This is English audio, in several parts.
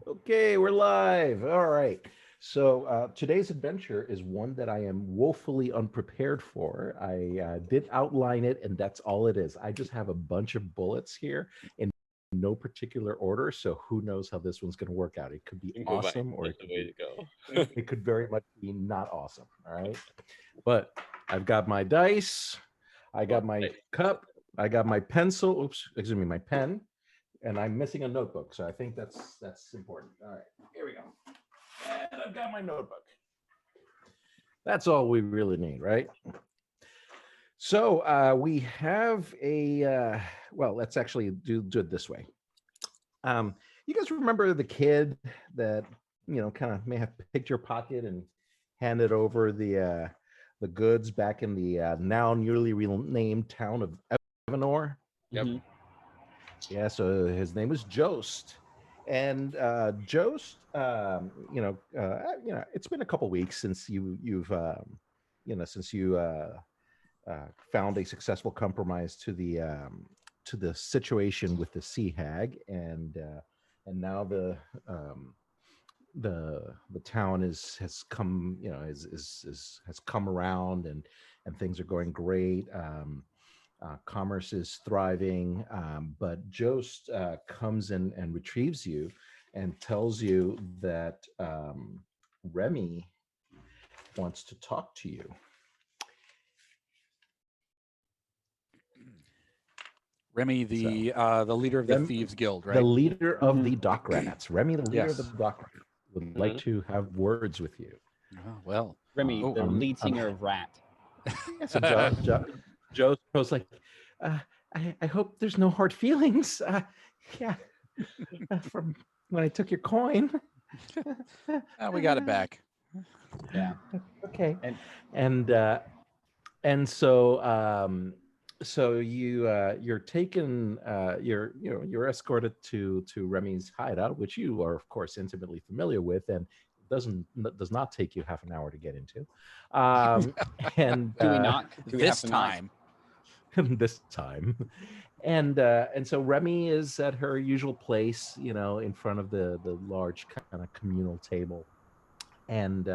Okay, we're live. All right. So today's adventure is one that I am woefully unprepared for. I did outline it, and that's all it is. I just have a bunch of bullets here in no particular order. So who knows how this one's going to work out? It could be Improvise. awesome, or That's the way to go. it could very much be not awesome. All right. But I've got my dice. I All got my right. cup. I got my pencil. Oops, excuse me, my pen, and I'm missing a notebook. So I think that's important. All right, here we go. And I've got my notebook. That's all we really need, right? So we have well, let's actually do it this way. You guys remember the kid that kind of may have picked your pocket and handed over the goods back in the now newly renamed town of Evanor? Yep. Mhm. Yeah, so his name was Jost, and Jost, it's been a couple weeks since since you found a successful compromise to the situation with the sea hag, and now the town has come, has come around, and things are going great. Commerce is thriving, but Jost comes in and retrieves you and tells you that Remy wants to talk to you. Remy, So the leader of the Rem, Thieves Guild, the right? leader of Mhm. the dock rats, Remy, the leader of the Yes. dock rats, would like Hmm. to have words with you. Oh, well. Remy, Oh. the lead singer of Rat. Yeah, so Joe's like, uh, I hope there's no hard feelings. Yeah, from when I took your coin. We got it back. Yeah, Okay, and and uh, and so so you're taken, you're escorted to Remy's hideout, which you are of course intimately familiar with, and does not take you half an hour to get into, um and do we not? Do we have This to not? time. this time, and so Remy is at her usual place, in front of the large kind of communal table, and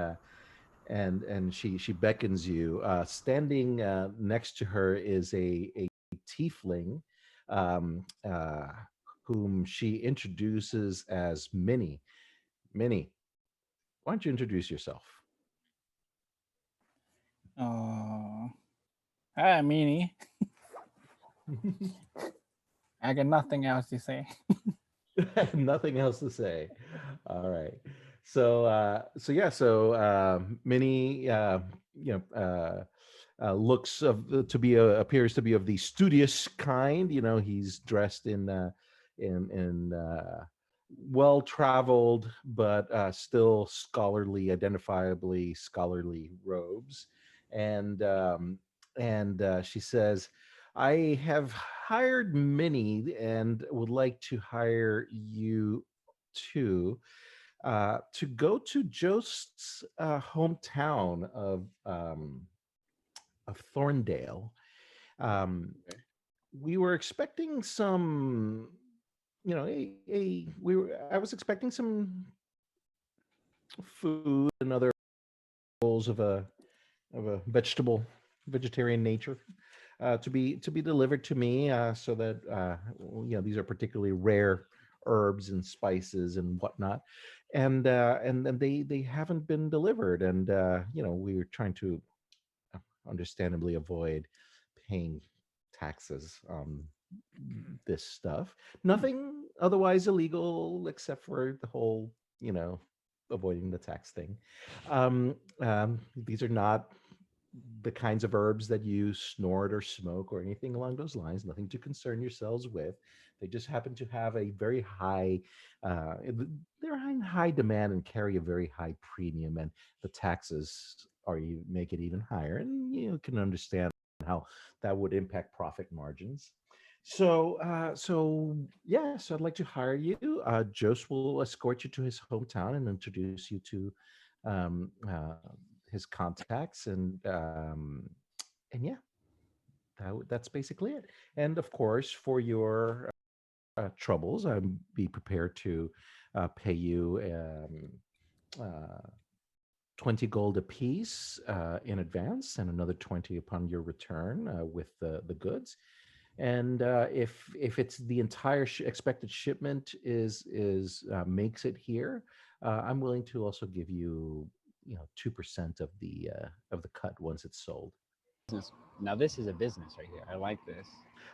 she beckons you. Standing next to her is a tiefling, um, uh, whom she introduces as Minnie. Minnie, why don't you introduce yourself? Oh, hi, Meanie. I got nothing else to say. Nothing else to say. All right. So yeah. So Minnie, looks to be appears to be of the studious kind. He's dressed in well traveled but still scholarly, identifiably scholarly robes, and she says, "I have hired Minnie and would like to hire you too, to go to Jost's hometown of Thorndale. Um, Okay. we were expecting some, I was expecting some food and other bowls of a vegetarian nature, to be delivered to me, so that these are particularly rare herbs and spices and whatnot, and then they haven't been delivered, and we were trying to understandably avoid paying taxes on this stuff. Nothing otherwise illegal except for the whole, avoiding the tax thing. These are not the kinds of herbs that you snort or smoke or anything along those lines. Nothing to concern yourselves with. They just happen to have a very high, they're in high demand and carry a very high premium, and the taxes are you make it even higher. And you can understand how that would impact profit margins. So yeah, so I'd like to hire you. Jose will escort you to his hometown and introduce you to um, uh, his contacts, and yeah, that's basically it. And of course, for your troubles, I'd be prepared to pay you 20 gold apiece in advance, and another 20 upon your return with the goods. And if it's the entire expected shipment is makes it here, I'm willing to also give you 2% of the cut once it's sold. Now this is a business right here. I like this.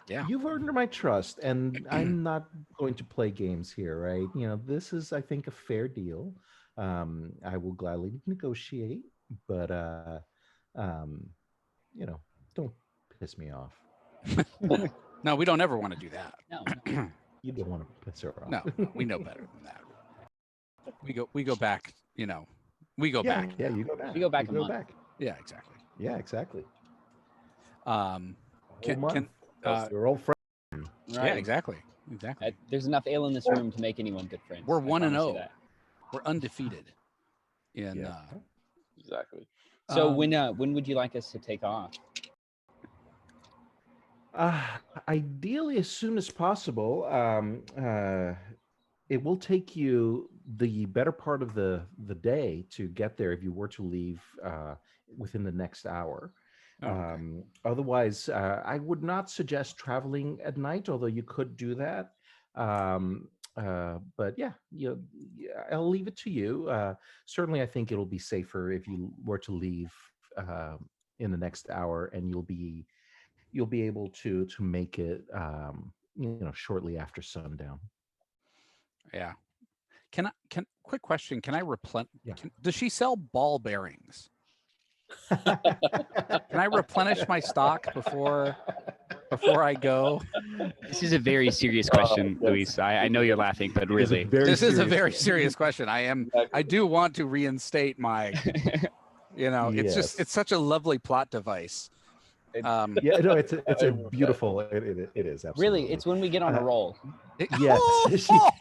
Yeah. You've earned my trust, and I'm not going to play games here, right? This is, I think, a fair deal. I will gladly negotiate, but um, don't piss me off. No, we don't ever want to do that. No. You don't want to piss her off. No, we know better than that. We go back. We go back. Yeah, you go back. You go back You a go month. back. Yeah, exactly. Yeah, exactly. Can Whole month. uh, Your old friend. yeah, Right. exactly. There's enough ale in this room to make anyone good friends. We're I 1-0. promise you that. We're undefeated. In Yeah. Exactly. So Um, when would you like us to take off? Ideally, as soon as possible. It will take you the better part of the day to get there if you were to leave within the next hour. oh, okay. Otherwise, I would not suggest traveling at night, although you could do that. But yeah, I'll leave it to you. Certainly, I think it'll be safer if you were to leave in the next hour, and you'll be able to make it shortly after sundown. Yeah. Can quick question? Can I replenish? Yeah. Does she sell ball bearings? Can I replenish my stock before I go? This is a very serious question, Luis. I know you're laughing, but really, This is a very serious question. I do want to reinstate my, it's such a lovely plot device. Yeah, no, it's a beautiful. It is absolutely. really, it's when we get on a roll. Yes.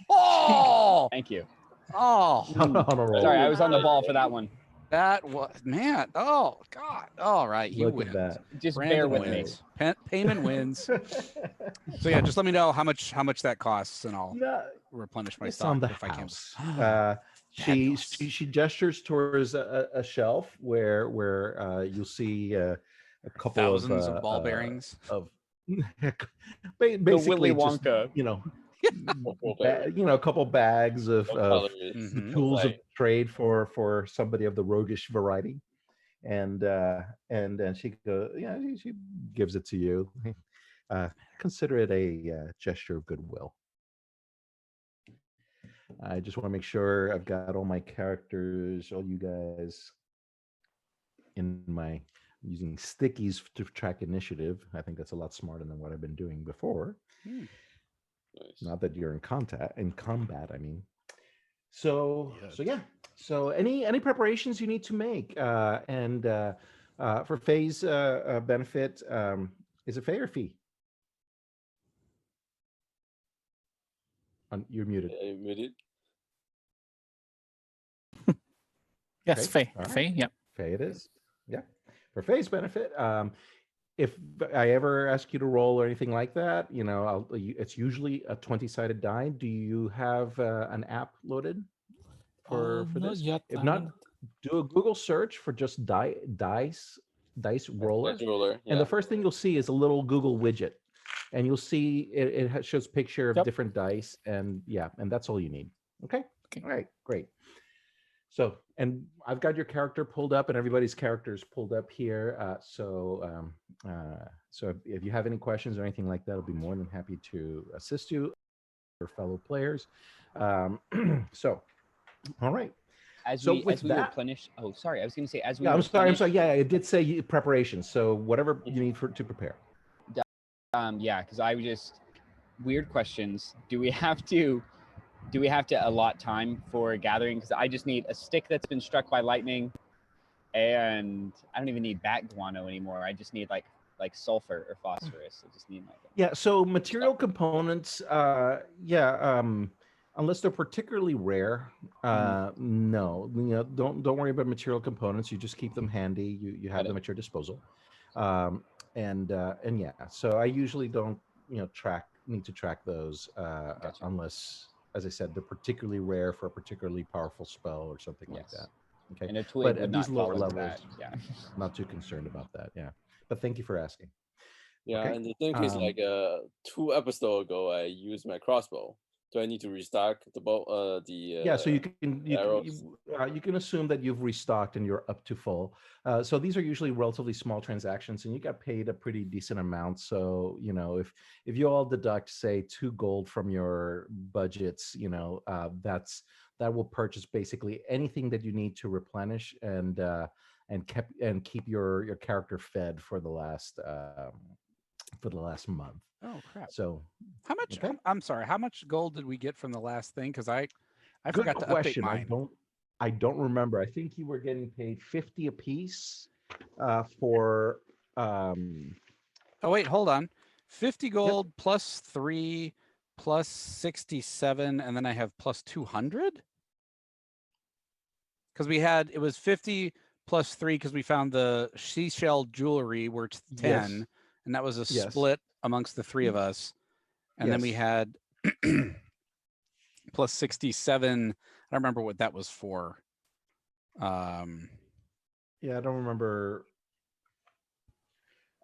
Oh, Thank you. oh, on a roll. Sorry, I was on the ball for that one. that was man. Oh God. All right, you Look win. at that. Just Brandon bear with me. wins. Payment wins. So yeah, just let me know how much that costs, and I'll No, replenish my it's stock on the if I can. house. Fabulous. She gestures towards a shelf where you'll see a couple Thousands of ball bearings. of Willy basically just, Wonka. a couple bags of Mhm. tools of trade for somebody of the roguish variety, and she she gives it to you. Consider it a gesture of goodwill. I just want to make sure I've got all my characters, all you guys in my using stickies to track initiative. I think that's a lot smarter than what I've been doing before. Hmm. Nice. Not that you're in combat, I mean. So Yet. yeah. So any preparations you need to make, and for Faye's benefit, is it Faye or Fee? You're muted. Yeah, you muted. Yes, Okay, Faye. all right. Faye, yep. Faye it is. Yeah. For Faye's benefit, if I ever ask you to roll or anything like that, it's usually a 20-sided die. Do you have an app loaded for Not this? yet. If I not, haven't- do a Google search for just dice roller, Dice roller. and the first thing you'll see is a little Google widget, and you'll see it shows picture of Yep. different dice, and that's all you need. Okay. Okay. All right. Great. So, and I've got your character pulled up, and everybody's characters pulled up here. So if you have any questions or anything like that, I'll be more than happy to assist you, or fellow players. So, all right. As So we with that- replenish. Oh, sorry. I was going to say as we. Yeah, I'm sorry. replenish- Yeah, it did say preparation. So whatever you need to prepare. Yeah, because I would just weird questions. Do we have to allot time for gathering? Because I just need a stick that's been struck by lightning, and I don't even need bat guano anymore. I just need like sulfur or phosphorus. I just need like. Yeah. So material components. Unless they're particularly rare, no. Don't worry about material components. You just keep them handy. You have them at your disposal. And yeah. So I usually don't need to track those Gotcha. unless as I said, they're particularly rare for a particularly powerful spell or something like Yes. that. Okay, And a twig but would at not these lower fall into levels, that. Yeah. I'm not too concerned about that. Yeah, but thank you for asking. Yeah, Okay. and the thing is, like 2 episodes ago, I used my crossbow. Do I need to restock the bow? Yeah, so arrows. you can assume that you've restocked and you're up to full. So these are usually relatively small transactions, and you got paid a pretty decent amount. So if you all deduct say 2 gold from your budgets, that will purchase basically anything that you need to replenish and keep your character fed for the last month. Oh crap! So How much? okay. I'm sorry. How much gold did we get from the last thing? Because I Good forgot to update question. mine. I don't remember. I think you were getting paid 50 apiece for Oh wait, hold on. 50 yep. gold plus 3 plus 67, and then I have plus 200? Because it was 50 plus 3 because we found the seashell jewelry worth 10, Yes. and that was a Yes. split amongst the 3 of us. And then we Yes. had plus 67. I don't remember what that was for. Yeah, I don't remember.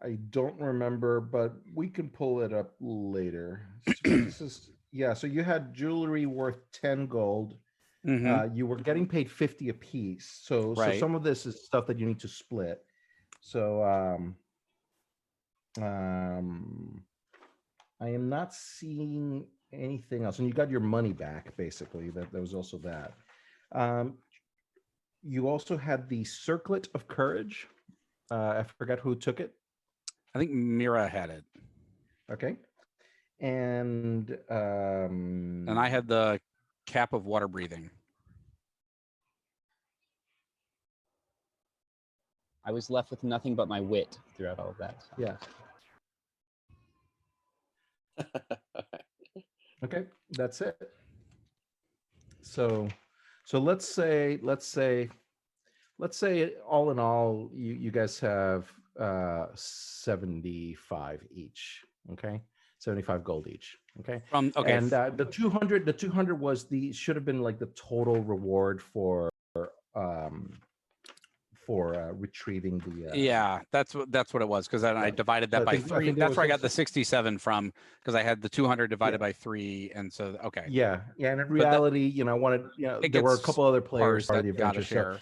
I don't remember, but we can pull it up later. So you had jewelry worth 10 gold. Mhm. You were getting paid 50 apiece. So Right. some of this is stuff that you need to split. So I am not seeing anything else. And you got your money back, basically. That there was also that. You also had the circlet of courage. I forgot who took it. I think Mira had it. Okay. And I had the cap of water breathing. I was left with nothing but my wit throughout all of that. So. yeah. Okay, that's it. So let's say all in all you guys have 75 each. Okay, 75 gold each. Okay. Okay. And the 200 was should have been like the total reward for retrieving the yeah, that's what it was, because then I divided that by 3. That's where I got the 67 from, because I had the 200 divided by 3, and so okay. Yeah, and in reality, there were a couple other players part of the adventure,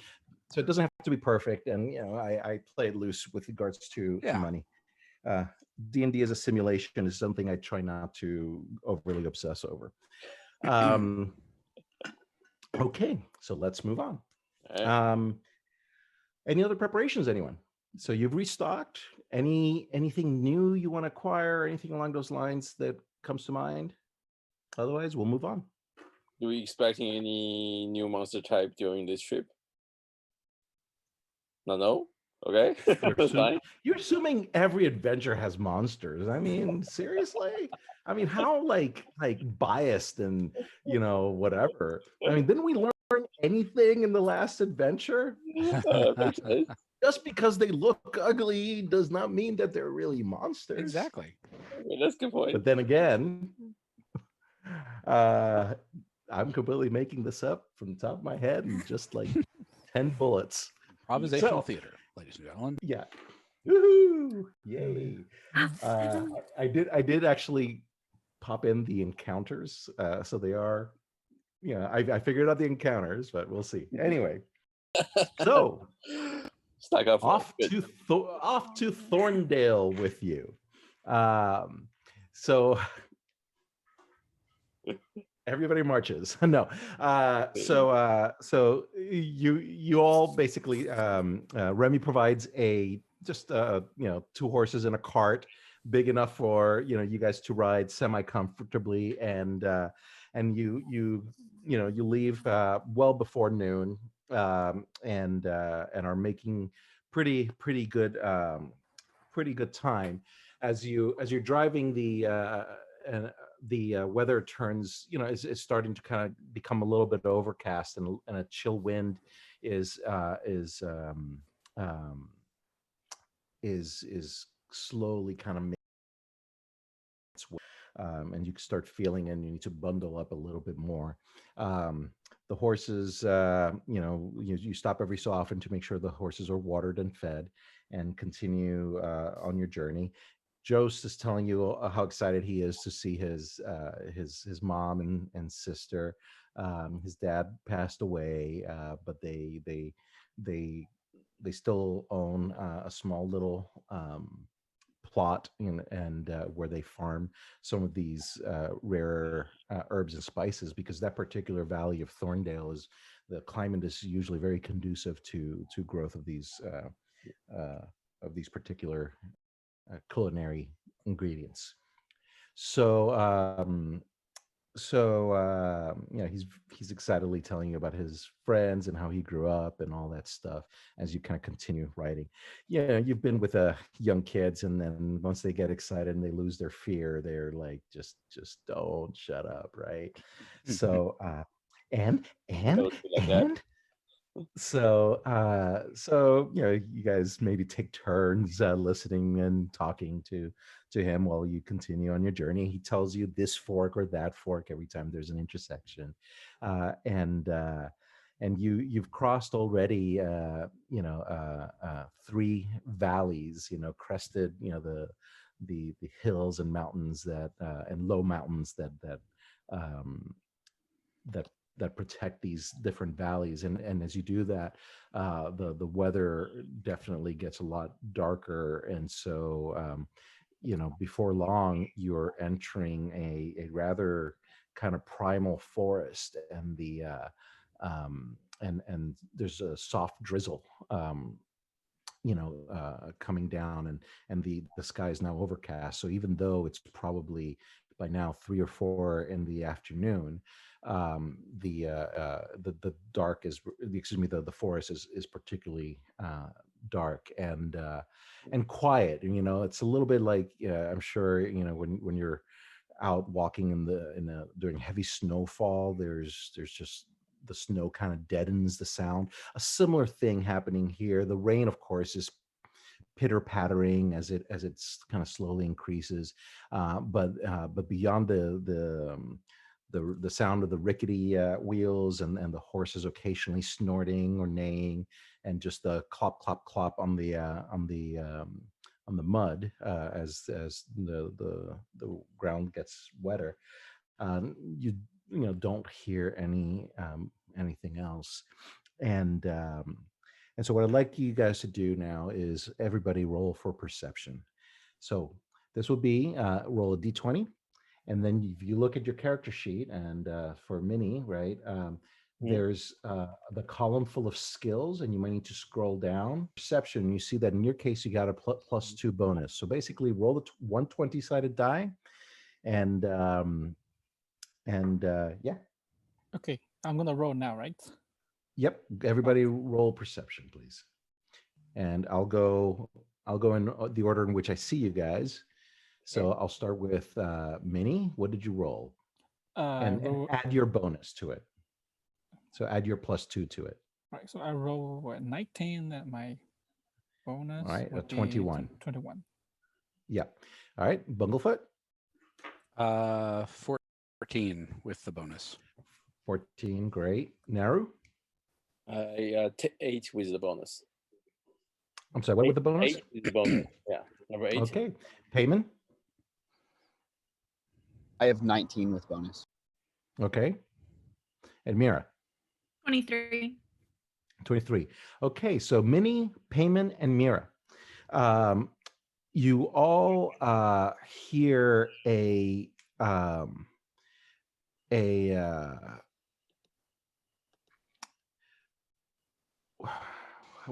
so it doesn't have to be perfect. And I played loose with regards to money. D&D as a simulation is something I try not to overly obsess over. Okay, so let's move on. Any other preparations, anyone? So you've restocked. Anything new you want to acquire? Anything along those lines that comes to mind? Otherwise, we'll move on. Do we expecting any new monster type during this trip? No. Okay. You're assuming every adventure has monsters. I mean, seriously? I mean, how like biased and whatever. I mean, didn't we learn anything in the last adventure? Just because they look ugly does not mean that they're really monsters. Exactly. That's a good point. But then again, I'm completely making this up from the top of my head and just like 10 bullets. Improvisational theater, ladies and gentlemen. Yeah. Woohoo! Yay! I did actually pop in the encounters, so they are. I figured out the encounters, but we'll see. Anyway, so off to Thorndale with you. So everybody marches. No. So you all basically Remy provides just 2 horses and a cart big enough for you guys to ride semi-comfortably, and you leave well before noon, and are making pretty good time as you're driving. The weather turns, is starting to kind of become a little bit overcast, and a chill wind is slowly kind of and you can start feeling, and you need to bundle up a little bit more. The horses, you stop every so often to make sure the horses are watered and fed, and continue on your journey. Jost is telling you how excited he is to see his mom and sister. His dad passed away, but they still own a small little plot and where they farm some of these rare herbs and spices, because that particular valley of Thorndale is, the climate is usually very conducive to growth of these particular culinary ingredients. So he's excitedly telling you about his friends and how he grew up and all that stuff as you kind of continue writing. Yeah, you've been with young kids, and then once they get excited and they lose their fear, they're like, just don't shut up, right? So and and It'll be like that. and you guys maybe take turns listening and talking to him while you continue on your journey. He tells you this fork or that fork every time there's an intersection, and you've crossed already 3 valleys, crested, the hills and mountains that and low mountains um, that that protect these different valleys, and as you do that, the weather definitely gets a lot darker, and so before long you're entering a rather kind of primal forest, and and there's a soft drizzle coming down, and the sky is now overcast. So even though it's probably by now 3 or 4 in the afternoon, the dark is excuse me the forest is particularly dark and quiet. And it's a little bit like, I'm sure when you're out walking in the during heavy snowfall, there's just the snow kind of deadens the sound. A similar thing happening here. The rain, of course, is pitter pattering as it's kind of slowly increases, but beyond the sound of the rickety wheels and the horses occasionally snorting or neighing, and just the clop clop clop on the mud as the ground gets wetter, you don't hear anything else. And and so what I'd like you guys to do now is everybody roll for perception. So this will be roll a d20, and then if you look at your character sheet, and for Minnie, right, there's the column full of skills, and you might need to scroll down. Perception, you see that in your case you got a +2 bonus. So basically roll the 120-sided die, and yeah. Okay, I'm gonna roll now, right? Yep. Everybody roll perception, please. And I'll go in the order in which I see you guys. So I'll start with Minnie. What did you roll? And add your bonus to it. So add your +2 to it. Right, so I roll 19 at my bonus. All right, a would be 21. 21. Yeah. All right, Bunglefoot. 14 with the bonus. 14, great. Naru. 8 with the bonus. I'm sorry, what with the bonus? 8 with the bonus. Yeah, number 8. Okay. Payman. I have 19 with bonus. Okay. And Mira. 23. 23. Okay, so Minnie, Payman, and Mira. You all hear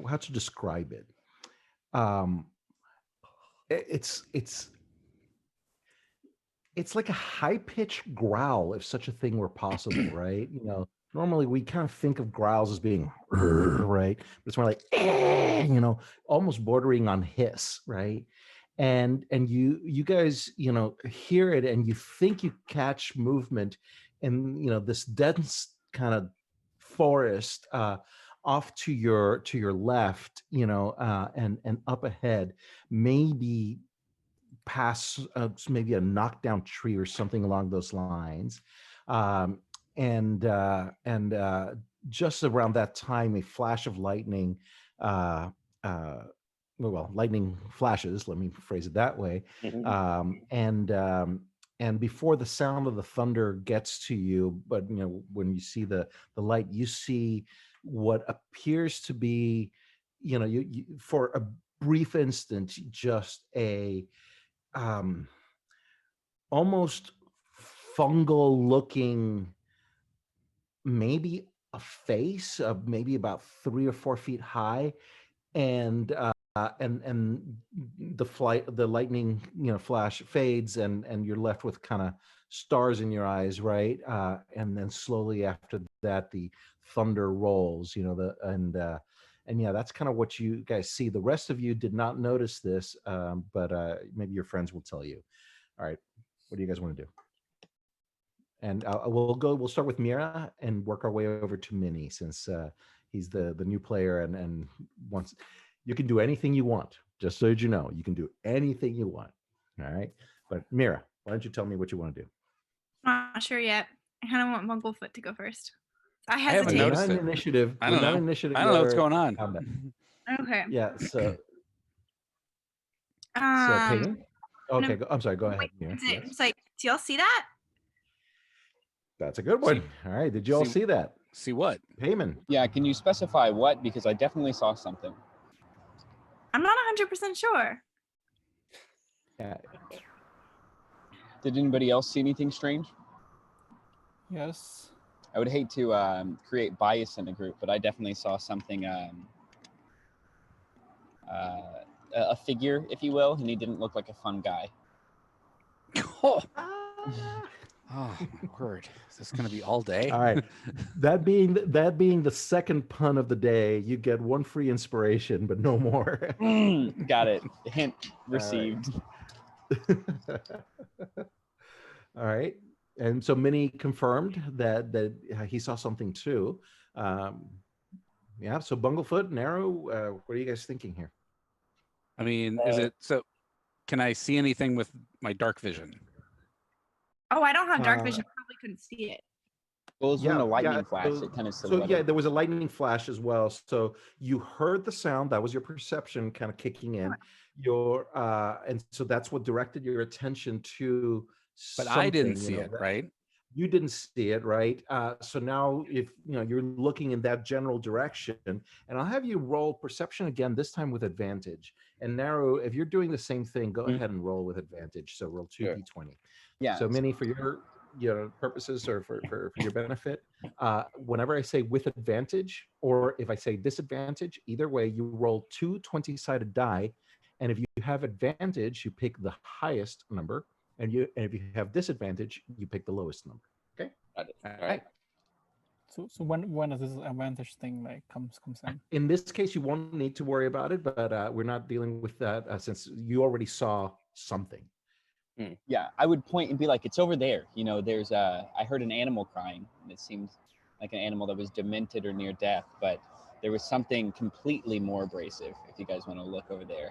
how to describe it. It's like a high-pitched growl, if such a thing were possible, right? Normally we kind of think of growls as being right, but it's more like almost bordering on hiss, right? And you guys hear it, and you think you catch movement in this dense kind of forest off to your left, and up ahead, maybe pass maybe a knockdown tree or something along those lines. Um, and just around that time, a flash of lightning, uh, uh, well, lightning flashes. Let me phrase it that way. Mhm. And before the sound of the thunder gets to you, but when you see the light, you see what appears to be, you for a brief instant, just a um, almost fungal looking, maybe a face of maybe about 3 or 4 feet high, and the lightning flash fades, and you're left with kind of stars in your eyes, right? And then slowly after that, the thunder rolls, and yeah, that's kind of what you guys see. The rest of you did not notice this, but maybe your friends will tell you. All right, what do you guys want to do? And we'll start with Mira and work our way over to Minnie, since he's the new player, and once you can do anything you want. Just so you know, you can do anything you want. All right, but Mira, why don't you tell me what you want to do? Not sure yet. I kind of want Bumblefoot to go first. I I haven't hesitate. We're noticed not it. in initiative. I We're don't not know. in initiative. I don't know what's We're going on. combat. Okay. Yeah. So Um. Payman. Okay. I'm sorry. Go ahead, Wait, Mira. is it? Yes, It's like, do y'all see that? that's a good See, one. All right. Did you all see, see that? see what? Payman. Yeah, can you specify what? Because I definitely saw something. I'm not 100% sure. Yeah. Did anybody else see anything strange? Yes. I would hate to create bias in the group, but I definitely saw something, a figure, if you will, and he didn't look like a fun guy. Oh, Ah. oh my word! Is this going to be all day? All right. That being the second pun of the day, you get one free inspiration, but no more. Got it. Hint All right. received. All right. And so Minnie confirmed that he saw something too. Yeah. So Bunglefoot and Arrow, what are you guys thinking here? I mean, is it so? Can I see anything with my dark vision? Oh, I don't have dark vision. Probably couldn't see it. Well, it was when Yeah, a lightning yeah. flash. So, It kind of so silhouetted. yeah, there was a lightning flash as well. So you heard the sound. That was your perception kind of kicking in. And so that's what directed your attention to But I didn't something. see it, right? You didn't see it, right? So now, if you're looking in that general direction, and I'll have you roll perception again, this time with advantage. And Narrow, if you're doing the same thing, go ahead and roll with advantage. So roll two Sure. d20. Yeah. So Minnie, for your purposes, or for your benefit, whenever I say with advantage, or if I say disadvantage, either way, you roll two 20-sided die, and if you have advantage, you pick the highest number. And if you have disadvantage, you pick the lowest number. Okay. Got it. All All right. So when does this advantage thing comes in? In this case, you won't need to worry about it, but we're not dealing with that since you already saw something. Yeah, I would point and be like, it's over there. There's I heard an animal crying, and it seemed like an animal that was demented or near death, but there was something completely more abrasive, if you guys want to look over there.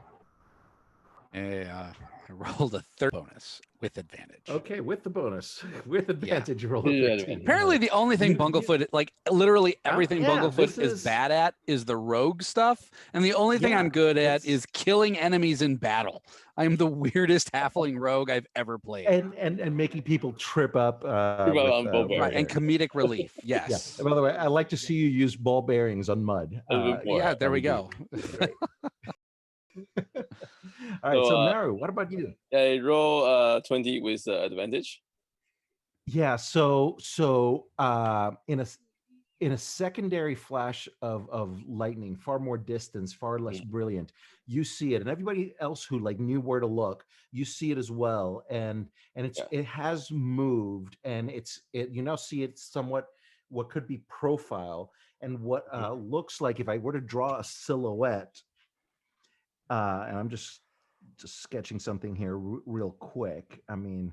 I rolled a third bonus with advantage. Okay, with the bonus, with advantage, you roll a Yeah, 13. Apparently, the only thing Bunglefoot, like literally everything yeah, Bunglefoot this is is- bad at, is the rogue stuff, and the only thing Yeah, I'm good at it's- is killing enemies in battle. I'm the weirdest halfling rogue I've ever played. and making people trip up. On ball Right, and bearings. commic relief. Yeah. Yes. And by the way, I like to see you use ball bearings on mud. A little bit more. Yeah, there we that go. would be great. All right, so Naru, what about you? I roll 20 with advantage. Yeah, so in a secondary flash of lightning, far more distance, far less brilliant, you see it, and everybody else who knew where to look, you see it as well, and it has moved, and you now see it somewhat what could be profile, and what looks like, if I were to draw a silhouette, and I'm just sketching something here real quick. I mean,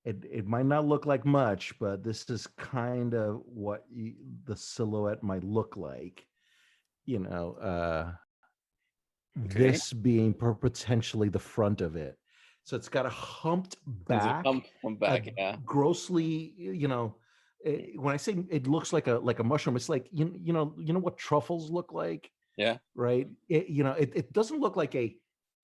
it might not look like much, but this is kind of what the silhouette might look like. you know, Okay. this being potentially the front of it. So it's got a humped There's a back, hump on back. Yeah. grossly, when I say it looks like a mushroom, it's like you know what truffles look like, Yeah. right? It doesn't look like a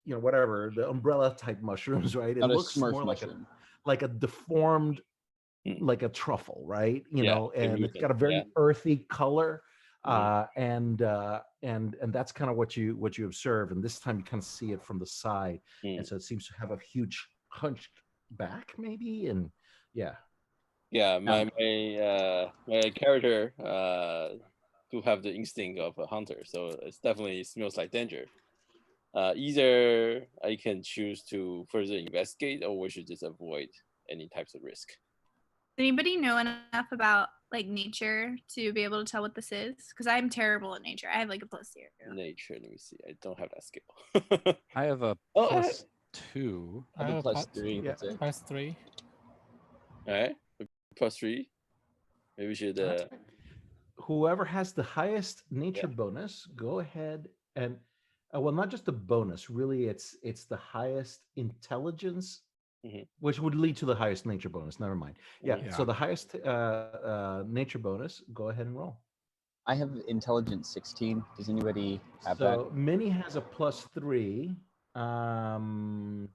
whatever the umbrella type mushrooms, right? It Not a looks Smurf more mushroom. like a deformed, Mm. like a truffle, right? Yeah, And it's got a yeah. very earthy color, Mhm. and that's kind of what you observe. And this time you kind of see it from the side, Mm. and so it seems to have a huge hunched back, maybe, and yeah. Yeah, my character do have the instinct of a hunter, so it definitely smells like danger. Either I can choose to further investigate, or we should just avoid any types of risk. Does anybody know enough about like nature to be able to tell what this is? Because I'm terrible at nature. I have like a +0. Nature, let me see. I don't have that skill. I have a Oh, +2. I I'm a have +3. Yeah. That's it. +3. all right, +3. Maybe we should. All right. Whoever has the highest nature Yeah. bonus, go ahead and well, not just the bonus, really, it's the highest intelligence, Mhm. which would lead to the highest nature bonus. Never mind. Yeah. Mhm. So the highest nature bonus, go ahead and roll. I have intelligence 16. Does anybody have So Minnie has a +3. Um,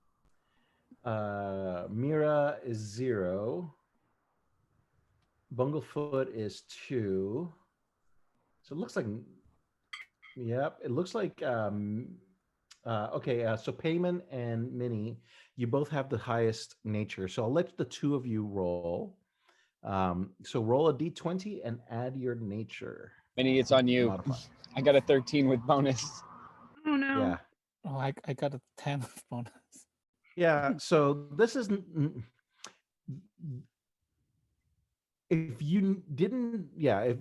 Mira is 0. Bunglefoot is 2. So it looks like, yep, it looks like, okay, so Payman and Minnie, you both have the highest nature. So I'll let the two of you roll. So roll a d20 and add your nature. that? Minnie, it's on you. Modifier. I got a 13 with bonus. Oh no. Yeah. Oh, I got a 10 of bonus. Yeah. So this is, if you didn't, yeah,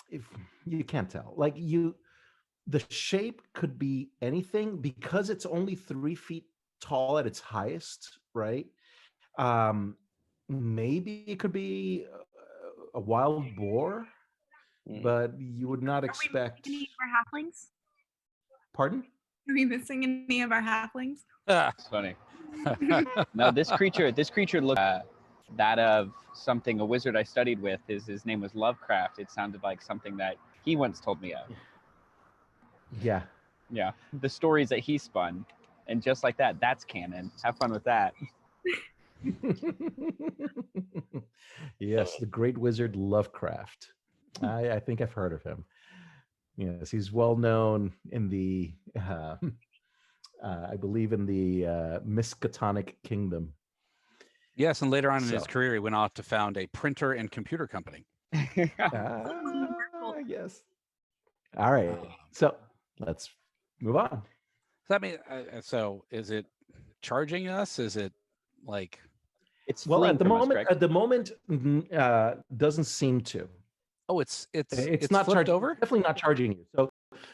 if you can't tell, like the shape could be anything because it's only 3 feet tall at its highest, right? Um, maybe it could be a wild boar, Mhm. but you would not Are we expect. missing any of our halflings? Pardon? Are we missing any of our halflings? It's funny. No, this creature looked that of something a wizard I studied with. His name was Lovecraft. It sounded like something that he once told me of. Yeah. Yeah, the stories that he spun, and just like that, that's canon. Have fun with that. Yes, the great wizard Lovecraft. I think I've heard of him. Yes, he's well known in the, I believe, in the Miskatonic Kingdom. Yes, and later on in his So. career, he went off to found a printer and computer company. Yes. All right. So let's move on. So that mean, so is it charging us? Is it like? It's Well, fleeing at the from us, moment, correct? doesn't seem to. Oh, it's Not flipped charging. over. Definitely not charging you.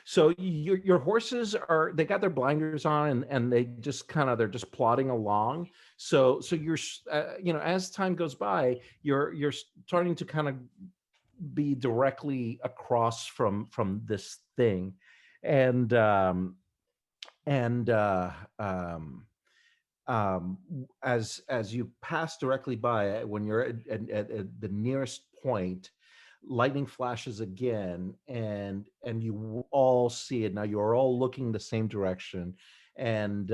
So your horses they got their blinders on and they just they're just plodding along. So you're as time goes by, you're starting to kind of be directly across from this thing, and and as you pass directly by it, when you're at the nearest point, lightning flashes again, and all see it. Now you're all looking the same direction, and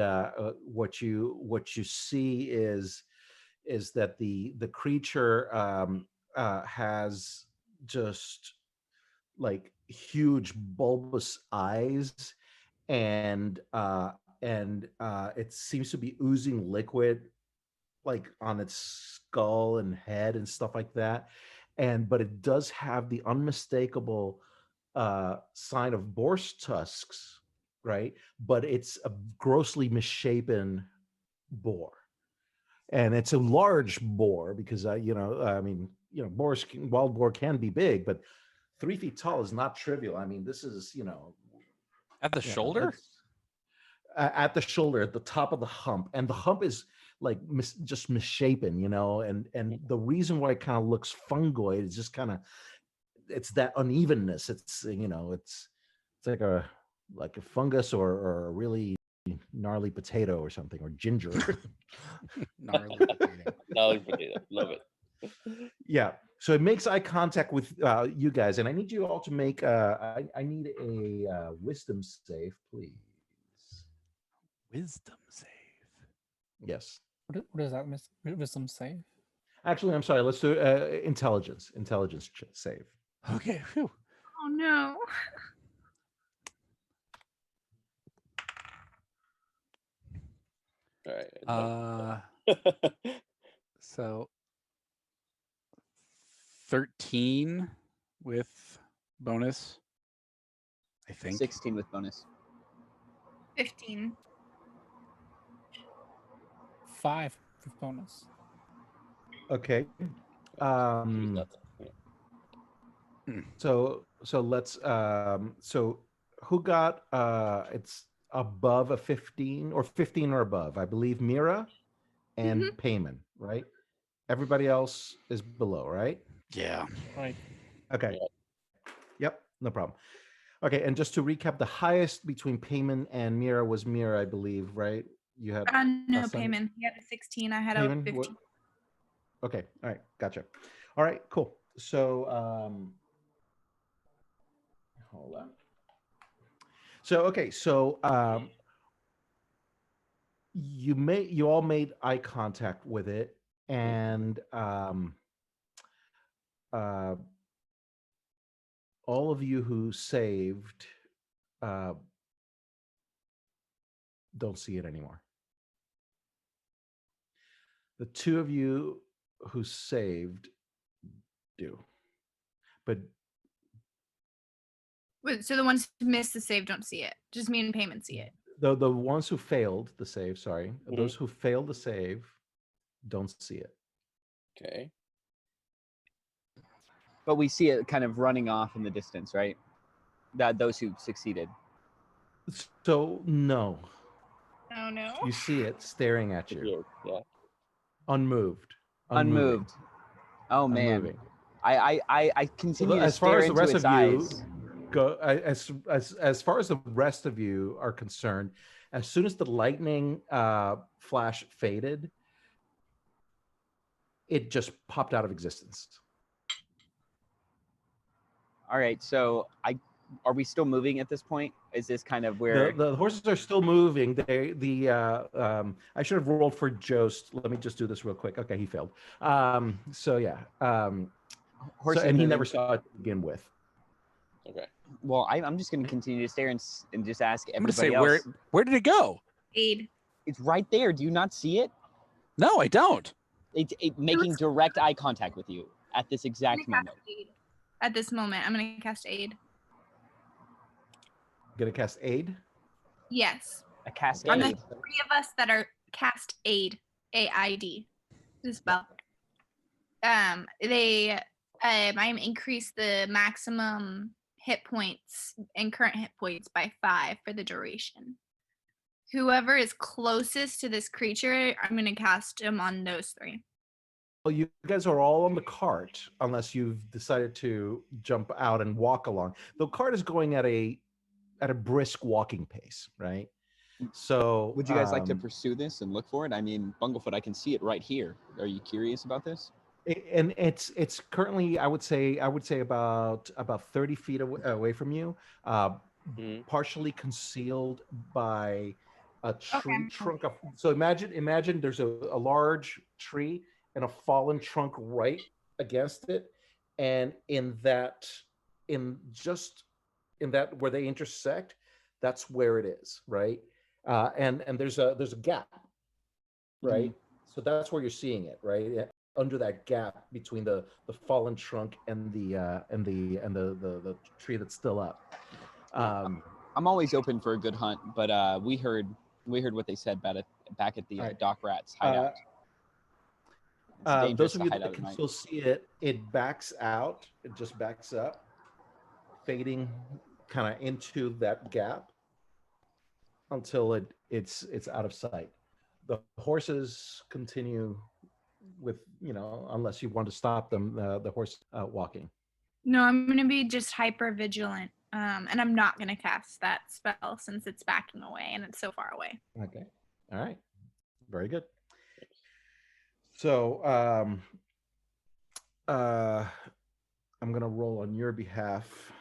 what you see is that the creature has just like huge bulbous eyes, and it seems to be oozing liquid like on its skull and head and stuff like that, but it does have the unmistakable sign of boar's tusks, right? But it's a grossly misshapen boar, and it's a large boar because wild boar can be big, but 3 feet tall is not trivial. I mean, this is At the shoulder? At the shoulder, at the top of the hump, and the hump is like just misshapen, and the reason why it kind of looks fungoid is just it's that unevenness. It's It's like a fungus or a really gnarly potato or something, or ginger. Gnarly potato. Gnarly potato. Love it. Yeah. So it makes eye contact with you guys, and I need you all to make. I need a wisdom save, please. Wisdom save. Yes. What is that? Wisdom save? Actually, I'm sorry. Let's do intelligence. Intelligence save. Okay. Phew. Oh no. All right. So 13 with bonus, I think. 16 with bonus. 15. 5 with bonus. Okay. So let's so who got it's above a 15 or 15 or above? I believe Mira and Payman, right? Everybody else is below, right? Yeah. Right. Okay. Yep, no problem. Okay, and just to recap, the highest between Payman and Mira was Mira, I believe, right? You had No Hassan? payment. He had a 16. I had a Payman? 15. Okay, all right, gotcha. All right, cool. So hold on. So okay, so you all made eye contact with it, and all of you who saved don't see it anymore. The two of you who saved do, but Wait, so the ones who missed the save don't see it. Just me and payment see it. the ones who failed the save, sorry, those who failed the save don't see it. Okay. But we see it kind of running off in the distance, right? That those who succeeded. So no, Oh no. you see it staring at you, Yeah. unmoved, Unmoved. Oh man. unmoving. I continue to As far stare as the into rest its of you eyes. go, as far as the rest of you are concerned, as soon as the lightning flash faded, it just popped out of existence. All right, so are we still moving at this point? Is this kind of where The horses are still moving? I should have rolled for Jost. Let me just do this real quick. Okay, he failed. So yeah. horses And he moving? never saw it to begin with. Okay. Well, I'm just going to continue to stare and just ask I'm going to everybody say, else. where did it go? Aid. It's right there. Do you not see it? No, I don't. It's making direct eye contact with you at this exact moment. At this moment, I'm gonna cast aid. Gonna cast aid? Yes. A cascade. On the three of us that are cast aid, AID, the spell. I increase the maximum hit points and current hit points by 5 for the duration. Whoever is closest to this creature, I'm gonna cast him on those 3. Well, you guys are all on the cart, unless you've decided to jump out and walk along. The cart is going at a brisk walking pace, right? So would you guys like to pursue this and look for it? I mean, Bunglefoot, I can see it right here. Are you curious about this? And it's currently, I would say about 30 feet away from you, partially concealed by a tree trunk. So imagine there's a large tree and a fallen trunk right against it, and in that where they intersect, that's where it is, right? And there's a gap, right? So that's where you're seeing it, right? Under that gap between the fallen trunk and the tree that's still up. I'm always open for a good hunt, but we heard what they said back at the Doc Rat's hideout. Those of you that can still see it, it backs out. It just backs up, fading kind of into that gap until it's out of sight. The horses continue with, unless you want to stop them, the horse walking. No, I'm gonna be just hyper vigilant And I'm not going to cast that spell since it's backing away and it's so far away. Okay. All right. Very good. So I'm gonna roll on your behalf.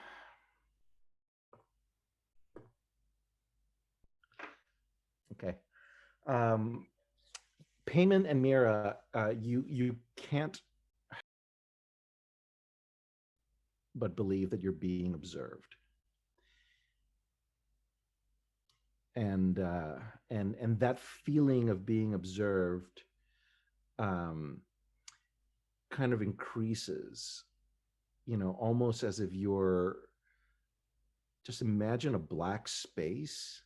Okay. Payman and Mira, you can't but believe that you're being observed. And that feeling of being observed kind of increases, almost as if you're, just imagine a black space,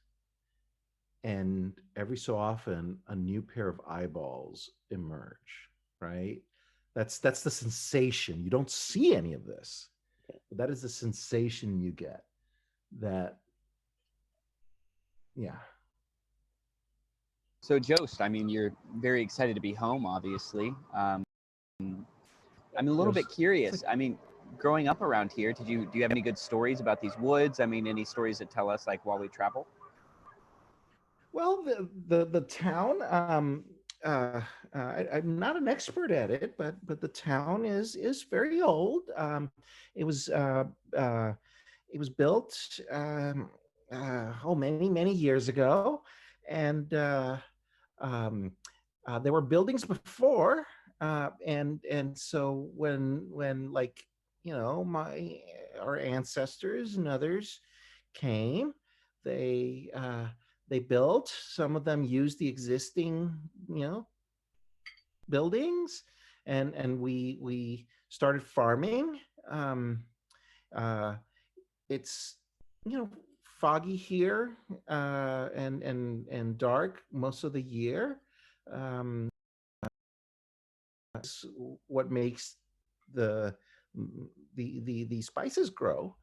and every so often a new pair of eyeballs emerge, right? That's the sensation. You don't see any of this, but that is the sensation you get. That, yeah. So Jost, I mean, you're very excited to be home, obviously. I'm a little bit curious. I mean, growing up around here, do you have any good stories about these woods? I mean, any stories that tell us like while we travel? Well, the town. I'm not an expert at it, but the town is very old. It was uh, uh, it was built many years ago, and um, there were buildings before, and so when like my our ancestors and others came, they they built. Some of them used the existing buildings, and we started farming. Um, uh, it's foggy here, and dark most of the year. Um, that's what makes the the spices grow.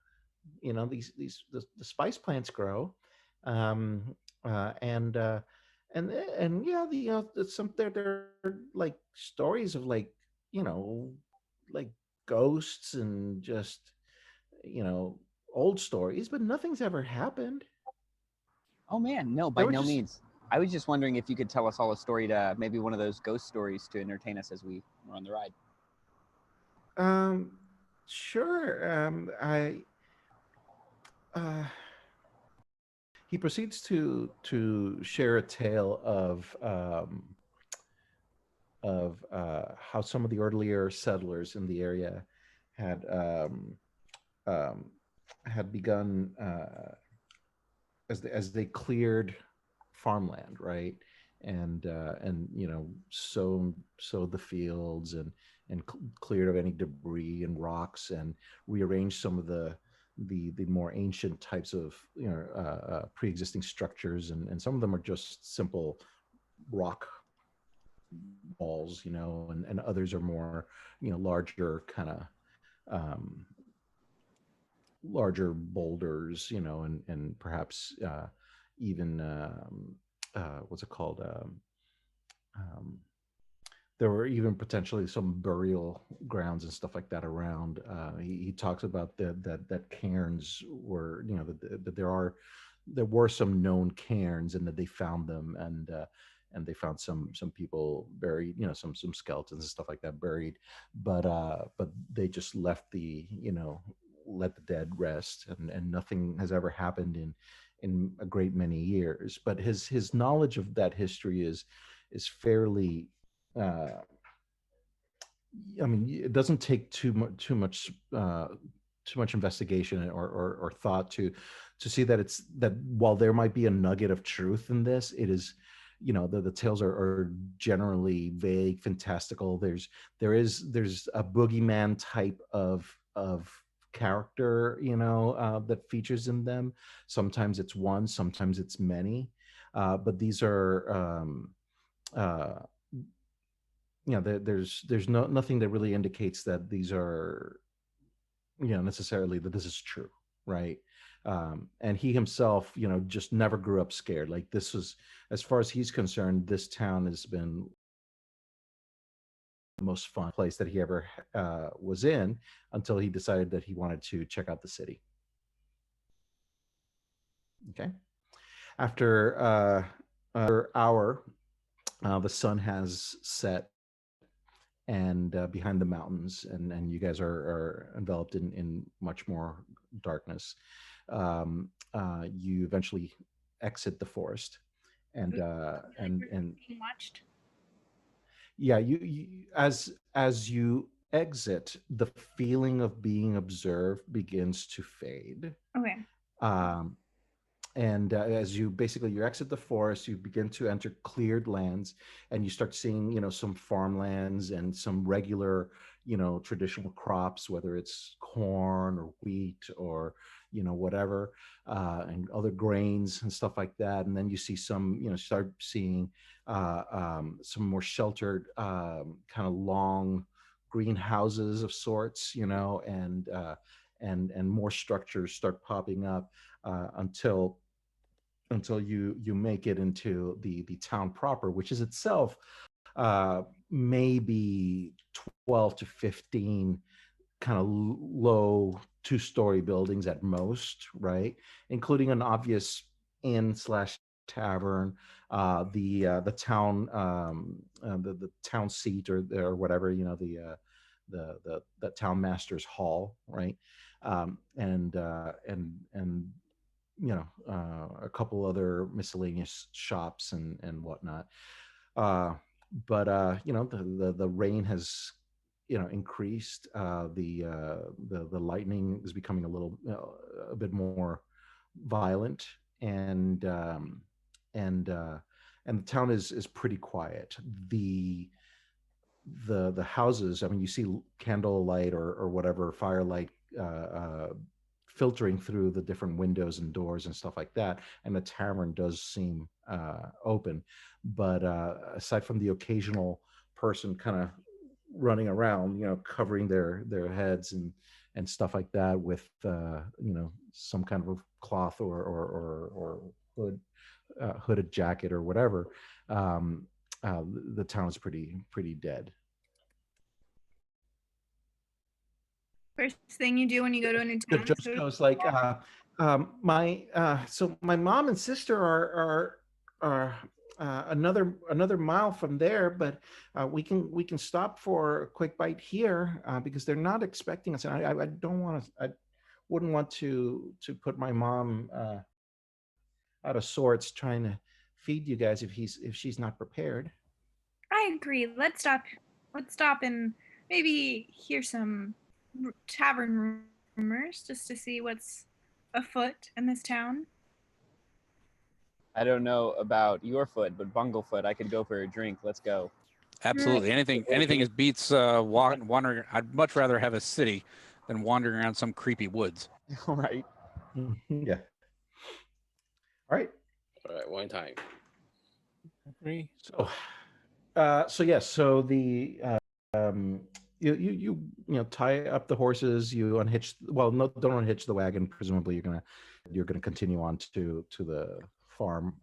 The spice plants grow, um, and yeah, some there are like stories of like like ghosts and just you know old stories, but nothing's ever happened. Oh man, no, They by were no just means. I was just wondering if you could tell us all a story to maybe one of those ghost stories to entertain us as we were on the ride. um sure. I He proceeds to share a tale of how some of the earlier settlers in the area had um, had begun as they cleared farmland, right? And sowed the fields and cleared of any debris and rocks and rearranged some of the more ancient types of pre-existing structures, and some of them are just simple rock walls, and others are more larger kind of um, larger boulders, and perhaps even what's it called? Um, there were even potentially some burial grounds and stuff like that around. He talks about that cairns were, that there were some known cairns, and that they found them, and they found some people buried, some skeletons and stuff like that buried, but they just left let the dead rest, and nothing has ever happened in a great many years. But his knowledge of that history is fairly uh, I mean, it doesn't take too much investigation or thought to see that it's that while there might be a nugget of truth in this, it is, the tales are generally vague, fantastical. There's a boogeyman type of character, that features in them. Sometimes it's one, sometimes it's many, but these are uh, there's nothing that really indicates that these are necessarily that this is true, right? And he himself just never grew up scared. Like, this was, as far as he's concerned, this town has been the most fun place that he ever was in, until he decided that he wanted to check out the city. Okay. After another hour, the sun has set, and behind the mountains, and you guys are enveloped in much more darkness. You eventually exit the forest, and Being watched. yeah, as you exit, the feeling of being observed begins to fade. Okay. Um, and as you exit the forest, you begin to enter cleared lands, and you start seeing some farmlands and some regular traditional crops, whether it's corn or wheat or whatever, and other grains and stuff like that. And then you see start seeing some more sheltered, kind of long greenhouses of sorts, and more structures start popping up, until you make it into the town proper, which is itself maybe 12 to 15 kind of low two-story buildings at most, right? Including an obvious inn slash tavern, the town, the town seat, or whatever, the town master's hall, right? And a couple other miscellaneous shops and whatnot. Uh, but the rain has increased. The lightning is becoming a bit more violent, and and the town is pretty quiet. The houses, I mean, you see candlelight or whatever firelight filtering through the different windows and doors and stuff like that, and the tavern does seem open. But aside from the occasional person kind of running around, covering their heads and stuff like that with some kind of a cloth or hooded jacket or whatever, the town is pretty dead. First thing you do when you go to a new town. Just goes like, my so my mom and sister are another mile from there, but we can stop for a quick bite here, because they're not expecting us. And I don't want to. I wouldn't want to put my mom out of sorts trying to feed you guys if she's not prepared. I agree. Let's stop. Let's stop and maybe hear some tavern rumors just to see what's afoot in this town. I don't know about your foot, but Bunglefoot, I could go for a drink. Let's go. Absolutely. Anything is beats wandering. I'd much rather have a city than wandering around some creepy woods. All right. Yeah. All right. All right, one time. Agree. So yes. So the you tie up the horses. You unhitch. Well, no, don't unhitch the wagon. Presumably, you're gonna continue on to the farm.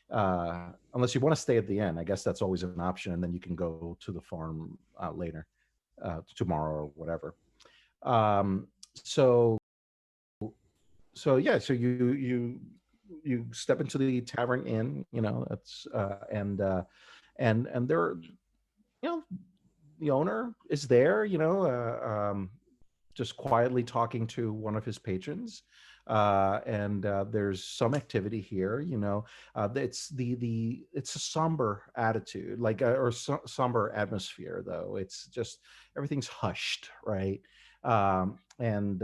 Unless you want to stay at the inn, I guess that's always an option, and then you can go to the farm later, tomorrow or whatever. So yeah, so you step into the tavern inn, that's and there, the owner is there, just quietly talking to one of his patrons, and there's some activity here. It's it's a somber attitude, like somber atmosphere, though. It's just everything's hushed, right? And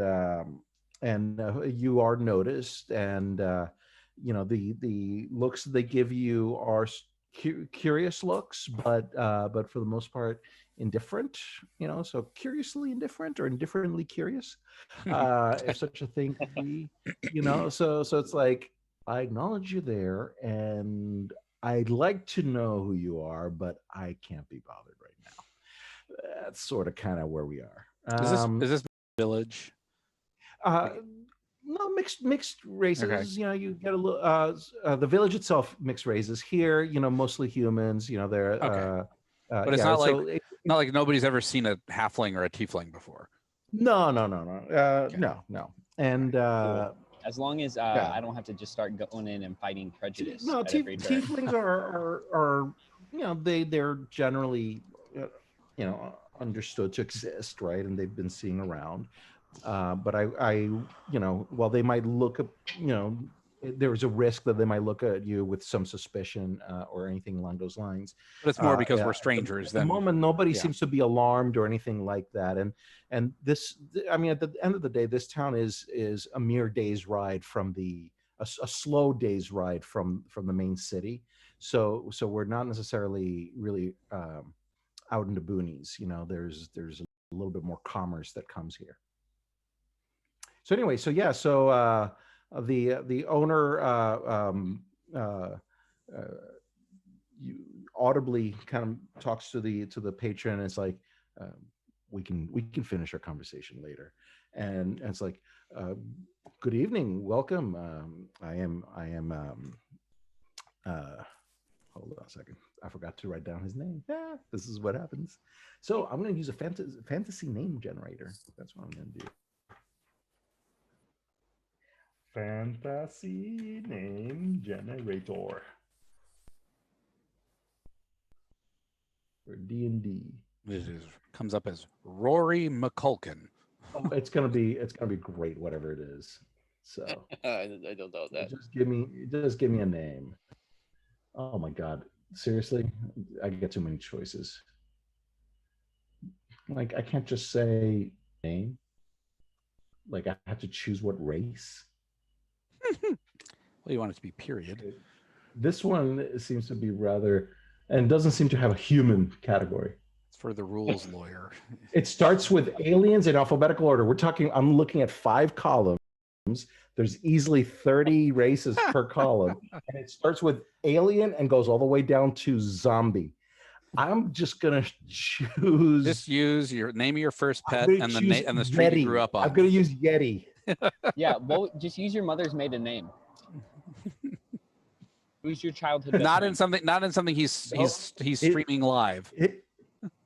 you are noticed, and the looks they give you are curious looks, but for the most part indifferent, so curiously indifferent or indifferently curious, if such a thing could be, so it's like, I acknowledge you there, and I'd like to know who you are, but I can't be bothered right now. That's sort of kind of where we are. Is this village? No, mixed races. Okay. You get a little. The village itself, mixed races. Here, mostly humans. They're. Okay. But it's not like nobody's ever seen a halfling or a tiefling before. No. Okay. No. And Cool. As long as Yeah. I don't have to just start going in and fighting prejudice No, at every turn. tieflings are they're generally understood to exist, right? And they've been seen around. But I while they might look at there's a risk that they might look at you with some suspicion or anything along those lines. But it's more because we're strangers. At the moment, nobody seems to be alarmed or anything like that. And this, I mean, at the end of the day, this town is a mere day's ride from a slow day's ride from the main city. So we're not necessarily really out in the boonies. There's a little bit more commerce that comes here. So anyway, the owner you audibly kind of talks to the patron, and it's like, we can finish our conversation later, and it's like, good evening, welcome. I am hold on a second, I forgot to write down his name. This is what happens. So I'm going to use a fantasy name generator. That's what I'm going to do. Fantasy name generator for D&D. Comes up as Rory McCulkin. Oh, it's gonna be great, whatever it is. So I don't know that. Just give me a name. Oh my God, seriously, I get too many choices. Like, I can't just say name. Like, I have to choose what race. Well, you want it to be period. This one seems to be rather, and doesn't seem to have a human category. It's for the rules lawyer. It starts with aliens in alphabetical order. I'm looking at 5 columns. There's easily 30 races per column. And it starts with alien and goes all the way down to zombie. I'm just gonna choose. Just use your name of your first pet and the street Yeti. you grew up on. I'm gonna use Yeti. Yeah, well, just use your mother's maiden name. Who's your childhood? Not in something he's streaming live. His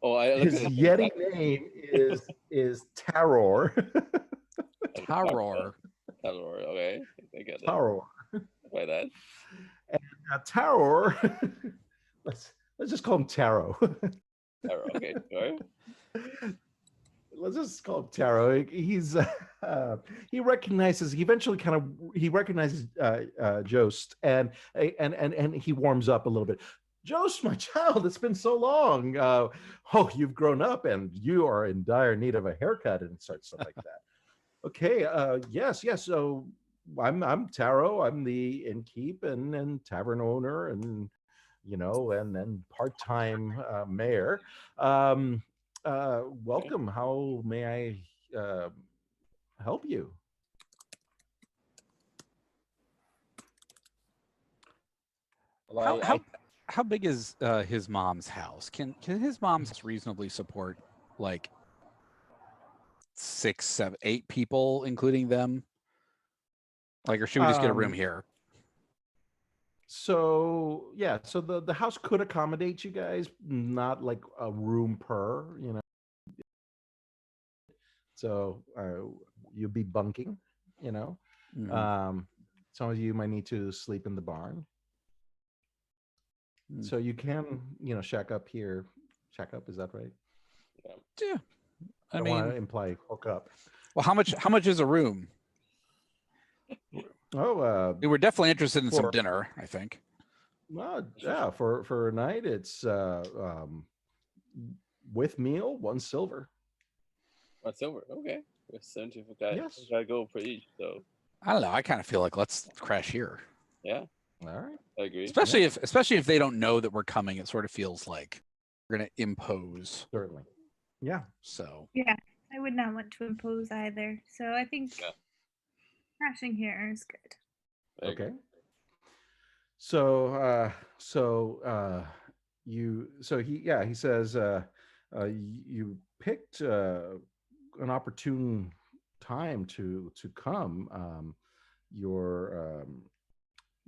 Yeti name is Taror. Taror. Taror. Okay, I get that. Taror. By that. And Taror. Let's just call him Taro. Tarot. Okay. All right. Let's just call him Taro. He's he recognizes Jost, and he warms up a little bit. Jost, my child, it's been so long. Oh, you've grown up and you are in dire need of a haircut, and starts stuff like that. Okay, yes. So I'm Taro. I'm the innkeep and tavern owner, and and then part-time mayor. Welcome. How may I help you? How big is his mom's house? Can his mom's house reasonably support like 6, 7, 8 people, including them? Like, or should we just get a room here? So yeah, so the house could accommodate you guys, not like a room per, So you'll be bunking, Mhm. Some of you might need to sleep in the barn. So you can, shack up here. Shack up, is that right? Yeah. I mean, want to imply hook up. Well, how much is a room? Oh, we were definitely interested in some dinner, I think. Well, yeah, for a night, it's with meal, 1 silver. 1 silver. Okay. 75 guys. Yes. Gotta go for each. So I don't know. I kind of feel like let's crash here. Yeah. All right. I agree. Especially if they don't know that we're coming, it sort of feels like we're gonna impose. Certainly. Yeah. So. Yeah, I would not want to impose either. So I think crashing here is good. Okay. So he says you picked an opportune time to come.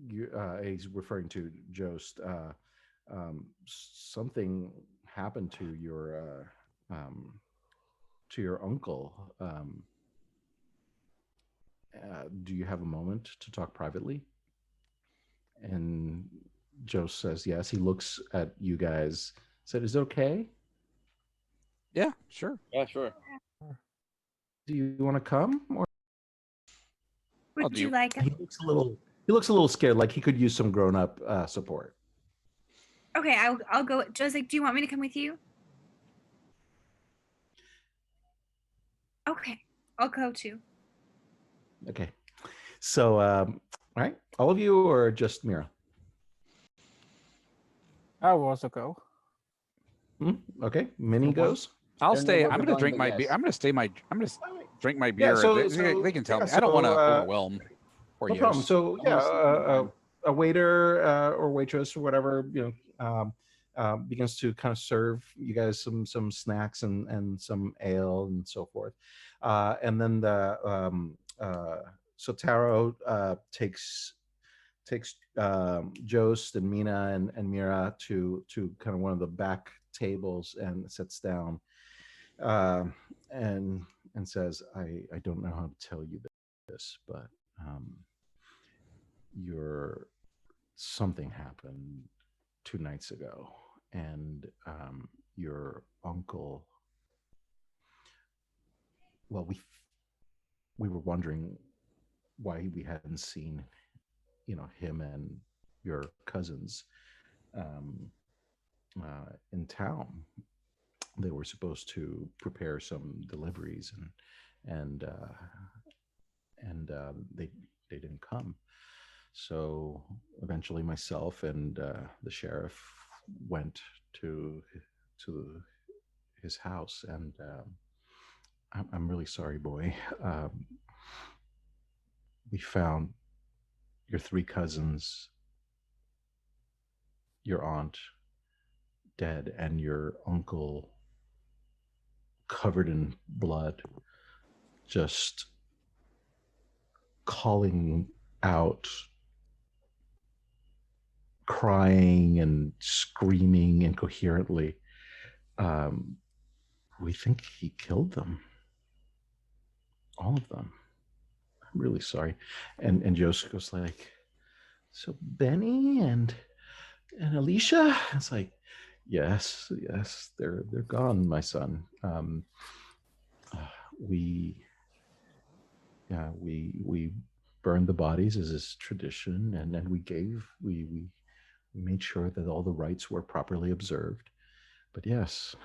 He's referring to Jost. Something happened to your uncle. Do you have a moment to talk privately? And Joe says yes. He looks at you guys. Said, "Is it okay? Yeah, sure. Yeah, sure. Do you want to come?" Or Would you like he looks a little. He looks a little scared, like he could use some grown-up support. Okay, I'll go. Joe's like, do you want me to come with you? Okay, I'll go too. Okay. So, all right, all of you, or just Mira? I will also go. Okay, Minnie goes. I'll Don't know stay. where I'm we're gonna going, drink but my yes. beer. I'm gonna drink my Yeah, beer. They can tell me. I don't want to overwhelm. No problem. So I'm gonna sleep in time. a waiter or waitress or whatever, begins to kind of serve you guys some snacks and some ale and so forth, and then so Taro takes Jost and Mina and Mira to kind of one of the back tables and sits down, um, and says, I don't know how to tell you this, but your something happened 2 nights ago, and your uncle. Well, we were wondering why we hadn't seen, him and your cousins in town. They were supposed to prepare some deliveries, and they didn't come. So eventually, myself and the sheriff went to his house, and I'm really sorry, boy. We found your 3 cousins, your aunt dead, and your uncle covered in blood, just calling out, crying and screaming incoherently. We think he killed them, all of them. I'm really sorry. And Joseph goes like, so Benny and Alicia? It's like, yes, they're gone, my son. We burned the bodies as is tradition, and then we made sure that all the rites were properly observed. But yes,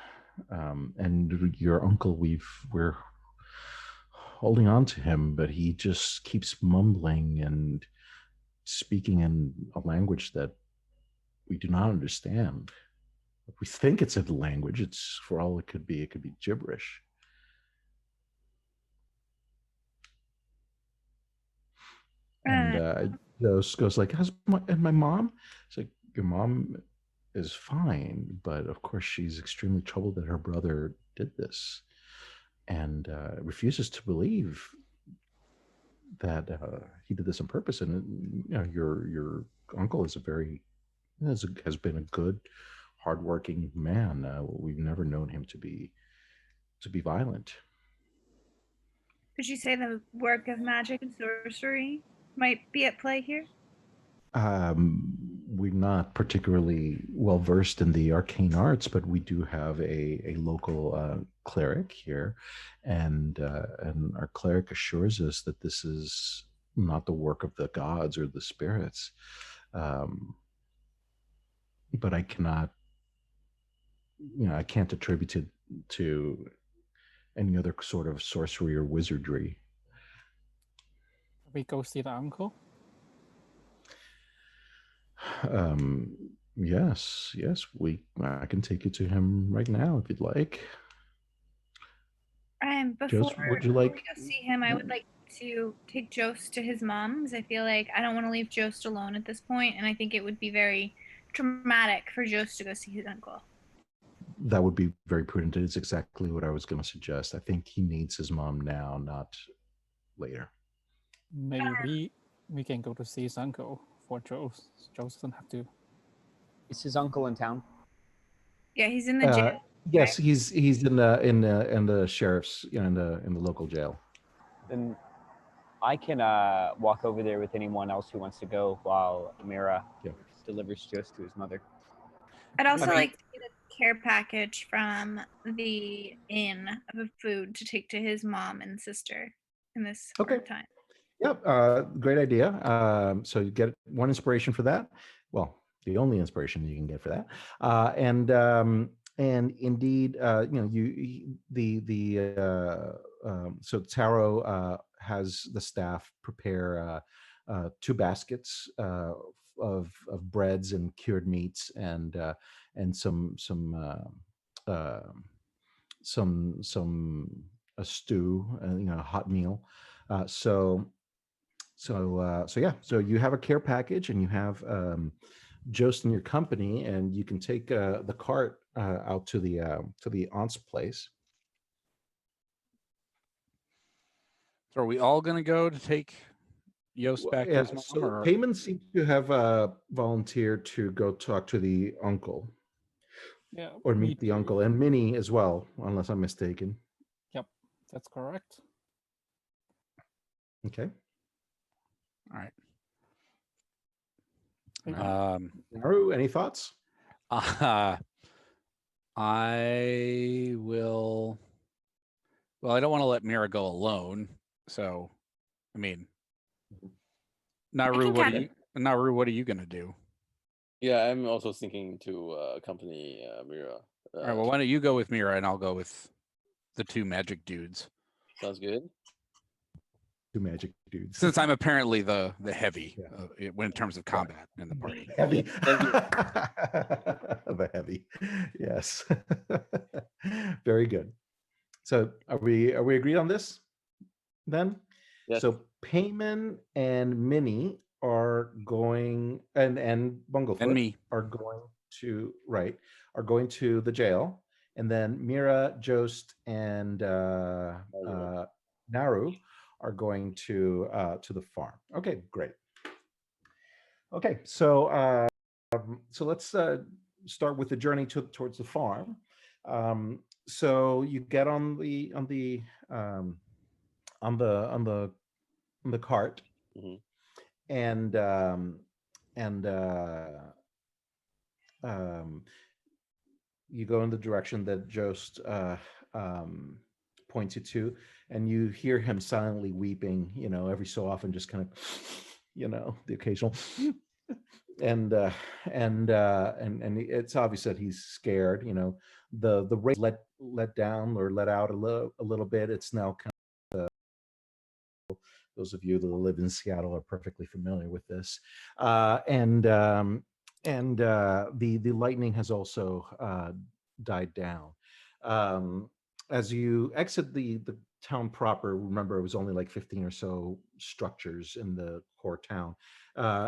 and your uncle, we're holding on to him, but he just keeps mumbling and speaking in a language that we do not understand. We think it's a language. It's, for all it could be gibberish. And goes like, "How's my mom?" It's like, your mom is fine, but of course she's extremely troubled that her brother did this, and refuses to believe that he did this on purpose. And your uncle is has been a good, hardworking man. We've never known him to be violent. Could you say the work of magic and sorcery might be at play here? We're not particularly well versed in the arcane arts, but we do have a local cleric here, and our cleric assures us that this is not the work of the gods or the spirits. But I cannot, I can't attribute it to any other sort of sorcery or wizardry. We go see the uncle. Yes, I can take you to him right now if you'd like. Before would you like? we go see him, I would like to take Jost to his mom, because I feel like I don't want to leave Jost alone at this point, and I think it would be very traumatic for Jost to go see his uncle. That would be very prudent. It's exactly what I was going to suggest. I think he needs his mom now, not later. Maybe we can go to see his uncle for Joe. Joe doesn't have to. Is his uncle in town? Yeah, he's in the jail. Yes, he's in the sheriff's, in the local jail. Then I can walk over there with anyone else who wants to go while Mira delivers Jost to his mother. I'd also like to get a care package from the inn of food to take to his mom and sister in this hard time. Yep, great idea. So you get one inspiration for that. Well, the only inspiration you can get for that, and indeed, so Taro has the staff prepare 2 baskets of breads and cured meats and some a stew, a hot meal. So you have a care package and you have Jost in your company, and you can take the cart out to the aunt's place. So are we all going to go to take Jost back to his mom? So or... Payman seems to have volunteered to go talk to the uncle. Yeah. Or meet the uncle and Minnie as well, unless I'm mistaken. Yep, that's correct. Okay. All right. Naru, any thoughts? I will. Well, I don't want to let Mira go alone. So, I mean, Naru, what are you going to do? Yeah, I'm also thinking to accompany Mira. All right. Well, why don't you go with Mira and I'll go with the 2 magic dudes. Sounds good. 2 magic dudes. Since I'm apparently the heavy in terms of combat in the party. Heavy. Thank you. The heavy. Yes. Very good. So are we agreed on this then? Yes. So Payman and Minnie are going and Bunglefoot and me are going to the jail, and then Mira, Jost, and Naru are going to the farm. Okay, great. Okay, so let's start with the journey towards the farm. So you get on the cart, Mhm. and you go in the direction that Jost points you to, and you hear him silently weeping, every so often, just kind of, the occasional and it's obvious that he's scared. The rain let down or let out a little bit. It's now kind of those of you that live in Seattle are perfectly familiar with this, and the lightning has also died down. As you exit the town proper, remember it was only like 15 or so structures in the core town.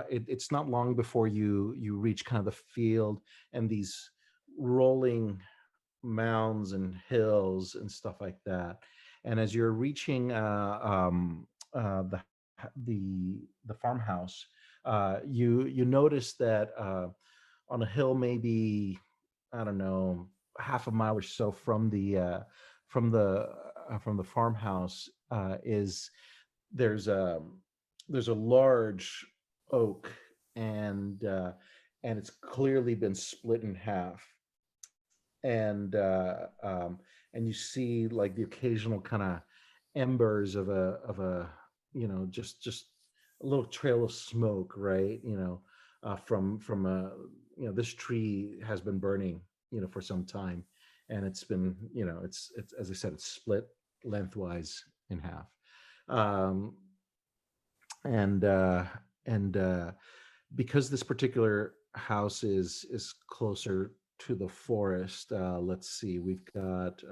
It's not long before you reach kind of the field and these rolling mounds and hills and stuff like that. And as you're reaching the farmhouse, you notice that on a hill, maybe, I don't know, half a mile or so from the farmhouse, is there's a large oak, and it's clearly been split in half, and you see like the occasional kind of embers of a just a little trail of smoke, right? From a this tree has been burning for some time, and it's been it's as I said, it's split lengthwise in half. And because this particular house is closer to the forest, let's see, we've got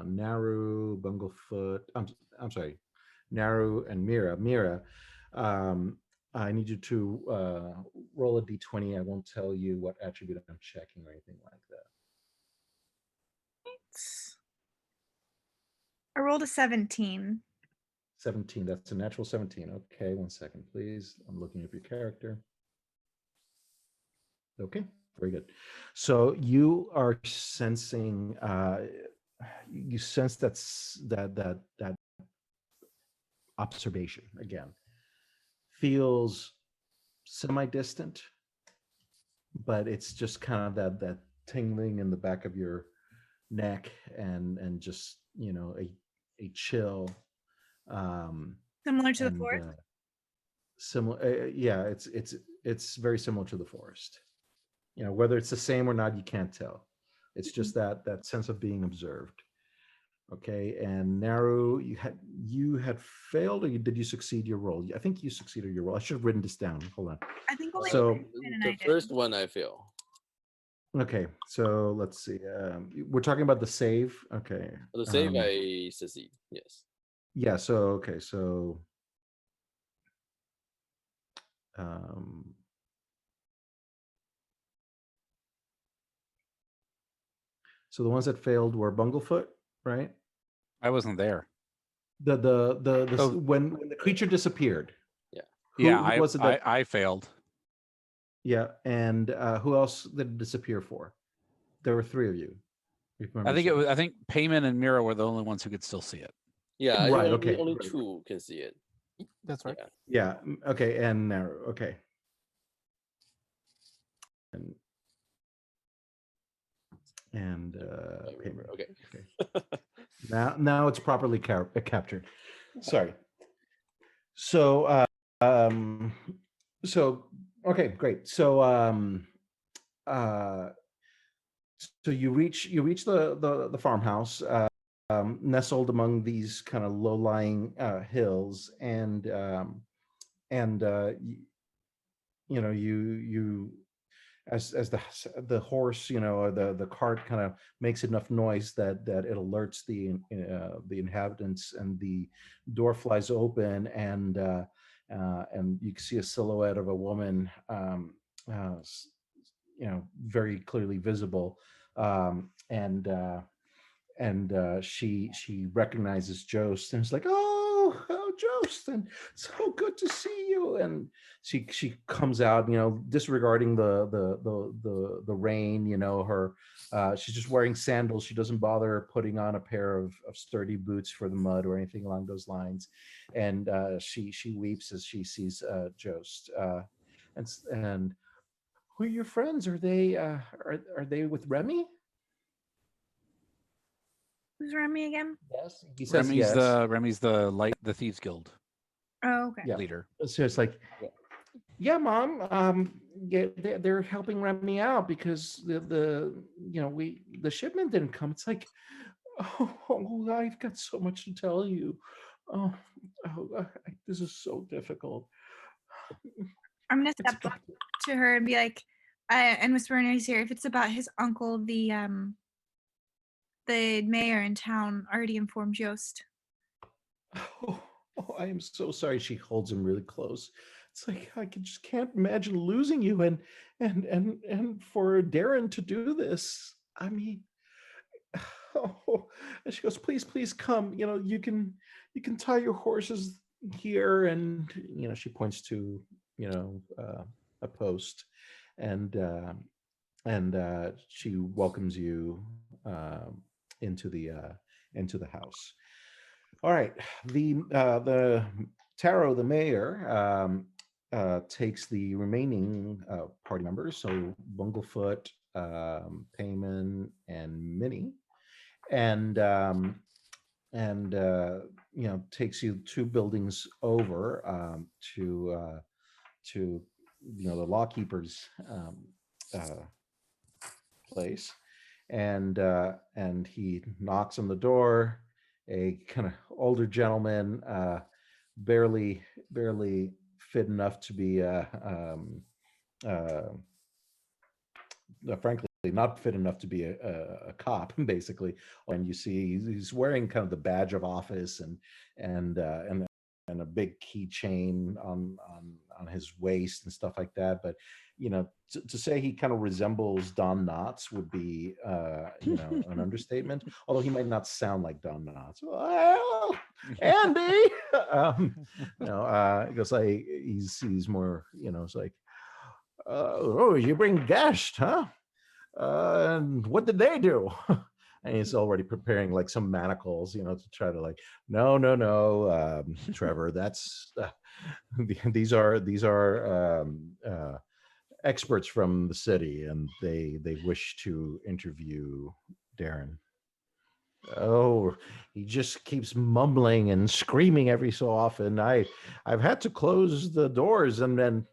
Naru, Bunglefoot, I'm sorry, Naru and Mira, I need you to roll a d20. I won't tell you what attribute I'm checking or anything like that. I rolled a 17. 17, that's a natural 17. Okay, 1 second, please. I'm looking at your character. Okay, very good. So you are sensing, you sense that observation again. Feels semi-distant, but it's just kind of that tingling in the back of your neck, and just a chill, Similar to the and forest. similar. Yeah, it's very similar to the forest. Whether it's the same or not, you can't tell. It's just that sense of being observed. Okay, and Naru, you had failed, or did you succeed your roll? I think you succeeded your roll. I should have written this down. Hold on. I think only So Kristen and The I did. first one I feel. okay, so let's see. We're talking about the save. Okay. For the save, I succeed. Yes. Yeah. So okay. So um, so the ones that failed were Bunglefoot, right? I wasn't there. The Oh. when the creature disappeared. Yeah. Who was it that? I failed. Yeah, and who else did it disappear for? There were three of you. if I memory think it was. serves. I think Payman and Mira were the only ones who could still see it. Yeah. Right, Only, okay, only great. two can see it. That's right. Yeah. Yeah. Okay. And Naru. Okay. And I remember. payment. Okay. Okay. Now it's properly captured. Sorry. So so okay, great. So uh so you reach the farmhouse, nestled among these kind of low-lying hills, and you as the horse, or the cart kind of makes enough noise that it alerts the inhabitants, and the door flies open, and you can see a silhouette of a woman, uh, very clearly visible, and she recognizes Jost, and is like, oh, Jost, and so good to see you. And she comes out, disregarding the rain. Her she's just wearing sandals. She doesn't bother putting on a pair of sturdy boots for the mud or anything along those lines. And she weeps as she sees Jost. And who are your friends? Are they with Remy? Who's Remy again? Yes. He says Remy's yes. Remy's the Thieves Guild Oh, okay. Yeah. leader. So it's like, yeah, Mom. Yeah, they're helping Remy out because the shipment didn't come. It's like, oh, I've got so much to tell you. Oh, this is so difficult. I'm gonna It's step up to her and be like, and whisper in his ear, if it's about his uncle, the mayor in town already informed Jost. Oh, I am so sorry. She holds him really close. It's like, I just can't imagine losing you, and for Darren to do this. I mean, oh. And she goes, please come. You can tie your horses here, and she points to a post, and she welcomes you into the house. All right. The Taro, the mayor, takes the remaining party members, so Bunglefoot, Payman, and Minnie, and takes you 2 buildings over, to the lawkeeper's place, and he knocks on the door. A kind of older gentleman, barely fit enough to be frankly not fit enough to be a cop, basically. And you see he's wearing kind of the badge of office, and a big keychain on his waist and stuff like that. But to say he kind of resembles Don Knotts would be an understatement. Although he might not sound like Don Knotts. Well, Andy, it goes like he's more, it's like, oh, you bring guests, huh? And what did they do? And he's already preparing like some manacles, to try to like, no, Trevor, that's these are experts from the city, and they wish to interview Darren. Oh, he just keeps mumbling and screaming every so often. I've had to close the doors and then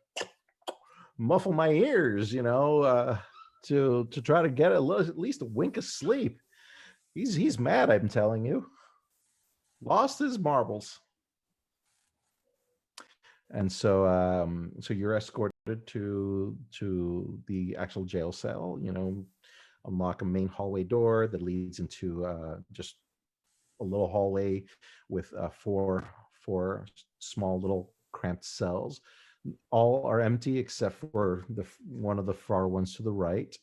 muffle my ears, to try to get at least a wink of sleep. He's mad, I'm telling you. Lost his marbles. And so you're escorted to the actual jail cell, unlock a main hallway door that leads into just a little hallway with four small little cramped cells. All are empty except for one of the far ones to the right,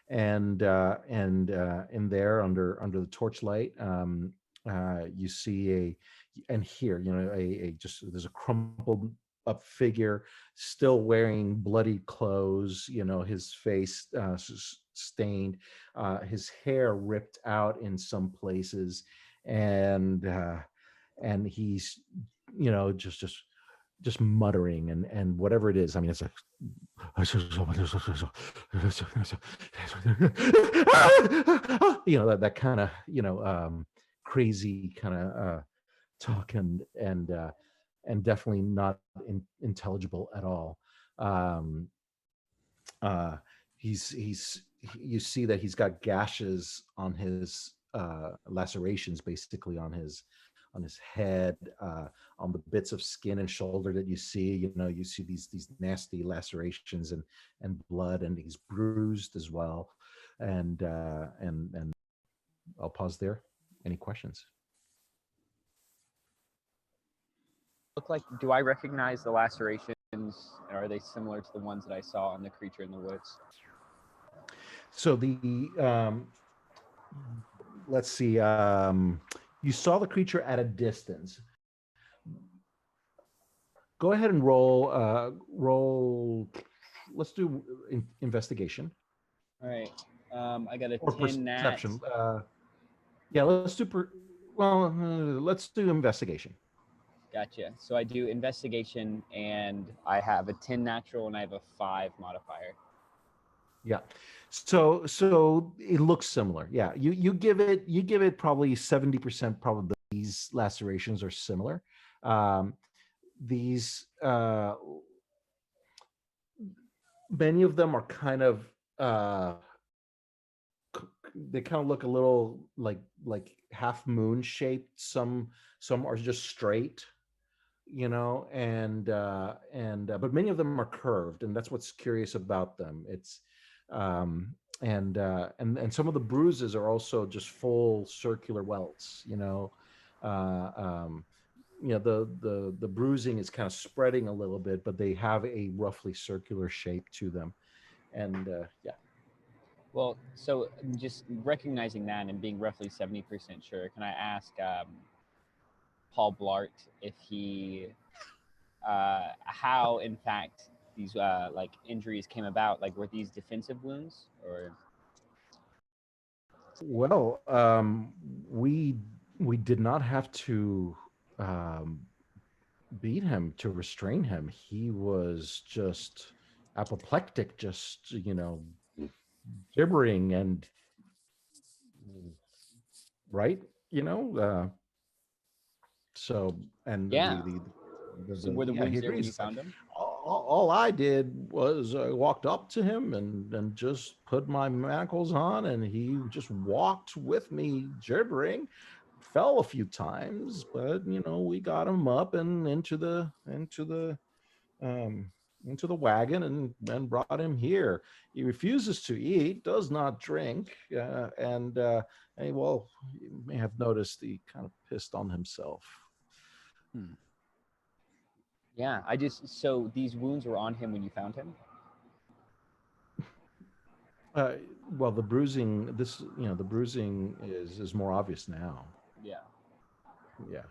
and in there under the torchlight, you see there's a crumpled up figure still wearing bloody clothes, his face stained, his hair ripped out in some places, and he's just muttering and whatever it is. I mean, it's like that kind of crazy kind of talk, and definitely not intelligible at all. He's you see that he's got gashes on his lacerations, basically on his head, on the bits of skin and shoulder that you see. You see these nasty lacerations and blood, and he's bruised as well. And I'll pause there. Any questions? Look like, do I recognize the lacerations? Are they similar to the ones that I saw on the creature in the woods? So let's see. You saw the creature at a distance. Go ahead and roll. Let's do investigation. All right. I got a Or 10 nat. perception. Yeah, let's do. Let's do investigation. Gotcha. So I do investigation, and I have a 10 natural, and I have a 5 modifier. Yeah. So it looks similar. Yeah. You give it probably 70% probability these lacerations are similar. These many of them are kind of they kind of look a little like half moon shaped. Some are just straight, and but many of them are curved, and that's what's curious about them. It's and some of the bruises are also just full circular welts. The bruising is kind of spreading a little bit, but they have a roughly circular shape to them, and yeah. Well, so just recognizing that and being roughly 70% sure, can I ask Paul Blart if he, how in fact these like injuries came about? Like, were these defensive wounds or? Well, we did not have to beat him to restrain him. He was just apoplectic, just gibbering and right, so and Yeah. the So were the yeah, wounds he there when agrees. you It's like, found him? all I did was I walked up to him and just put my manacles on, and he just walked with me, gibbering. Fell a few times, but we got him up and into the wagon and brought him here. He refuses to eat, does not drink, and well, you may have noticed he kind of pissed on himself. Yeah, so these wounds were on him when you found him? Well, the bruising, the bruising is more obvious now. Yeah. Yeah,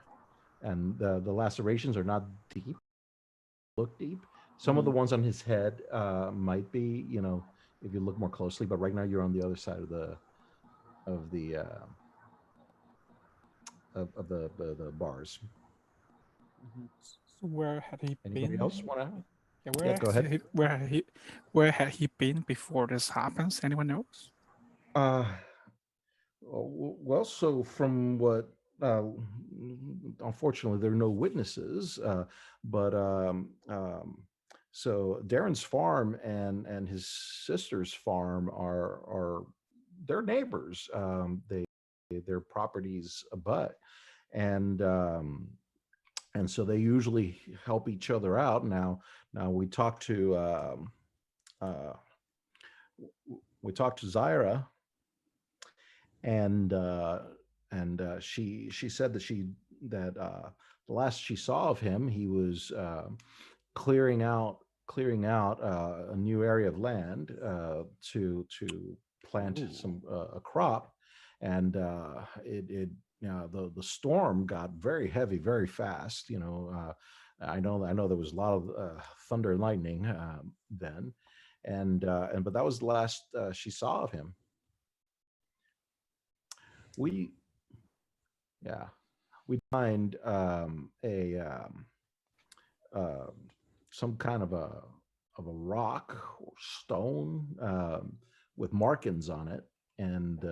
and the lacerations are not deep. Look deep. Some of the ones on his head might be, if you look more closely. But right now, you're on the other side of the of the the bars. So where had he Anybody been? else want to? Yeah, Yeah, go ahead. where had he been before this happens? Anyone knows? Uh, well, so from what, uh, unfortunately, there are no witnesses, but so Darren's farm and his sister's farm are they're neighbors. Their properties abut, and so they usually help each other out. Now uh, we talked to Zaira, and she said that the last she saw of him, he was clearing out a new area of land to plant Ooh. some a crop, and it the storm got very heavy very fast. I know there was a lot of thunder and lightning then, and but that was the last she saw of him. We Yeah, we find a some kind of a rock or stone with markings on it, and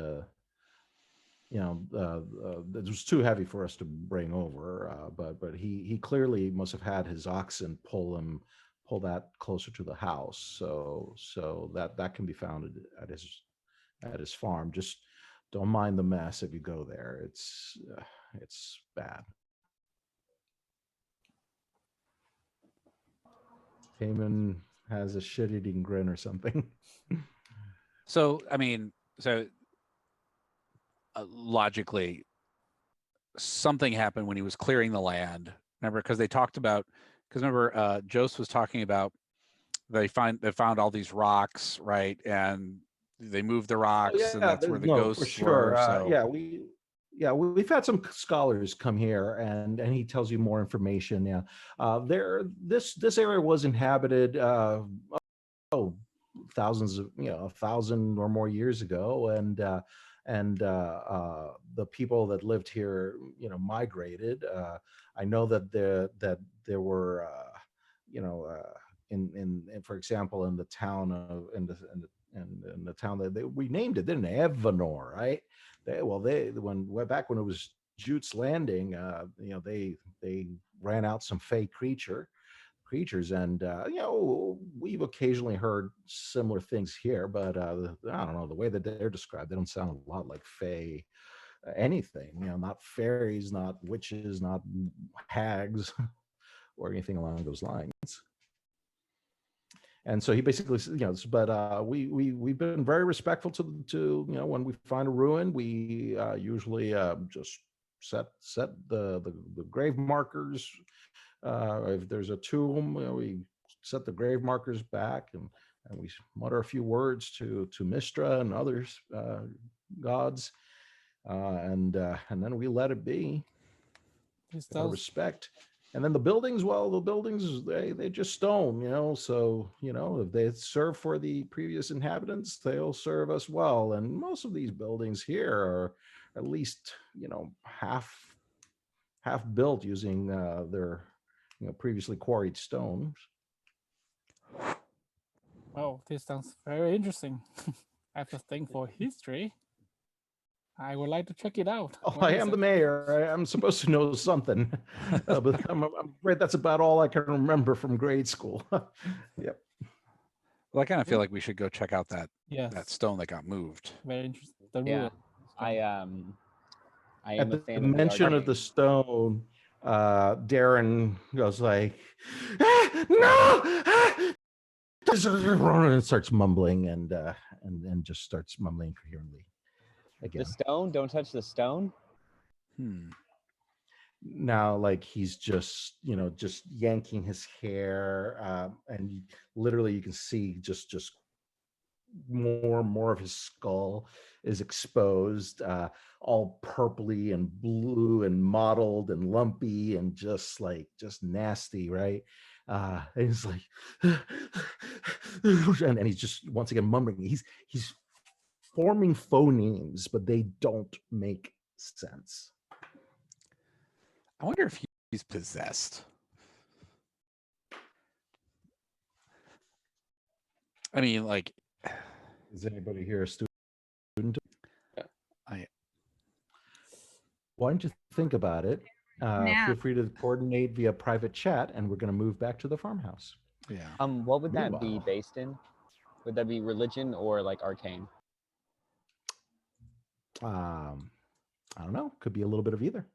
it was too heavy for us to bring over. But he clearly must have had his oxen pull that closer to the house, so that can be found at his farm. Just don't mind the mess if you go there. It's bad. Cayman has a shit-eating grin or something. So I mean, logically, something happened when he was clearing the land. Remember, because Jose was talking about they found all these rocks, right? And they moved the Oh rocks, and yeah, that's where the no, for ghosts were. sure. So We've had some scholars come here, and he tells you more information. Yeah, this area was inhabited. Oh, thousands of 1,000 or more years ago, and the people that lived here migrated. I know that there were in for example in the town of in the town that we named it, didn't they? Evanor, right? Back when it was Jute's Landing, they ran out some fey creatures, and we've occasionally heard similar things here, but I don't know, the way that they're described, they don't sound a lot like fey anything. Not fairies, not witches, not hags, or anything along those lines. And so he basically, but we've been very respectful to when we find a ruin, we usually just set the grave markers. If there's a tomb, we set the grave markers back, and we mutter a few words to Mistra and others gods, and then we let it be. Out of respect. And then the buildings, they just stone, so if they serve for the previous inhabitants, they'll serve us well. And most of these buildings here are at least half built using their previously quarried stones. Oh, this sounds very interesting. I have a thing for history. I would like to check it out. Oh, I am the mayor. I'm supposed to know something, but I'm afraid that's about all I can remember from grade school. Yep. Well, I kind of feel like we should go check out that Yes. stone that got moved. Very interesting. The Yeah, ruin. I am At a the fan of the mention of the stone, Darren goes like, "No!" and starts mumbling and just starts mumbling coherently again. The stone? Don't touch the stone? Now, like, he's just just yanking his hair, and literally you can see just more and more of his skull is exposed, all purpley and blue and mottled and lumpy and just nasty, right? And he's like, and he's just once again mumbling. He's forming phonemes, but they don't make sense. I wonder if he's possessed. I mean, like, Is anybody here a student? Why don't you think about it? Now. Feel free to coordinate via private chat, and we're going to move back to the farmhouse. yeah. What would that be Meanwhile- based in? Would that be religion or like arcane? I don't know. Could be a little bit of either.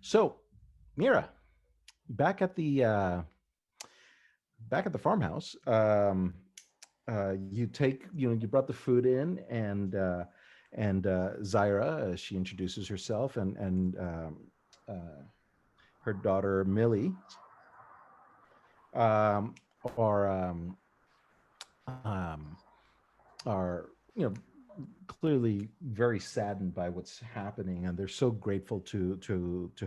So, Mira, back at the farmhouse, you brought the food in, and Zyra, she introduces herself, and her daughter Millie are clearly very saddened by what's happening, and they're so grateful to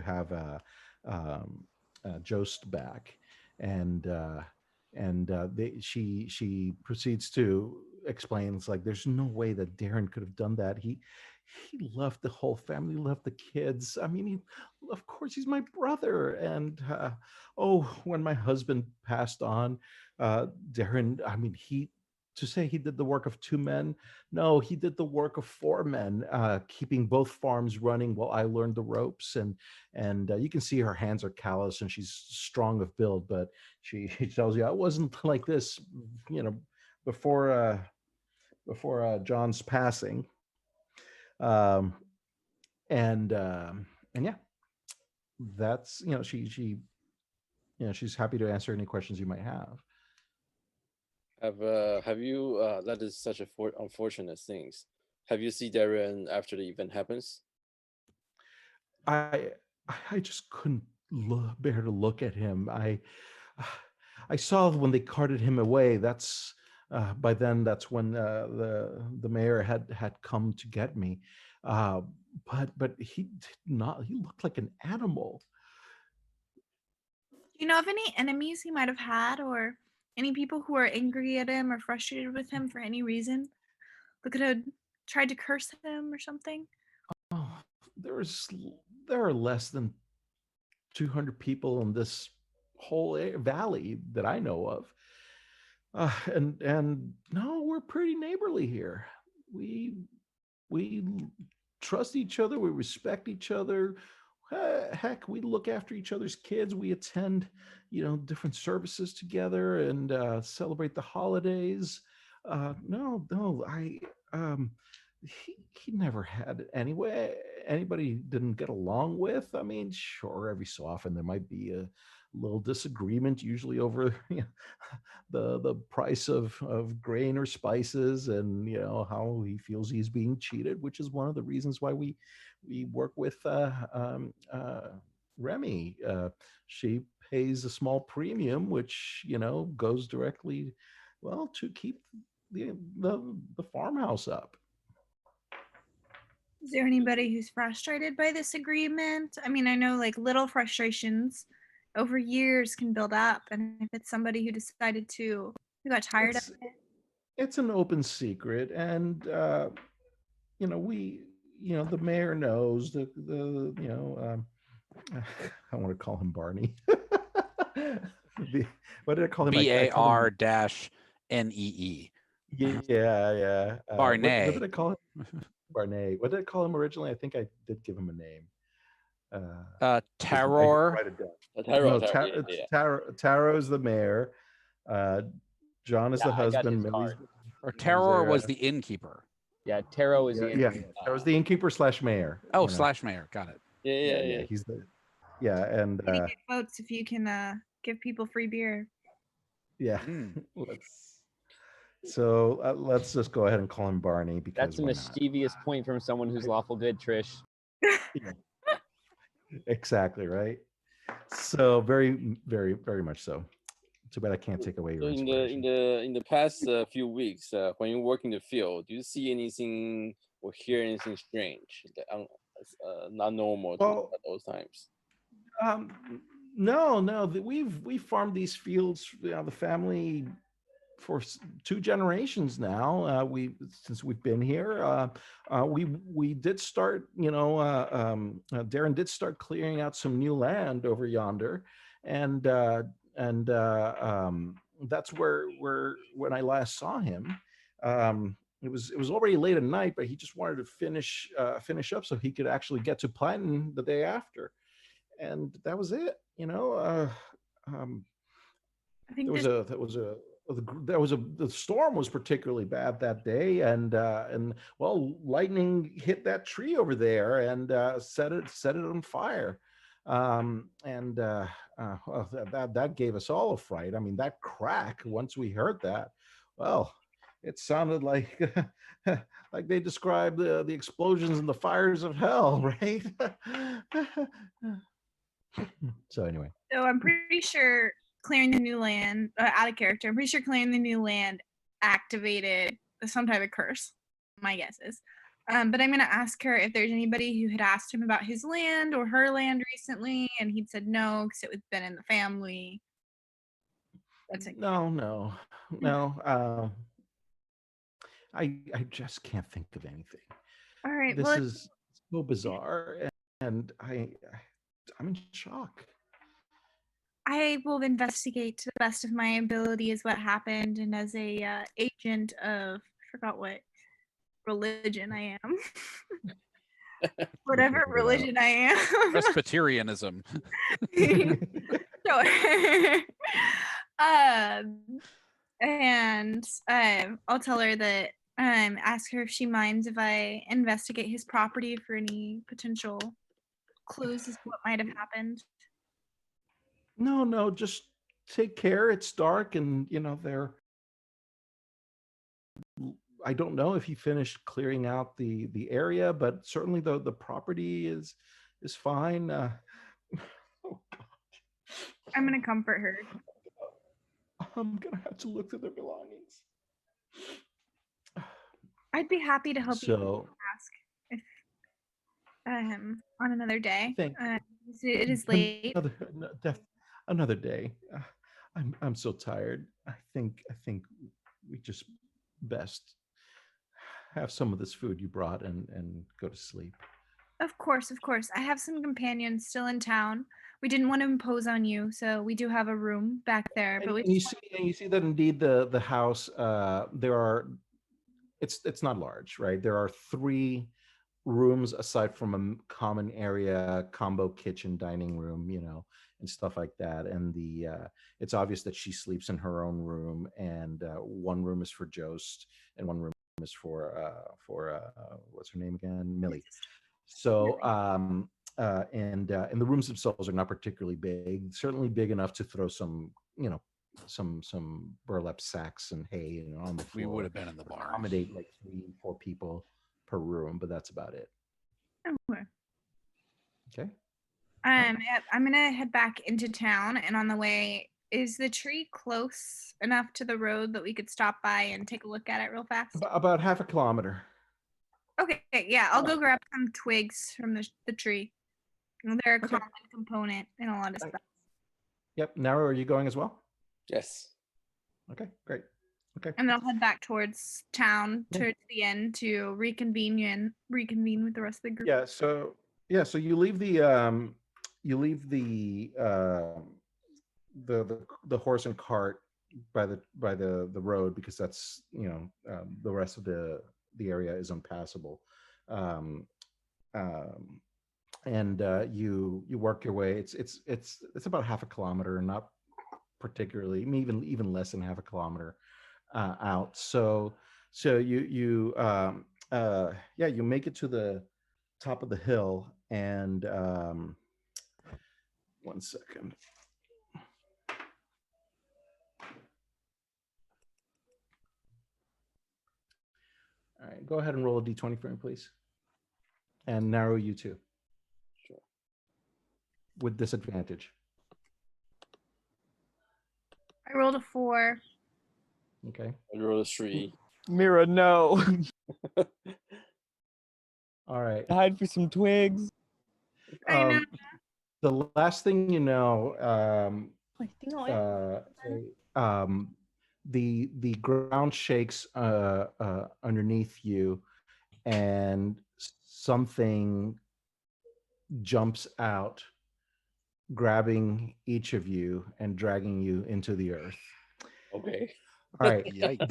have Jost back, and she proceeds to explain, it's like, there's no way that Darren could have done that. He left the whole family, left the kids. I mean, of course he's my brother. And when my husband passed on, Darren, I mean, to say he did the work of two men, no, he did the work of four men, keeping both farms running while I learned the ropes. And you can see her hands are callous, and she's strong of build, but she tells you, I wasn't like this, before John's passing. And yeah, that's, she's happy to answer any questions you might have. Have you? That is such a unfortunate things. Have you seen Darren after the event happens? I just couldn't bear to look at him. I saw when they carted him away. That's by then. That's when the mayor had come to get me. But he did not. He looked like an animal. Do you know of any enemies he might have had, or any people who are angry at him or frustrated with him for any reason? That could have tried to curse him or something? Oh, there are less than 200 people in this whole valley that I know of. And no, we're pretty neighborly here. We trust each other. We respect each other. Heck, we look after each other's kids. We attend, different services together, and celebrate the holidays. No, he never had anybody didn't get along with. I mean, sure, every so often there might be a little disagreement, usually over the price of grain or spices, and how he feels he's being cheated, which is one of the reasons why we work with Remy. She pays a small premium, which goes directly, well, to keep the farmhouse up. Is there anybody who's frustrated by this agreement? I mean, I know like little frustrations over years can build up, and if it's somebody who decided who got tired of it. It's an open secret, and the mayor knows I want to call him Barney. What did I call him? BAR-NEE. Yeah. Barney. What did I call him? Barney. What did I call him originally? I think I did give him a name. Terror. Taro is the mayor. John is the husband. Or Terror was the innkeeper. Yeah, Taro is the innkeeper. That was the innkeeper / mayor. Oh, / mayor. Got it. Yeah. He's the and Maybe get votes if you can give people free beer. Yeah. Let's just go ahead and call him Barney, because that's a mischievous point from someone who's lawful good, Trish. Yeah. Exactly right. So very, very, very much so. Too bad I can't take away your inspiration. In the past few weeks, when you work in the field, do you see anything or hear anything strange, not normal at those times? No. We've farmed these fields. The family for 2 generations now. Since we've been here, we did start. Darren did start clearing out some new land over yonder, and that's where when I last saw him. It was already late at night, but he just wanted to finish up so he could actually get to planting the day after, and that was it. I think the storm was particularly bad that day, and well, lightning hit that tree over there and set it on fire, and well, that gave us all a fright. I mean, that crack, once we heard that, well, it sounded like like they described the explosions and the fires of hell, right? So anyway. So I'm pretty sure clearing the new land, out of character, I'm pretty sure clearing the new land activated some type of curse. My guess is. But I'm going to ask her if there's anybody who had asked him about his land or her land recently, and he'd said no because it was been in the family. That's it. No. I just can't think of anything. All right. This Well, is so bizarre, and I'm in shock. I will investigate to the best of my ability as what happened, and as a agent of I forgot what religion I am. Whatever religion I am. Presbyterianism. Sure. And I'll tell her that ask her if she minds if I investigate his property for any potential clues as to what might have happened. No, just take care. It's dark, and I don't know if he finished clearing out the area, but certainly the property is fine. I'm gonna comfort her. I'm gonna have to look through their belongings. I'd be happy to help you So ask if on another day. Thank It is late. another day. I'm so tired. I think we just best have some of this food you brought and go to sleep. Of course. I have some companions still in town. We didn't want to impose on you, so we do have a room back there. But And you see that indeed the house there are it's not large, right? There are 3 rooms aside from a common area, combo kitchen, dining room, and stuff like that. And it's obvious that she sleeps in her own room, and one room is for Jost, and one room is for what's her name again, Millie. So and the rooms themselves are not particularly big, certainly big enough to throw some some burlap sacks and hay on the floor. We would have been in the barn. Accommodate like 3-4 people per room, but that's about it. Okay. I'm gonna head back into town, and on the way, is the tree close enough to the road that we could stop by and take a look at it real fast? About half a kilometer. Okay, yeah, I'll go grab some twigs from the tree. They're a common component in a lot of stuff. Yep. Naro, are you going as well? Yes. Okay, great. Okay. And I'll head back towards town, towards the end, to reconvene with the rest of the group. So you leave the the horse and cart by the road, because that's the rest of the area is impassable, and you work your way. It's about half a kilometer, not particularly, even less than half a kilometer out. So you make it to the top of the hill, and 1 second. All right, go ahead and roll a d20 for me, please. And narrow you too. Sure. With disadvantage. I rolled a 4. Okay. I rolled a 3. Mira, no. All right. Hide for some twigs. I know. The last thing you know, the ground shakes underneath you, and something jumps out, grabbing each of you and dragging you into the earth. Okay. All right, Yikes.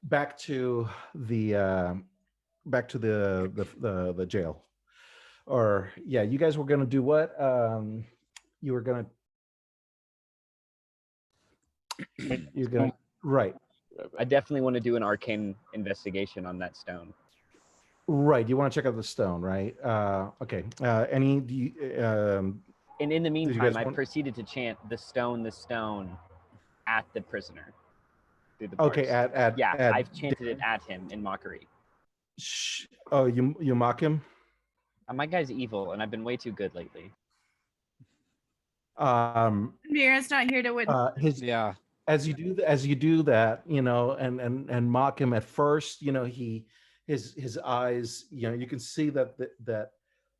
back to the the jail. Or yeah, you guys were gonna do what? You were gonna you're gonna right. I definitely want to do an arcane investigation on that stone. Right. You want to check out the stone, right? Okay. Any do you, And in the you meantime, guys I want- proceeded to chant the stone, at the prisoner. Through the okay, bars. Yeah, at I've chanted it at him in mockery. Oh, you mock him? My guy's evil, and I've been way too good lately. Mira's not here to witness. His Yeah. as you do that, you know, and mock him at first, you know, his eyes, you know, you can see that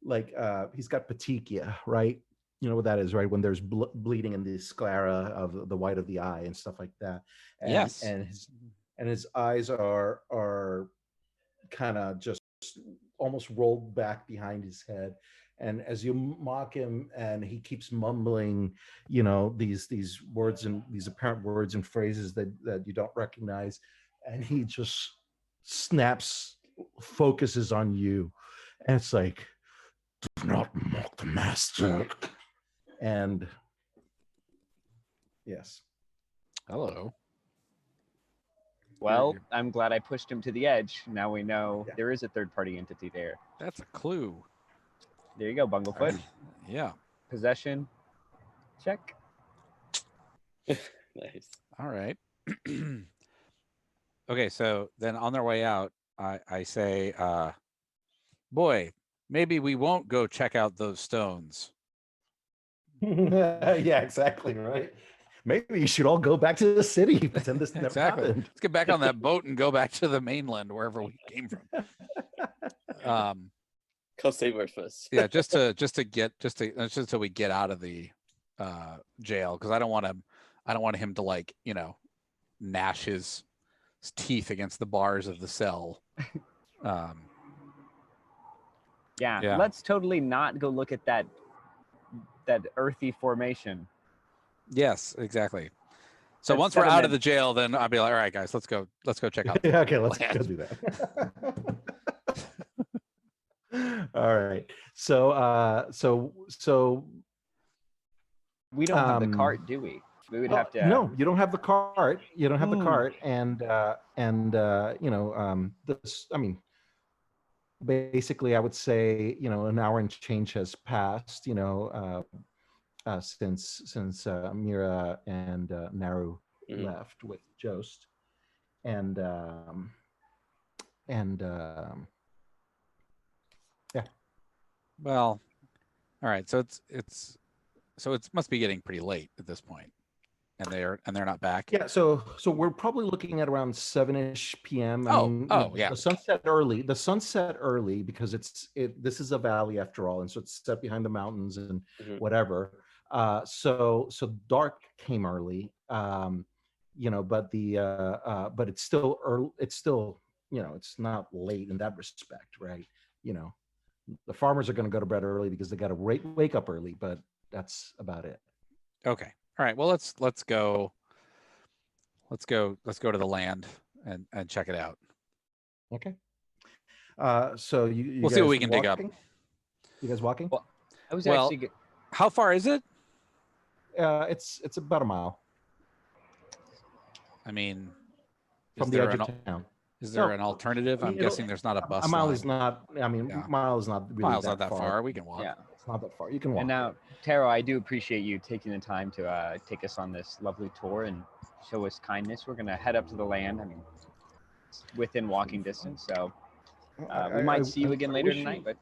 like he's got petechia, right? You know what that is, right? When there's bleeding in the sclera of the white of the eye and stuff like that. And, Yes. and his eyes are kind of just almost rolled back behind his head. And as you mock him, and he keeps mumbling, you know, these words and these apparent words and phrases that you don't recognize, and he just focuses on you, and it's like, do not mock the master. And yes. Hello. Well, I'm glad I pushed him to the edge. Now we know Yeah. there is a third-party entity there. That's a clue. There you go, Bunglefoot. Yeah. Possession. Check. Nice. All right. Okay, so then on their way out, I say, boy, maybe we won't go check out those stones. Yeah, exactly, right. Maybe you should all go back to the city, pretend this never Exactly. happened. Let's get back on that boat and go back to the mainland, wherever we came from. Come save us first. Yeah, just until we get out of the jail, because I don't want him to, like, you know, gnash his teeth against the bars of the cell. Yeah, Yeah. let's totally not go look at that earthy formation. Yes, exactly. So That once we're out of sediment. the jail, then I'll be like, all right, guys, let's go check out. Yeah, okay, let's land." go do that. All right. So We don't have the Um, cart, do we? We would have to. no, you don't have the cart. You don't have the Hmm. cart, and you know, this. I mean, basically, I would say, you know, an hour and change has passed. You know, since Mira and Naru Mhm. left with Jost, and yeah. Well, all right. So it must be getting pretty late at this point, and they're not back. Yeah, so we're probably looking at around 7-ish p.m. I mean, you know, yeah. the sunset early. The sunset early because this is a valley after all, and so it's set behind the mountains and Mhm. whatever. So dark came early. You know, but but it's still early. It's still, you know, it's not late in that respect, right? You know, the farmers are going to go to bed early because they got to wake up early, but that's about it. Okay. All right. Well, let's go. Let's go to the land and check it out. Okay. So you We'll see what guys we can dig up. walking? You guys walking? Well, I was Well, actually. How far is it? It's about a mile I mean, from the edge of town. is there No, an alternative? I mean, I'm guessing there's not a bus A mile line. is not. I mean, Yeah. mile is not really Miles not that far. We can walk. Yeah. It's not that far. You can walk. And now, Taro, I do appreciate you taking the time to take us on this lovely tour and show us kindness. We're gonna head up to the land. I mean, it's within walking distance, so we might see you again later tonight. But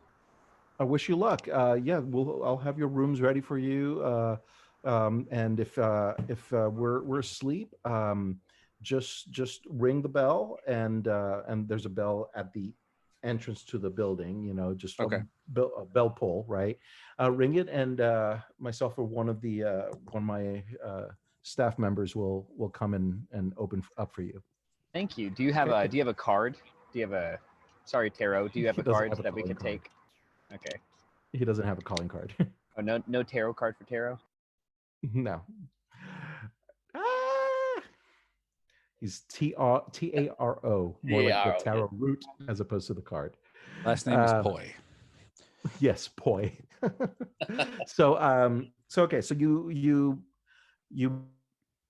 I wish you luck. Yeah, I'll have your rooms ready for you. And if we're asleep, just ring the bell, and there's a bell at the entrance to the building. You know, just Okay. a bell pull, right? Ring it, and myself or one of my staff members will come in and open up for you. Thank you. Do you have Okay. a card? Do you have a sorry, Tarot, do you have He a doesn't card have a that we calling could card. take? Okay. He doesn't have a calling card. Oh, no tarot card for Tarot? No. Ah! He's Taro, more like the T-A-R-O, tarot root as opposed to the card. Last name is Poi. Yes, poi. So okay, so you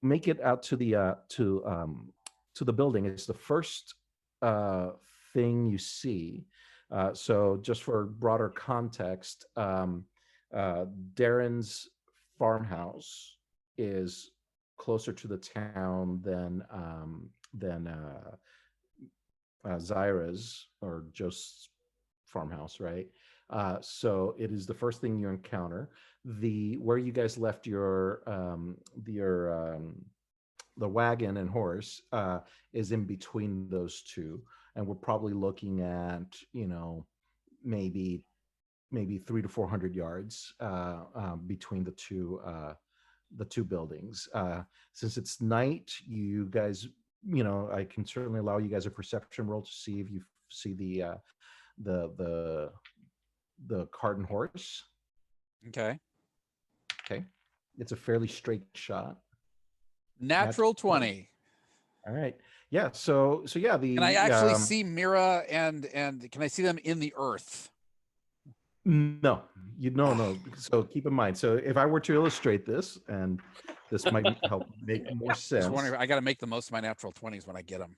make it out to the building. It's the first thing you see. So just for broader context, Darren's farmhouse is closer to the town than Zyra's or Joe's farmhouse, right? So it is the first thing you encounter. Where you guys left the wagon and horse is in between those two, and we're probably looking at maybe 300 to 400 yards between the two buildings. Since it's night, you guys, I can certainly allow you guys a perception roll to see if you see the cart and horse. Okay. Okay, it's a fairly straight shot. Natural 20. All right. Yeah. So yeah. Can I actually see Mira and can I see them in the earth? No, no. So keep in mind. So if I were to illustrate this, and this might help make more sense. Just wondering, I got to make the most of my natural 20s when I get them.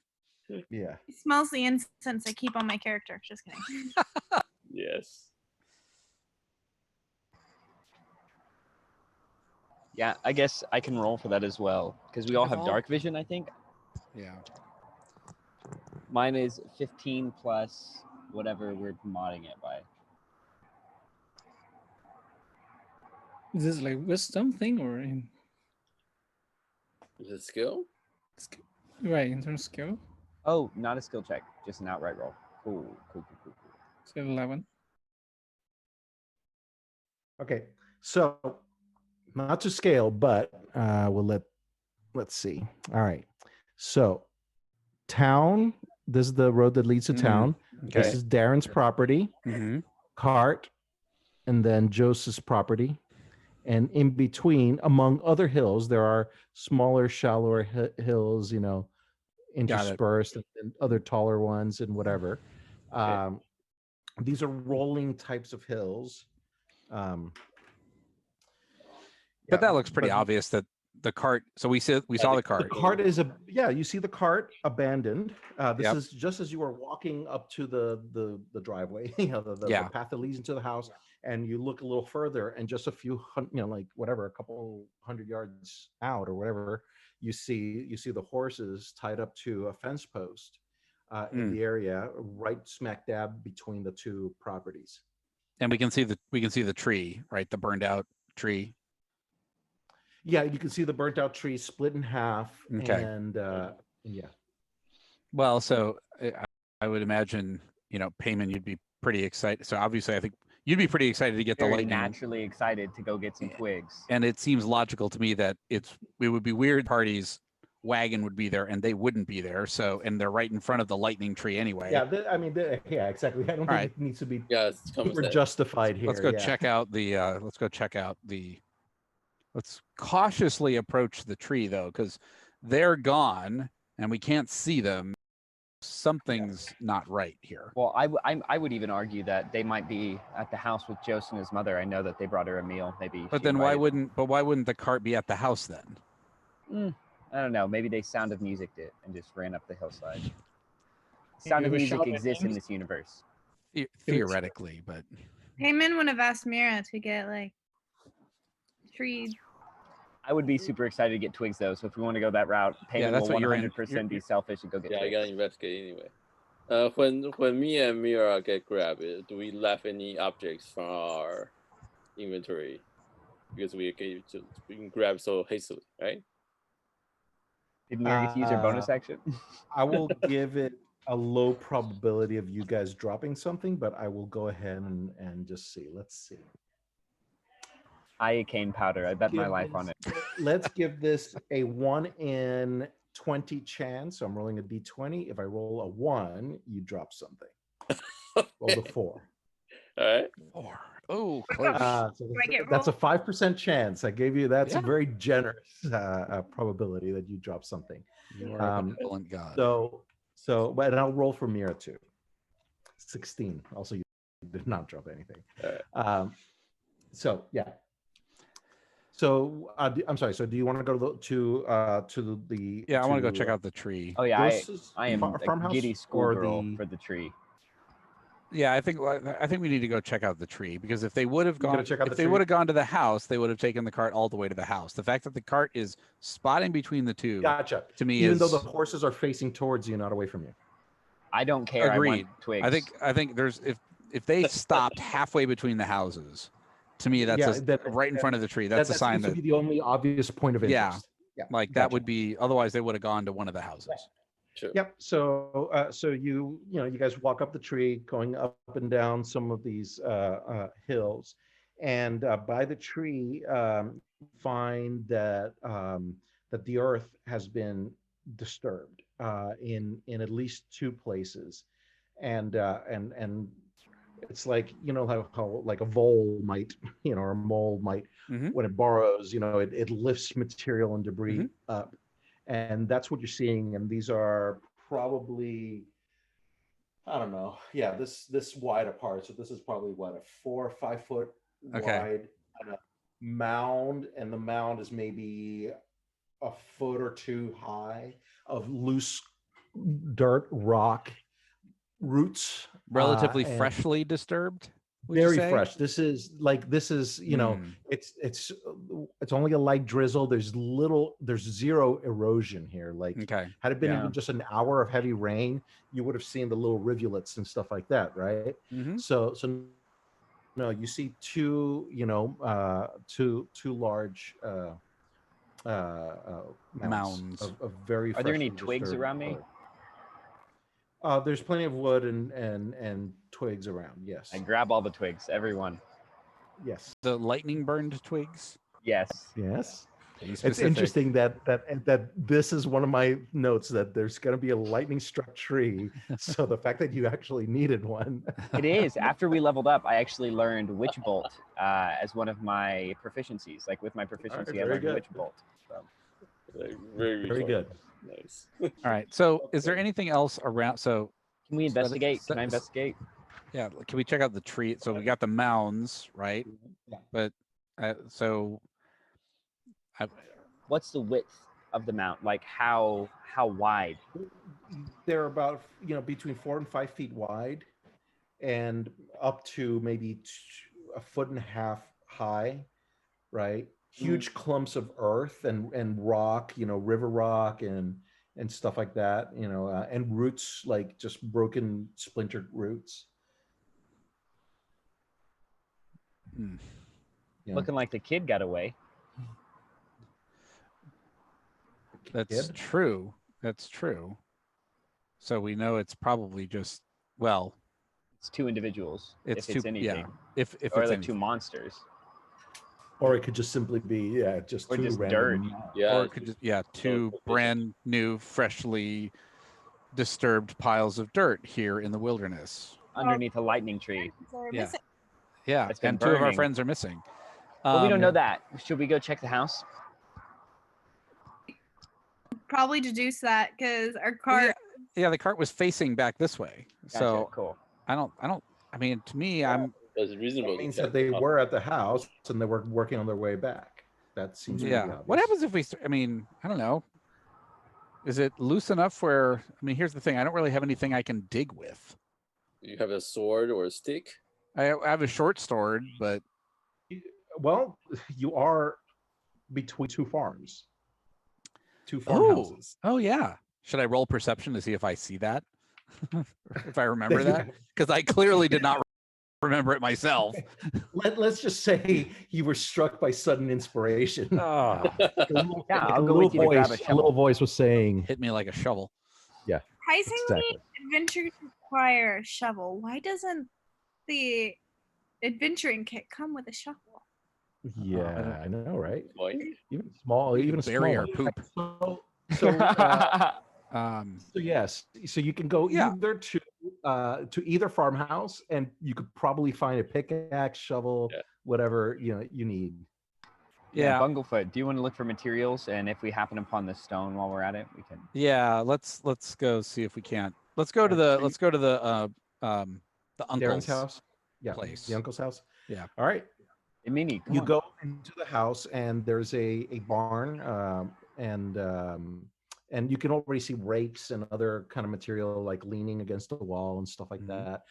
Yeah. It smells the incense I keep on my character. Just kidding. Yes. Yeah, I guess I can roll for that as well because we all have all- dark vision, I think. Yeah. Mine is 15 plus whatever we're modding it by. Is this like wisdom thing or Is it skill? right in terms of skill? Oh, not a skill check, just an outright roll. Cool. So 11. Okay. So not to scale, but let's see. All right. So town, this is the road that leads to town. Okay. This is Darren's property, cart, and then Joseph's property. And in between, among other hills, there are smaller, shallower hills, interspersed, and other taller ones and whatever. These are rolling types of hills. But that looks pretty obvious that the cart. So we saw the cart. The cart is you see the cart abandoned. This is just as you are walking up to the driveway, the path that leads into the house, and you look a little further, and just a few, a couple hundred yards out or whatever, you see the horses tied up to a fence post in the area, right smack dab between the two properties. And we can see the tree, right? The burned out tree. Yeah, you can see the burnt out tree split in half. Okay. And yeah. Well, so I would imagine, Payman, you'd be pretty excited. So obviously, I think you'd be pretty excited to get the Very lightning. naturally excited to go get some twigs. And it seems logical to me that it would be weird. Party's wagon would be there and they wouldn't be there. So, and they're right in front of the lightning tree anyway. Yeah, yeah, exactly. I don't think it needs to be super justified here. Let's go check out let's cautiously approach the tree though, because they're gone and we can't see them. Something's not right here. Well, I would even argue that they might be at the house with Joseph and his mother. I know that they brought her a meal. Maybe. But then why wouldn't the cart be at the house then? I don't know. Maybe they Sound of Music did and just ran up the hillside. Sound of Music exists in this universe. Theoretically, but Payman would have asked Mira to get tree. I would be super excited to get twigs though. So if we want to go that route, Payman will 100% be selfish and go get twigs. I gotta investigate anyway. When me and Mira get grabbed, do we left any objects from our inventory because we can grab so hastily, right? Did Mira get to use her bonus action? I will give it a low probability of you guys dropping something, but I will go ahead and just see. Let's see. Iocane powder. I bet my Give life on it. this- Let's give this a 1 in 20 chance. So I'm rolling a d20. If I roll a 1, you drop something. Roll the 4. All right. 4. Oh, close. So Do I get that's a rolled? 5% chance. I gave you. That's Yeah. a very generous probability that you drop something. You are a benevolent god. But I'll roll for Mira too. 16. Also, you did not drop anything. So yeah. So I'm sorry. So do you want to go to the? Yeah, I want to go check out the tree. Oh yeah, Gross's I am a farmhouse giddy or schoolgirl the- for the tree. Yeah, I think we need to go check out the tree because if they would have gotta gone, check out if the they tree? would have gone to the house, they would have taken the cart all the way to the house. The fact that the cart is spotting between the two, Gotcha. to me, Even is though the horses are facing towards you, not away from you. I don't care. agreed. I want twigs. I think there's if they stopped halfway between the houses, to me that's right in front of the tree. That's a sign seems to that be the only obvious point of Yeah. interest. Yeah. like Gotcha. that would be. Otherwise, they would have gone to one of the houses. Sure. Yep. So you guys walk up the tree, going up and down some of these hills, and by the tree, find that that the earth has been disturbed in at least 2 places, and it's like how like a vole might or a mole might Mhm. when it burrows it lifts material and debris up, and that's what you're seeing. And these are probably, I don't know, this wide apart. So this is probably what, a 4 or 5 foot Okay. wide kind of mound, and the mound is maybe a foot or 2 high of loose dirt, rock, roots, Relatively and freshly disturbed. Would you very say? fresh. This is it's only a light drizzle. There's 0 erosion here. Like, Okay. had it been Yeah. even just an hour of heavy rain, you would have seen the little rivulets and stuff like that, right? Mhm. So no, you see two large mounds Mounds. of very. Are there any freshly twigs disturbed around me? earth. There's plenty of wood and twigs around. Yes. I grab all the twigs, everyone. Yes. The lightning burned twigs. Yes. Yes. Be It's specific. interesting that this is one of my notes, that there's going to be a lightning struck tree. So the fact that you actually needed one. It is. After we leveled up, I actually learned Witch Bolt as one of my proficiencies. Like with my proficiency, I very learned good. Witch Bolt. So. Very good. Nice. All right. So, is there anything else around? So, Can we investigate? Can I so- investigate? yeah. Can we check out the tree? So we got the mounds, right? Yeah. But so, What's the width of the mount? Like how wide? They're about between 4 and 5 feet wide, and up to maybe a foot and a half high, right? Huge clumps of earth and rock, river rock and stuff like that, and roots, like just broken, splintered roots. hmm. Yeah. Looking like the kid got away. That's Kid? true. That's true. So we know it's probably just It's 2 individuals. it's if it's two. anything. Yeah. If Or it's the anything. 2 monsters. Or it could just simply be just Or 2 just random. Yeah. or it could just two could be. brand new, freshly disturbed piles of dirt here in the wilderness. Underneath a lightning tree. Yeah. Yeah, It's been and 2 of our burning. friends are missing. But we don't know Um, that. Should we go check the house? Probably deduce that because our well, cart. yeah, the cart was facing back this way. Gotcha, So cool. I don't. I mean, to me, I'm. That's reasonable. That means to that they check. were at the house and they were working on their way back. That seems pretty Yeah. obvious. What happens if we? I mean, I don't know. Is it loose enough where? I mean, here's the thing. I don't really have anything I can dig with. You have a sword or a stick. I have a short sword, but Well, you are between 2 farms. 2 oh, farmhouses. oh yeah. Should I roll perception to see if I see that? If I remember that, because I clearly did not remember it myself. Let's just say you were struck by sudden inspiration. Oh, Yeah, Like I'll a go little with you to grab a voice- shovel. little voice was saying, hit me like a shovel. Surprisingly, Exactly. adventures require a shovel. Why doesn't the adventuring kit come with a shovel? Yeah, I know, right? Boing. Even small, We even could bury our smaller. poop. So yes, so you can go Yeah. either to either farmhouse, and you could probably find a pickaxe, shovel, Yeah. whatever you need. Yeah. Bunglefoot, do you want to look for materials? And if we happen upon the stone while we're at it, we can. Yeah, let's go see if we can't. Let's go to the Darren's uncle's house. Yeah, place. the uncle's house. Yeah. All right. Hey, Mimi, come You on. go into the house, and there's a barn, and you can already see rakes and other kind of material like leaning against the wall and stuff like Mhm. that.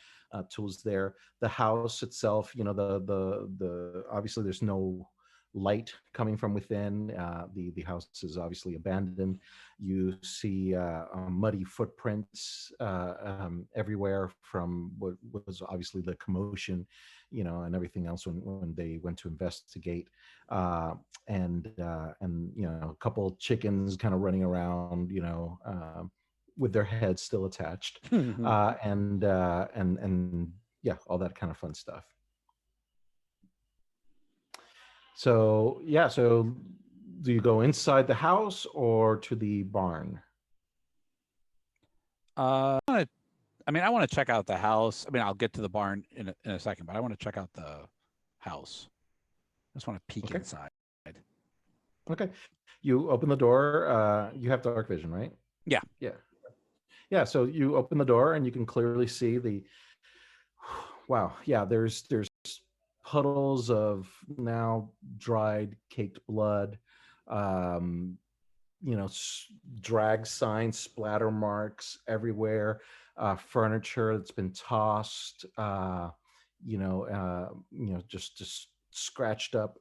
Tools there. The house itself, the obviously there's no light coming from within. The house is obviously abandoned. You see muddy footprints everywhere from what was obviously the commotion, and everything else when they went to investigate. And a couple chickens kind of running around, with their heads still attached, and yeah, all that kind of fun stuff. So yeah, so do you go inside the house or to the barn? I want to check out the house. I mean, I'll get to the barn in a second, but I want to check out the house. I just want to peek Okay. inside. Okay. You open the door. You have dark vision, right? Yeah. Yeah. So you open the door and you can clearly see wow. Yeah. There's puddles of now dried, caked blood. Drag signs, splatter marks everywhere. Furniture that's been tossed. Just scratched up.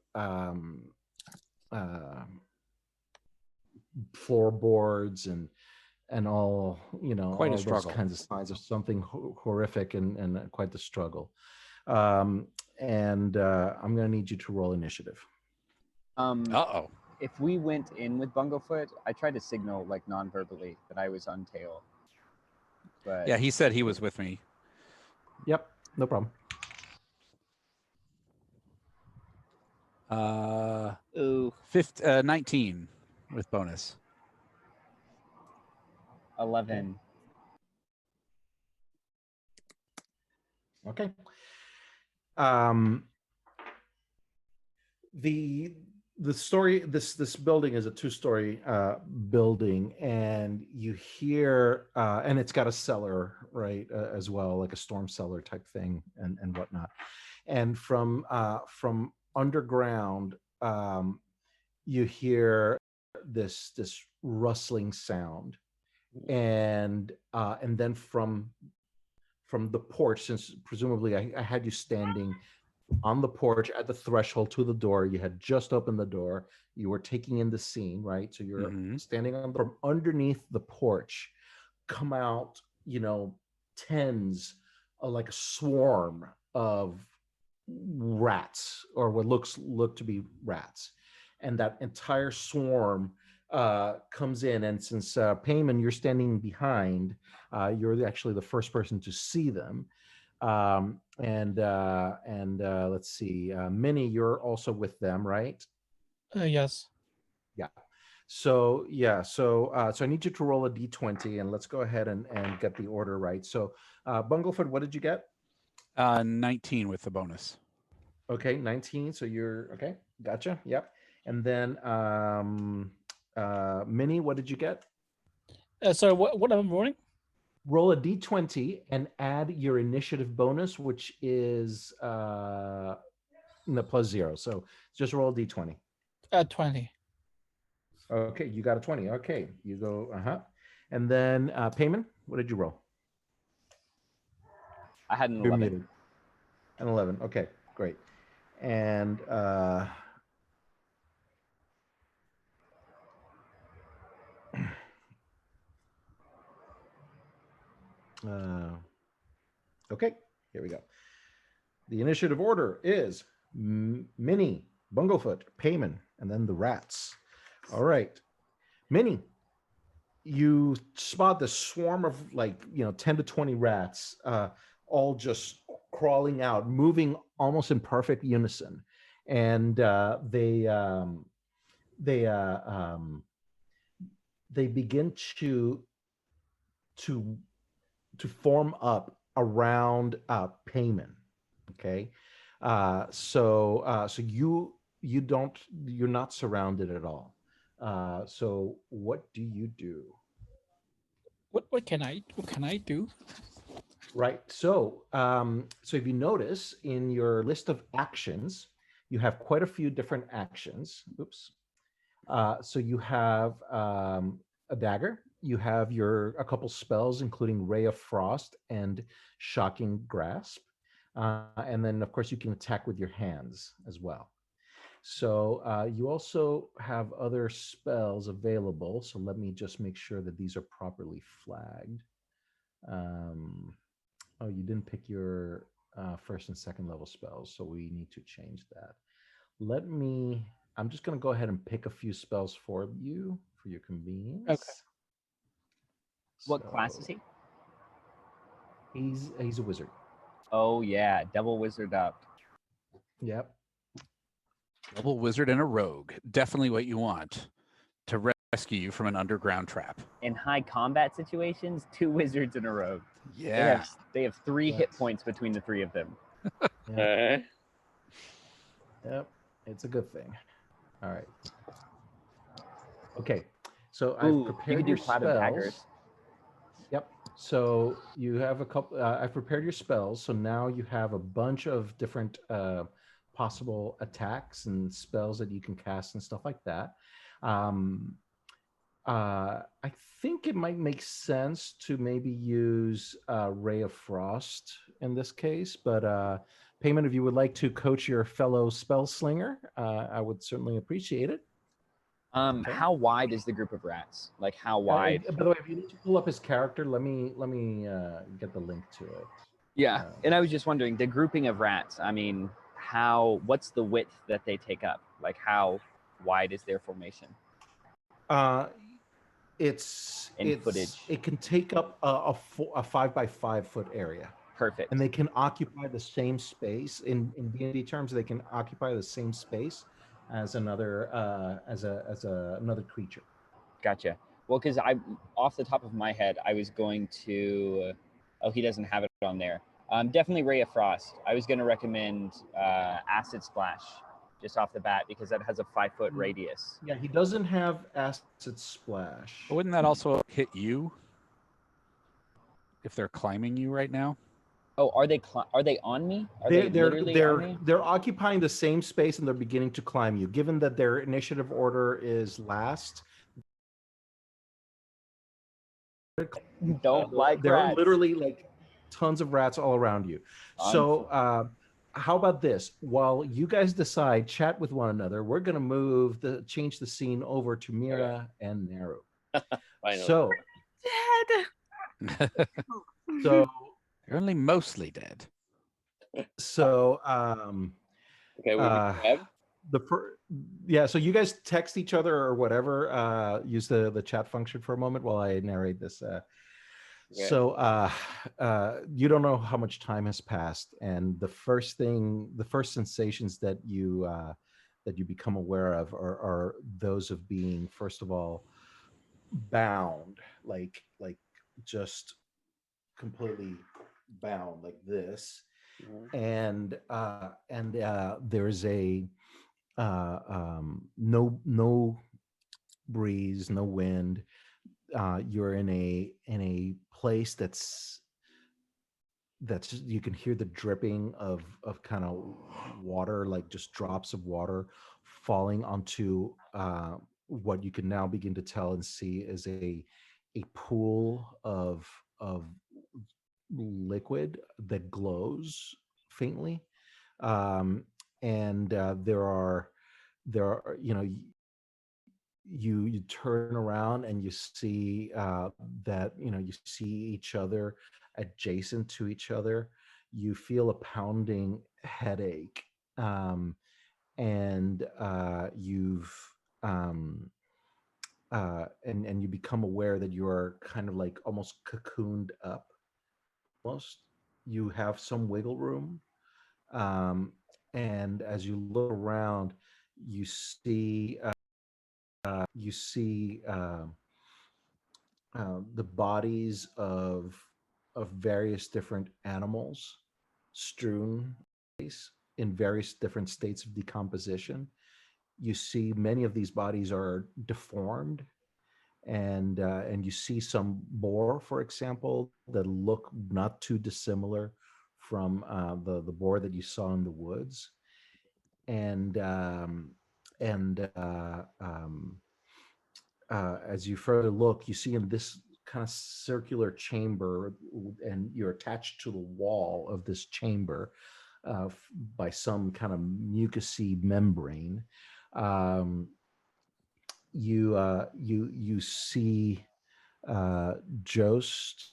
Floorboards and all Quite a all those struggle. kinds of signs of something horrific and quite the struggle. And I'm going to need you to roll initiative. Uh-oh. If we went in with Bunglefoot, I tried to signal like non-verbally that I was on tail. But Yeah, he said he was with me. Yep, no problem. ooh, 19 with bonus. 11. Okay. The story, this building is a 2-story building, and you hear and it's got a cellar, right, as well, like a storm cellar type thing and whatnot. And from underground, you hear this rustling sound, and then from the porch, since presumably I had you standing on the porch at the threshold to the door. You had just opened the door. You were taking in the scene, right? So you're standing from underneath the porch, come out, tens, like a swarm of rats, or what look to be rats. And that entire swarm comes in. And since Payman, you're standing behind, you're actually the first person to see them. And let's see, Minnie, you're also with them, right? Yes. Yeah. So yeah, so I need you to roll a d20, and let's go ahead and get the order right. So Bunglefoot, what did you get? 19 with the bonus. Okay, 19. So you're okay. Gotcha. Yep. And then Minnie, what did you get? Sorry, what am I rolling? Roll a d20 and add your initiative bonus, which is the +0. So just roll a d20. 20. Okay, you got a 20. Okay, you go. And then Payman, what did you roll? I had an You're 11. muted. An 11. Okay, great. And okay, here we go. The initiative order is Minnie, Bunglefoot, Payman, and then the rats. All right. Minnie, you spot the swarm of 10 to 20 rats, all just crawling out, moving almost in perfect unison. and they they begin to to form up around payment. Okay, so you don't you're not surrounded at all. So what do you do? What can I do? Right. So if you notice in your list of actions, you have quite a few different actions. Oops. So you have a dagger. You have your a couple spells, including Ray of Frost and Shocking Grasp, and then of course you can attack with your hands as well. So you also have other spells available. So let me just make sure that these are properly flagged. Um, oh, you didn't pick your first and second level spells, so we need to change that. Let me, I'm just going to go ahead and pick a few spells for you for your convenience. What class is So he? he's a wizard. Oh yeah, double wizard up. Yep. Double wizard and a rogue. Definitely what you want to rescue you from an underground trap. In high combat situations, 2 wizards in a row. Yeah. They have 3 hit Yes. points between the 3 of them. Yep. Yep. It's a good thing. All right. Okay. So I've Ooh, you prepared could do your cloud of daggers. spells. Yep. So you have a couple. I've prepared your spells. So now you have a bunch of different possible attacks and spells that you can cast and stuff like that. Um, I think it might make sense to maybe use Ray of Frost in this case, but Payment, if you would like to coach your fellow spell slinger, I would certainly appreciate it. Okay. How wide is the group of rats? Like how wide? By the way, if you need to pull up his character, let me get the link to it. Yeah, and I was just wondering the grouping of rats. I mean, what's the width that they take up? Like how wide is their formation? It's footage. it can take up a 5 by 5 foot area. Perfect. And they can occupy the same space in D&D terms. They can occupy the same space as another another creature. Gotcha. Well, because I, off the top of my head, I was going to. Oh, he doesn't have it on there. Definitely Ray of Frost. I was going to recommend Acid Splash, just off the bat, because that has a 5-foot radius. Yeah, he doesn't have Acid Splash. But wouldn't that also hit you if they're climbing you right now? Oh, are they on me? Are they literally on me? They're occupying the same space and they're beginning to climb you. Given that their initiative order is last, Don't like there are rats. literally like tons of rats all around you. So how about this? While you guys decide, chat with one another, we're going to change the scene over to Mira and Naru. So Dead. so You're only mostly dead. so Okay, we'll be grabbed. so you guys text each other or whatever, use the chat function for a moment while I narrate this. Okay. So you don't know how much time has passed, and the first sensations that you become aware of are those of being, first of all, bound, like just completely bound like this, and there's a no breeze, no wind. You're in a place that's you can hear the dripping of kind of water, like just drops of water falling onto what you can now begin to tell and see is a pool of liquid that glows faintly, and there are you turn around and you see that you see each other adjacent to each other. You feel a pounding headache, and you've and you become aware that you're kind of like almost cocooned up. Almost, you have some wiggle room, um, and as you look around, you see you see the bodies of various different animals strewn in various different states of decomposition. You see many of these bodies are deformed, and you see some boar, for example, that look not too dissimilar from the boar that you saw in the woods, and and as you further look, you see in this kind of circular chamber, and you're attached to the wall of this chamber by some kind of mucousy membrane. Um, you see Jost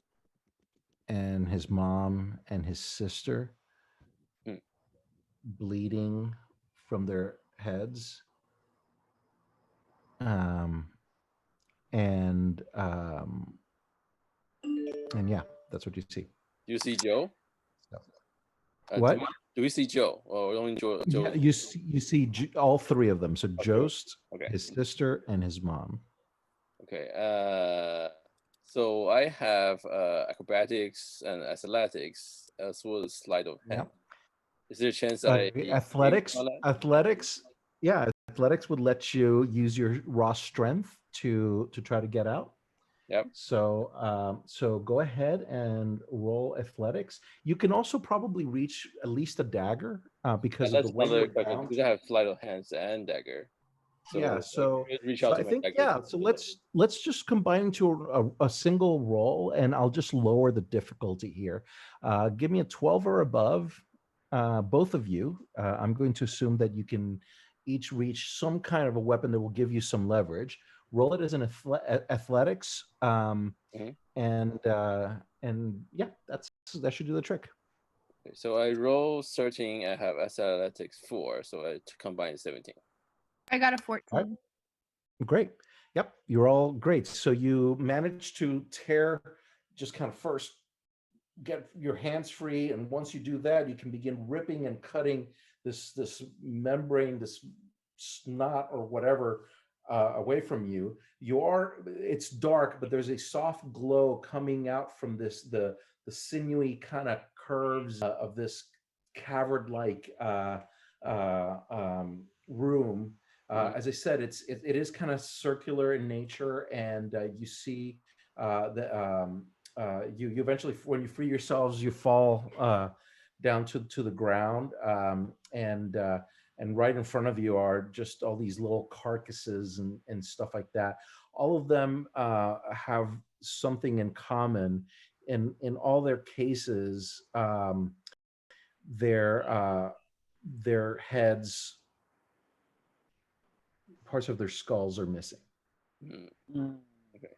and his mom and his sister Hmm. bleeding from their heads, um, and um, and yeah, that's what you see. Do you see Joe? So, Do what? do we see Joe or only Joe? Yeah, you see all three of them. So Okay. Jost, Okay. his sister, and his mom. Okay. So I have acrobatics and athletics as well as sleight of hand. Is there a chance that I Athletics, yeah, athletics would let you use your raw strength to try to get out. Yep. So go ahead and roll athletics. You can also probably reach at least a dagger because of That's the way another you're question bound. because I have sleight of hands and dagger. So Yeah, so I could reach so out I to my think dagger. yeah. So let's just combine into a single roll, and I'll just lower the difficulty here. Give me a 12 or above, both of you. I'm going to assume that you can each reach some kind of a weapon that will give you some leverage. Roll it as an athletics, Mhm. and yeah, that should do the trick. Okay, so I roll 13. I have athletics 4, so I combine 17. I got a All right. 14. Great. Yep, you're all great. So you managed to tear, just kind of first get your hands free, and once you do that, you can begin ripping and cutting this membrane, this snot or whatever, away from you. It's dark, but there's a soft glow coming out from the sinewy kind of curves of this cavern-like room. Mhm. As I said, it is kind of circular in nature, and you see the you eventually, when you free yourselves, you fall down to the ground, and right in front of you are just all these little carcasses and stuff like that. All of them have something in common. In all their cases, their their heads, parts of their skulls are missing. Mm. Okay.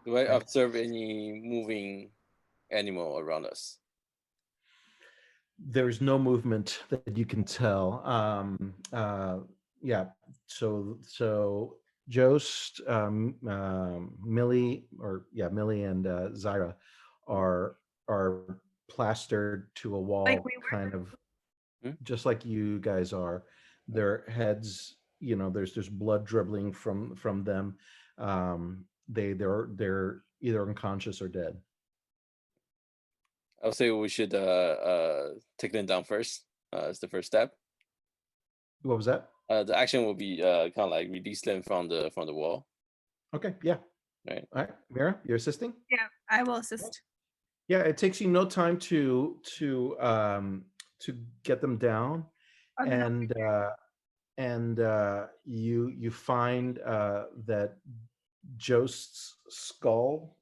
Do I observe any moving animal around us? There's no movement that you can tell. Yeah. So Jost, Millie, Millie and Zyra are plastered to a wall, Like we were. kind of Hmm? just like you guys are. Their heads, there's blood dribbling from them. They're either unconscious or dead. I'll say we should take them down first. As the first step. What was that? The action will be kind of like release them from the wall. Okay, yeah. Right. All right, Mira, you're assisting? Yeah, I will assist. Yeah, it takes you no time to get them down, Oh, they're not- and you find that Jost's skull,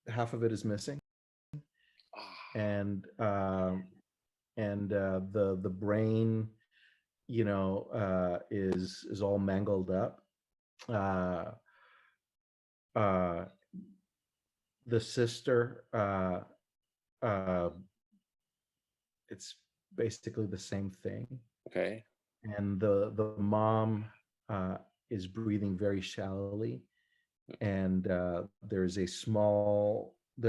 half of it is missing, and the brain, is all mangled up. Uh, uh, the sister, uh, it's basically the same thing. Okay. And the mom is breathing very shallowly, and there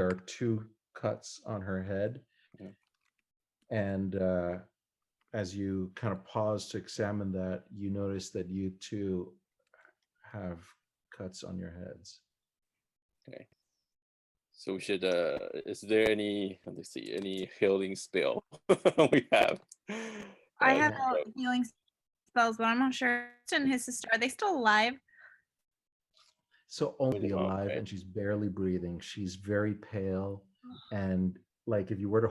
are two cuts on her head, Mhm. and as you kind of pause to examine that, you notice that you too have cuts on your heads. Okay. So we should. Is there any? Let's see. Any healing spell we have? I that have can help? healing spells, but I'm not sure. And his sister, are they still alive? So With only the mom, alive, right? and she's barely breathing. She's very pale, and like if you were to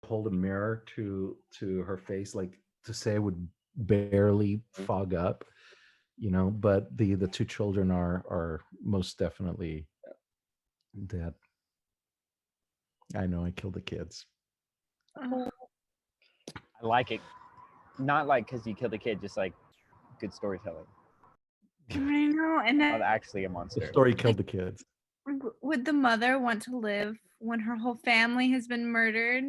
hold a mirror to her face, like to say it would barely Mhm. fog up, but the two children are most definitely dead. I know I killed the kids. Ugh. I like it. Not like because you killed a kid, just like good storytelling. I know. And Not then actually a The monster. story killed the kids. would the mother want to live when her whole family has been murdered?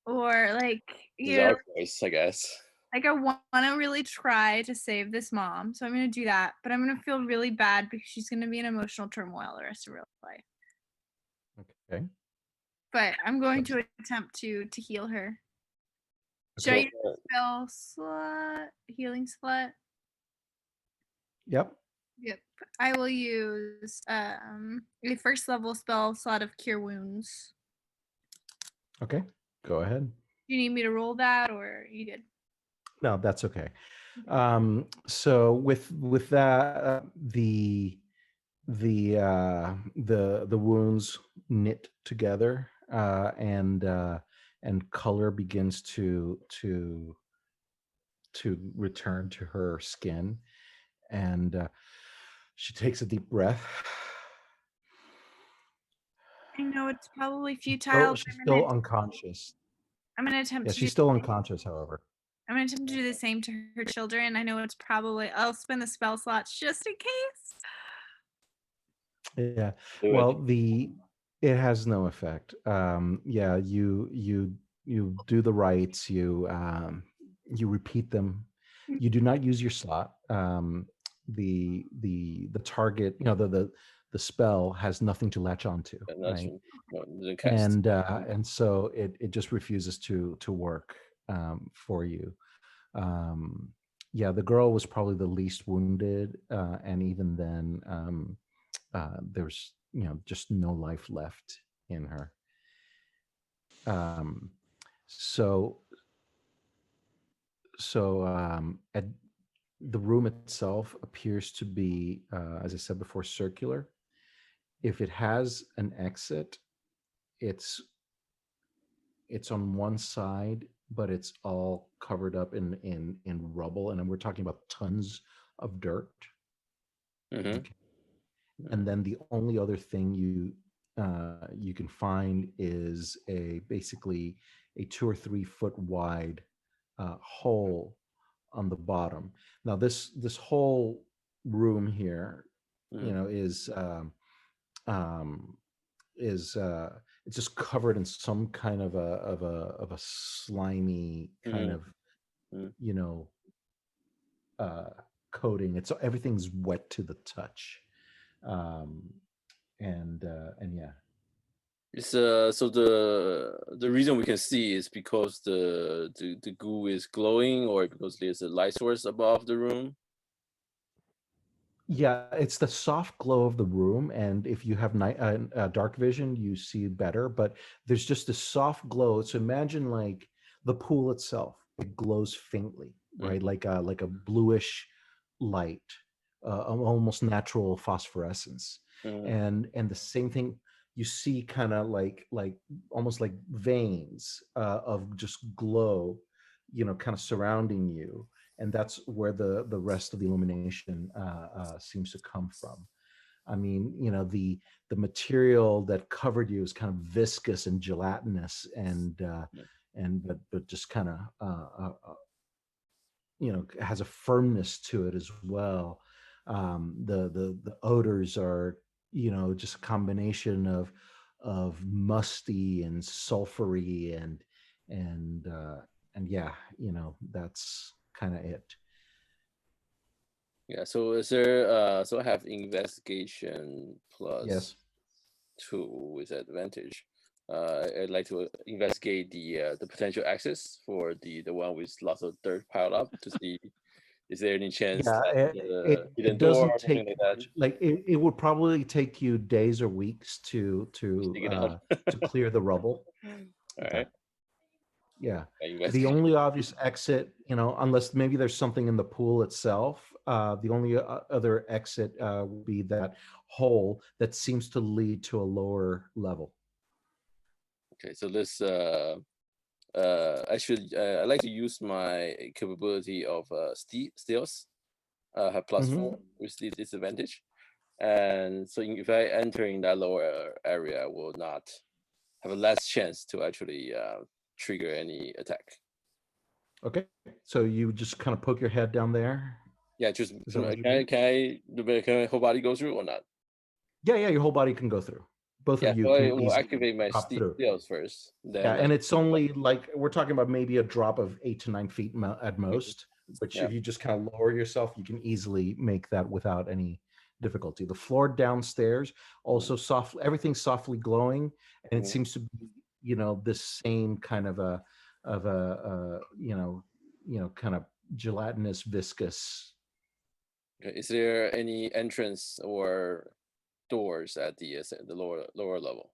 Or like, This you is know, our choice, I guess. like I want to really try to save this mom. So I'm going to do that. But I'm going to feel really bad because she's going to be in emotional turmoil the rest of her life. Okay. But I'm going to attempt to heal her. Should I Okay. use the spell slot? Healing slot? Yep. Yep. I will use a first level spell slot of cure wounds. Okay. Go ahead. Do you need me to roll that or you good? No, that's okay. So with that, the wounds knit together, and color begins to return to her skin, and she takes a deep breath. I know it's probably She's futile, she's but still unconscious. I'm gonna attempt Yeah, to do she's still unconscious, however. I'm gonna attempt to do the same to her children. I know it's probably I'll spend the spell slots just in case. Yeah. Do it. Well, it has no effect. Yeah, you do the rites, you repeat them. You do not use your slot. The target, the spell has nothing to latch onto, And that's right? no, the cast. And so it just refuses to work for you. Um, yeah, the girl was probably the least wounded, and even then, there's just no life left in her. Um, so at the room itself appears to be, as I said before, circular. If it has an exit, it's on one side, but it's all covered up in rubble, and we're talking about tons of dirt. Mm-hmm. Okay. And then the only other thing you can find is basically a 2 or 3 foot wide hole on the bottom. Now this whole room here, Mm-hmm. um, is it's just covered in some kind of a slimy kind Mm-hmm. of Mm-hmm. you know uh, coating. It's everything's wet to the touch, um, and yeah. It's so the reason we can see is because the goo is glowing, or because there's a light source above the room. Yeah, it's the soft glow of the room, and if you have dark vision, you see better. But there's just a soft glow. So imagine like the pool itself; it glows faintly, right? Like a bluish light, almost natural phosphorescence, Mm-hmm. and the same thing you see, kind of like almost like veins of just glow, kind of surrounding you, and that's where the rest of the illumination seems to come from. I mean, the material that covered you is kind of viscous and gelatinous, and but just kind of has a firmness to it as well. The odors are just a combination of musty and sulfury and yeah, that's kind of it. Yeah. So is there? So I have investigation plus Yes. 2 with advantage. I'd like to investigate the potential access for the one with lots of dirt piled up to see is there any chance Yeah, that hidden it door doesn't or something take like that. like it would probably take you days or weeks Dig it out. to clear the rubble. All right. Yeah. I The investigate. only obvious exit, unless maybe there's something in the pool itself, the only other exit would be that hole that seems to lead to a lower level. Okay, so let's I like to use my capability of stealth, have +4 with the disadvantage, and so if I enter in that lower area, I will not have a less chance to actually trigger any attack. Okay. So you just kind of poke your head down there. Yeah, just Is that what you do? can my whole body go through or not? Yeah, your whole body can go through. Both Yeah, of you so I can will easily activate my drop through. stealth first. Then Yeah, and it's only like we're talking about maybe a drop of 8 to 9 feet at most, which Yeah. if you just kind of lower yourself, you can easily make that without any difficulty. The floor downstairs also soft, everything's softly glowing, and it seems to be, this same kind of a kind of gelatinous, viscous. Okay, is there any entrance or doors at the lower level?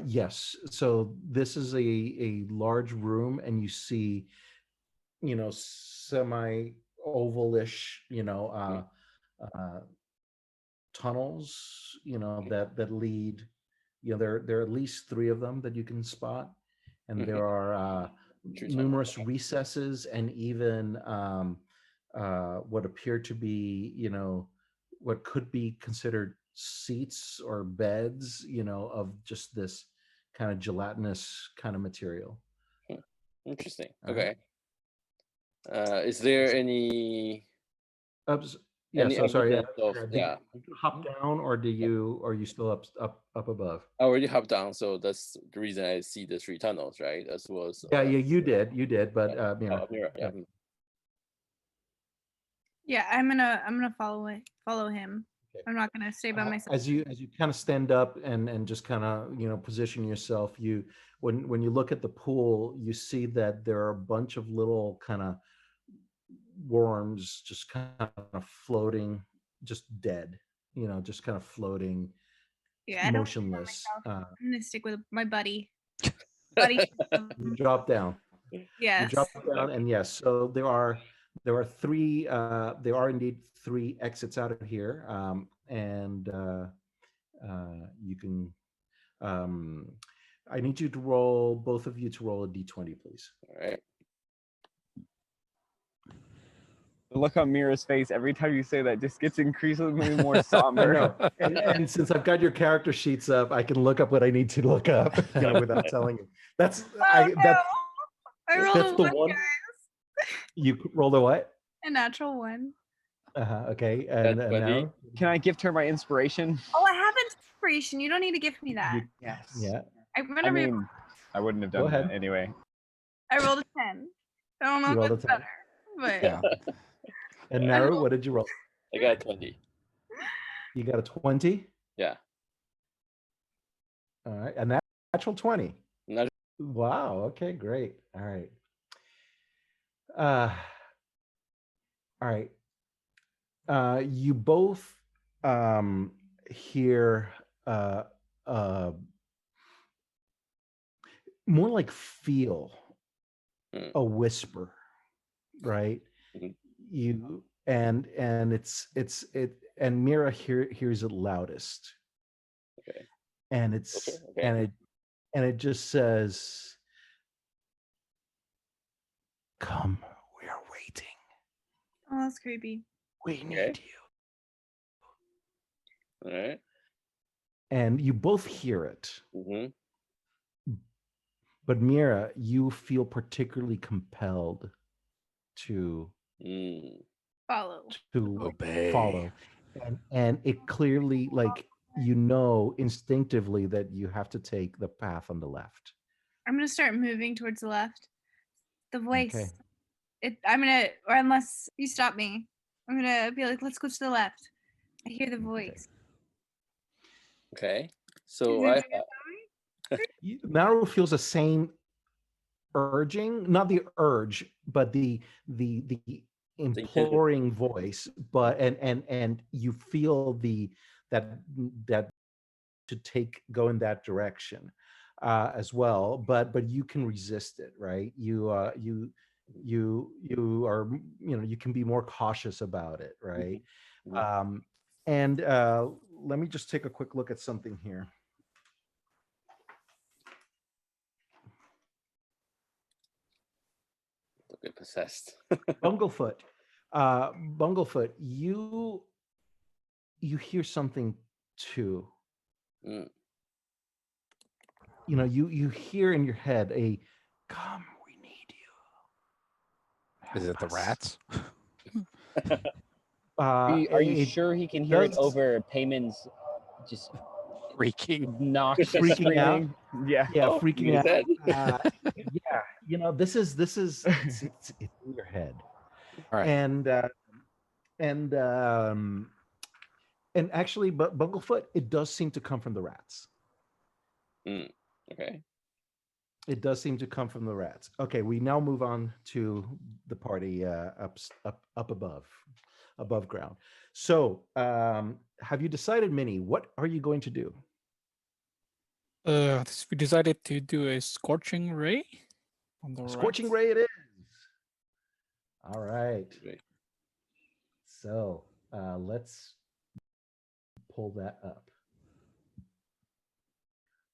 Yes. So this is a large room, and you see, semi ovalish, tunnels, that lead. There are at least 3 of them that you can spot, and there are numerous recesses and even what appear to be, what could be considered seats or beds, of just this kind of gelatinous kind of material. Interesting. All Okay. right. Is there any Yeah. any So sorry. evidence of Did you hop down, or are you still up above? I already hopped down, so that's the reason I see the 3 tunnels, right? As well as Yeah, you did, but Mira. Mira, yeah. Yeah, I'm gonna follow him. Okay. I'm not gonna stay by myself. As you kind of stand up and just kind of position yourself, when you look at the pool, you see that there are a bunch of little kind of worms just kind of floating, just dead, just kind of floating, Yeah, I don't motionless. I'm gonna stick with my buddy. Buddy. You drop down. Yes. You drop down, and yes, so there are 3. There are indeed 3 exits out of here, and you can. I need you to roll, both of you, to roll a d20, please. All right. The look on Mira's face every time you say that just gets increasingly more somber. No, and since I've got your character sheets up, I can look up what I need to look up, without telling you. That's I rolled that's a the 1, one. guys. You rolled a what? A natural 1. Okay, and now Can I gift her my inspiration? Oh, I have inspiration. You don't need to give me that. Yes. Yeah. I'm I gonna mean, I wouldn't have Go done ahead. that anyway. I rolled a 10. I don't know You if rolled a it's 10? better, but Yeah. And Naru, what did you roll? I got 20. You got a 20? Yeah. All right, a natural 20. Not Wow. Okay, great. All right. All right. You both hear more like feel a whisper, right? Mhm. You and it's and Mira hears it loudest. Okay. And it's Okay. and it just says, "Come, we are waiting. oh, that's creepy. We need Okay. you." All right. And you both hear it. But Mira, you feel particularly compelled to Follow. Obey. follow. And it clearly, like, instinctively that you have to take the path on the left. I'm gonna start moving towards the left. The voice. Okay. Or unless you stop me, I'm gonna be like, let's go to the left. I hear the voice. Okay. Is So it I gonna tell me? Naru feels the same urging, not the urge, but the imploring voice, but and you feel that to go in that direction as well, but you can resist it, right? You are, you can be more cautious about it, right? And let me just take a quick look at something here. Don't get possessed. Bunglefoot, Bunglefoot, you hear something too. Mm. You hear in your head a "Come, we need you." Is it the Help us." rats? Are you sure he can hear it does- over Payman's just Freaking. obnoxious Freaking out? screaming? Yeah. Yeah, Oh, freaking in his out. head. Yeah, this is it's in your head, All right. and actually, but Bunglefoot, it does seem to come from the rats. Okay. It does seem to come from the rats. Okay, we now move on to the party up above ground. So, have you decided, Minnie? What are you going to do? We decided to do a scorching ray on the Scorching rats. ray it is. All right. Great. So let's pull that up.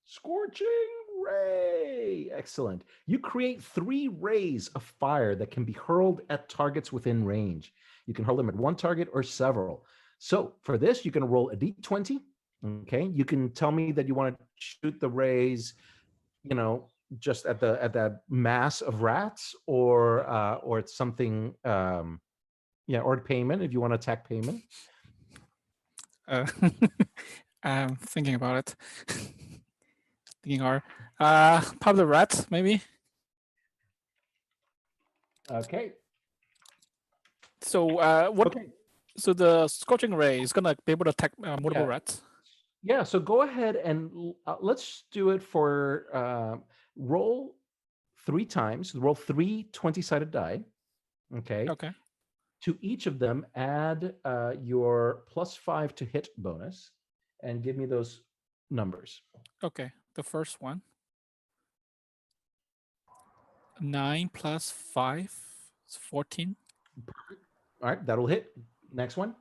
Scorching ray. Excellent. You create 3 rays of fire that can be hurled at targets within range. You can hurl them at one target or several. So for this, you can roll a d20. Okay. You can tell me that you want to shoot the rays, just at that mass of rats, or it's something, or Payman if you want to attack Payman. I'm thinking about it. Thinking hard. Probably rats, maybe. Okay. So what? Okay. So the scorching ray is gonna be able to attack multiple Yeah. rats. Yeah. So go ahead and let's do it for roll 3 times. Roll 3 20-sided die. Okay. Okay. To each of them, add your +5 to hit bonus, and give me those numbers. Okay. The first one. 9 plus 5 is 14. All right, that'll hit. Next one.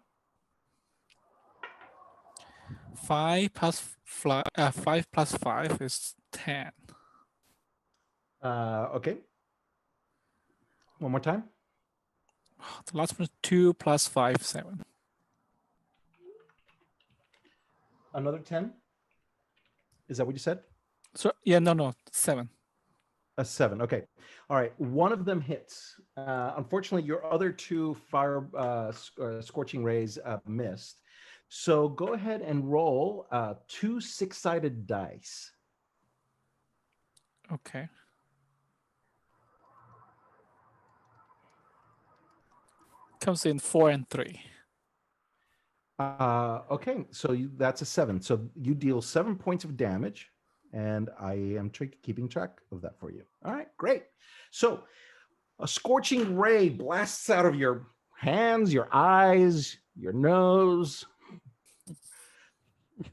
5 plus 5 is 10. Okay. One more time. The last one is 2 plus 5, 7. Another 10. Is that what you said? So yeah, no, 7. A 7. Okay. All right. One of them hits. Unfortunately, your other 2 fire scorching rays missed. So go ahead and roll 2 6-sided dice. Okay. Comes in 4 and 3. Okay. So that's a 7. So you deal 7 points of damage, and I am keeping track of that for you. All right. Great. So a scorching ray blasts out of your hands, your eyes, your nose.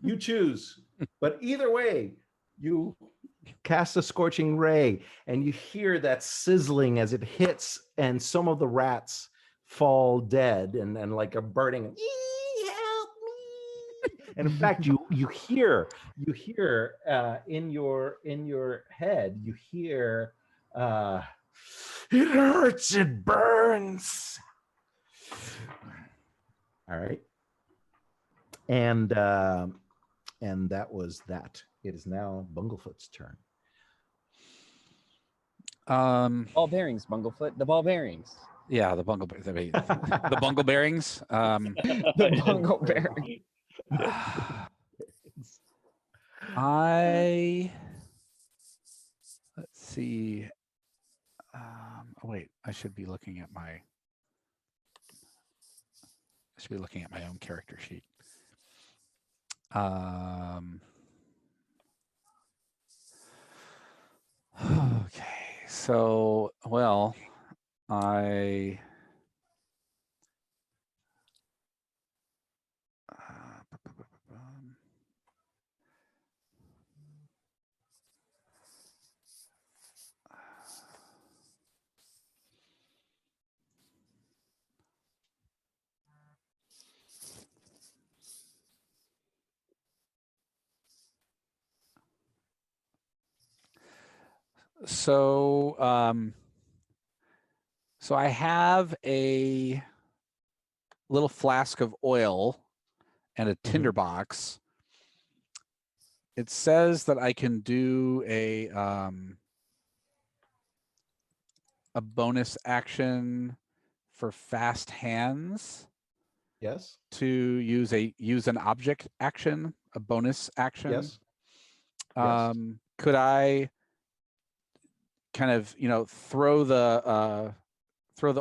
You choose. But either way, you cast a scorching ray, and you hear that sizzling as it hits, and some of the rats fall dead and like a burning. Help me! And in fact, you hear in your head, you hear, it hurts, it burns. All right. And that was that. It is now Bunglefoot's turn. Ball bearings, Bunglefoot. The ball bearings. Yeah, the bungle the bungle bearings. The bungle bearing. Let's see. Oh, wait, I should be looking at my own character sheet. Okay, so well, I so so I have a little flask of oil and a tinderbox. It says that I can do a bonus action for fast hands Yes. to use an object action, a bonus action. Yes. Yes. Could I kind of, throw the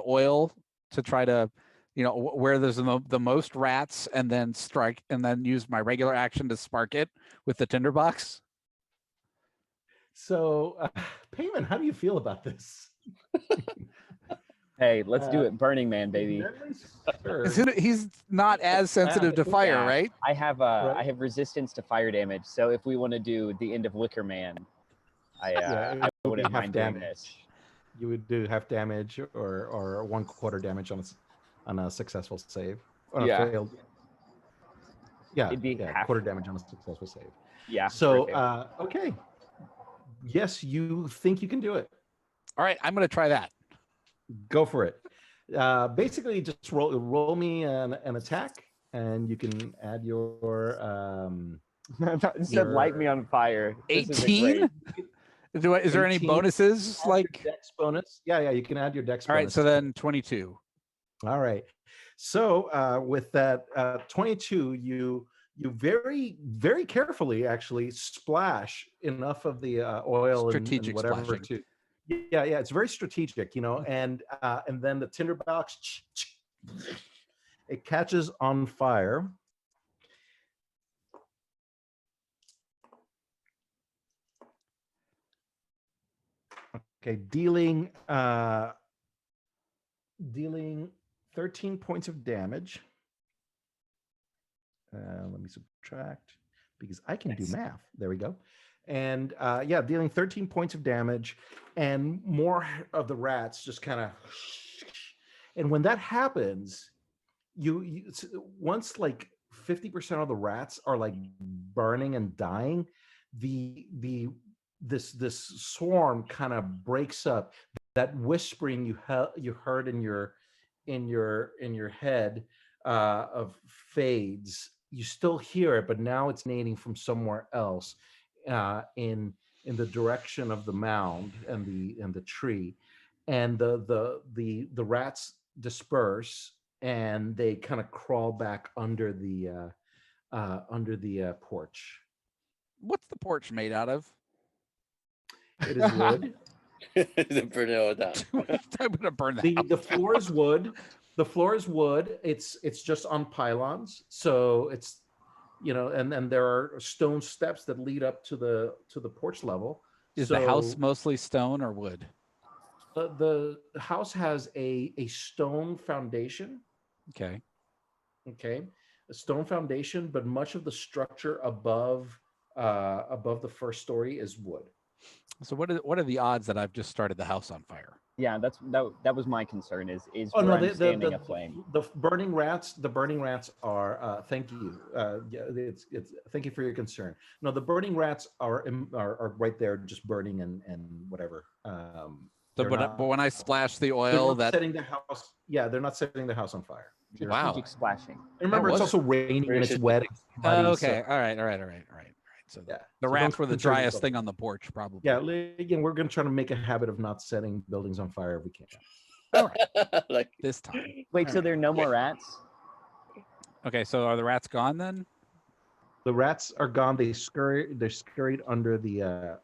oil to try to, where there's the most rats, and then strike, and then use my regular action to spark it with the tinderbox? So, Payman, how do you feel about this? Hey, let's do it, Burning Man, baby. Memory serves, He's not as sensitive to fire, Yeah, right? I have Right. I have resistance to fire damage, so if we want to do the end of Wicker Man, I it would be wouldn't half mind doing damage. this. You would do half damage or 1/4 damage on a successful save. On Yeah. a failed. Yeah, It'd be yeah, half. quarter damage on a successful save. Yeah. So, perfect. okay. Yes, you think you can do it. All right, I'm going to try that. Go for it. Basically, just roll me an attack, and you can add your. It said light me on fire. This isn't 18? great. Is there any 18. bonuses? Add your Like, dex bonus. Yeah, you can add your dex all right, bonus. so then 22. All right. So with that 22, you very, very carefully actually splash enough of the oil and Strategic whatever splashing. to. Yeah, it's very strategic, and then the tinderbox, it catches on fire. Okay, dealing 13 points of damage. Let me subtract because I can do math. There we go. And dealing 13 points of damage, and more of the rats just kind of. And when that happens, you once like 50% of the rats are like burning and dying, this swarm kind of breaks up. That whispering you heard in your head of fades. You still hear it, but now it's emanating from somewhere else, in the direction of the mound and the tree, and the rats disperse, and they kind of crawl back under the porch. What's the porch made out of? It is wood. Burn it all down. I'm going to burn that. The floor is wood. The floor is wood. It's just on pylons, so it's and there are stone steps that lead up to the porch level. Is the house mostly stone or wood? The house has a stone foundation. Okay. Okay, a stone foundation, but much of the structure above the first story is wood. So what are the odds that I've just started the house on fire? Yeah, that was my concern. Is Oh where no, I'm standing aflame. the burning rats. The burning rats are. Thank you. It's thank you for your concern. No, the burning rats are right there, just burning and whatever. But when I splash the oil, that setting the house. Yeah, they're not setting the house on fire. Wow. Strategic splashing. And remember, it's also raining and it's wet. It's muddy, okay. so- All right. So Yeah. the So rats don't were the concern driest yourself. thing on the porch, probably. Yeah, again, we're going to try to make a habit of not setting buildings on fire if we can. All right. Like This time. Wait, so there are no more rats? Okay, so are the rats gone then? The rats are gone. They're scurried under the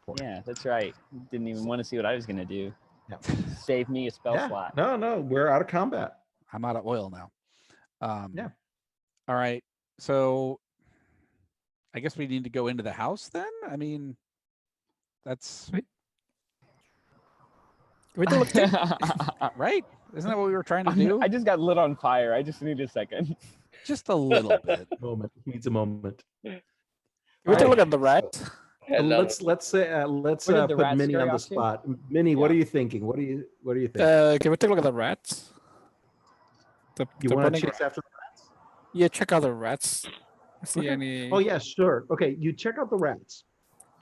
porch. Yeah, that's right. Didn't even want to see what I was gonna do. Yeah. Save me a spell slot. No, we're out of combat. I'm out of oil now. Yeah. All right. So I guess we need to go into the house then. I mean, That's We do look good. right. Isn't that what we were trying to do? I just got lit on fire. I just need a second. Just a little bit. Moment needs a moment. We take a Alright, look at the rat. I love let's Where did the put rat Minnie scurry on the off to? spot. Minnie, what Yeah. are you thinking? What do you think? Can we take a look at the rats? You the want burning to chase rat. after? Yeah, check out the rats. See Okay. any? Oh yeah, sure. Okay, you check out the rats.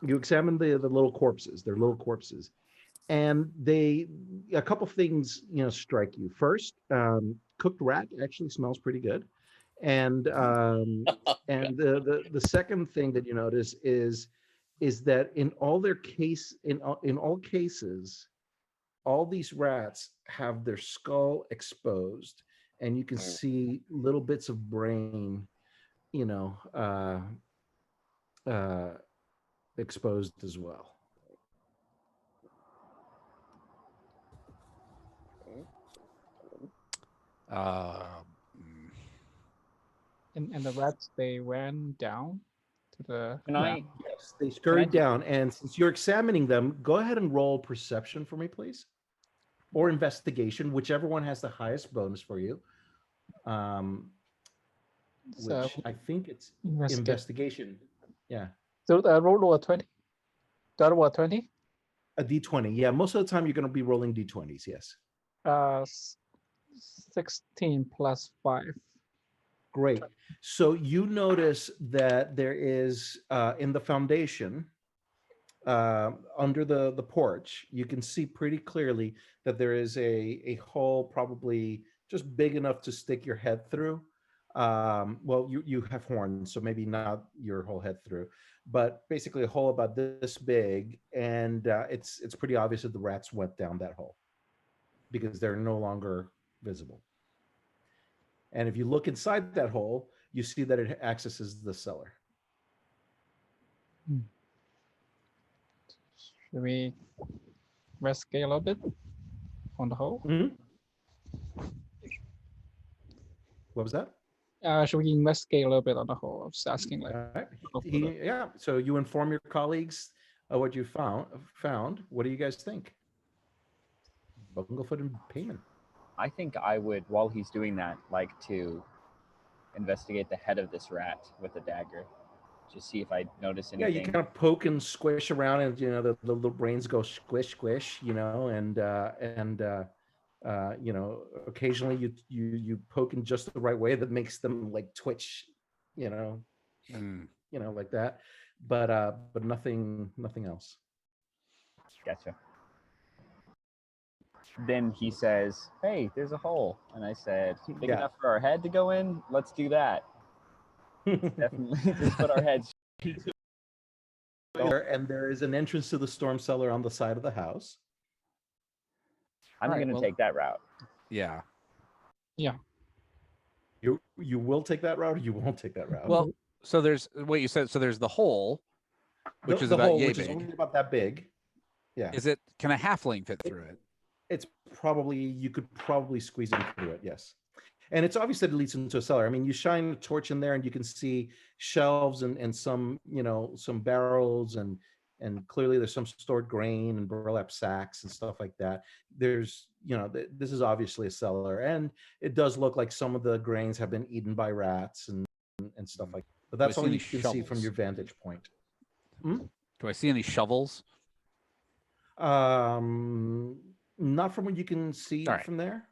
You examine the little corpses. They're little corpses, and a couple things strike you. First, cooked rat actually smells pretty good, and the second thing that you notice is that in all cases, all these rats have their skull exposed, and you can see little bits of brain, you know, exposed as well. Mm. And the rats, they ran down to the Can ground. Yes, they scurried do- down, and since you're examining them, go ahead and roll perception for me, please, or investigation, whichever one has the highest bonus for you. So Which I think it's investigate. investigation. Yeah, So roll a 20. That was 20. a d20. Yeah, most of the time you're going to be rolling d20s. Yes. 16 plus 5. Great. So you notice that there is in the foundation, under the porch, you can see pretty clearly that there is a hole, probably just big enough to stick your head through. Well, you have horns, so maybe not your whole head through, but basically a hole about this big, and it's pretty obvious that the rats went down that hole because they're no longer visible. And if you look inside that hole, you see that it accesses the cellar. Should we investigate a little bit on the hole? What was that? Should we investigate a little bit on the hole? I was asking, like, All right. look for the- Yeah. So you inform your colleagues what you found. What do you guys think? Bunglefoot and Payman. I think I would, while he's doing that, like to investigate the head of this rat with a dagger. Just see if I notice Yeah, anything. you kind of poke and squish around, and the little brains go squish, squish. And occasionally you poke in just the right way that makes them like twitch, like that. But nothing else. Gotcha. Then he says, "Hey, there's a hole," and I said, "Big Yeah. enough for our head to go in? Let's do that. Definitely, just put our heads." And there is an entrance to the storm cellar on the side of the house. I'm All right, gonna well- take that route. Yeah. You will take that route, or you won't take that route. Well, so there's what you said. So there's the hole, which is the about hole, yay which is big. only about that big. Yeah. Can a halfling fit through it? You could probably squeeze in through it. Yes. And it's obvious that it leads into a cellar. I mean, you shine a torch in there and you can see shelves and some, some barrels and clearly there's some stored grain and burlap sacks and stuff like that. There's, this is obviously a cellar, and it does look like some of the grains have been eaten by rats and stuff like that. But that's see all any you can see from shovels? your vantage point. Do I see any shovels? Not from what you can see All right. from there.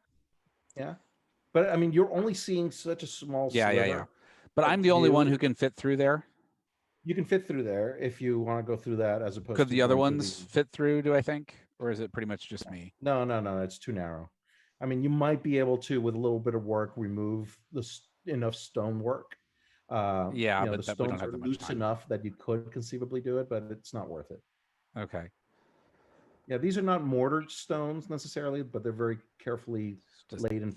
Yeah. But I mean, you're only seeing such a small sliver. Yeah. But of I'm the only one view. who can fit through there. You can fit through there if you want to go through that, as opposed Could to the other going through ones fit through, do I think? Or is it pretty much just me? No, it's too narrow. I mean, you might be able to, with a little bit of work, remove enough stonework. Yeah, the but we don't stones have are that much loose time. enough that you could conceivably do it, but it's not worth it. Okay. Yeah, these are not mortared stones necessarily, but they're very carefully Just- laid in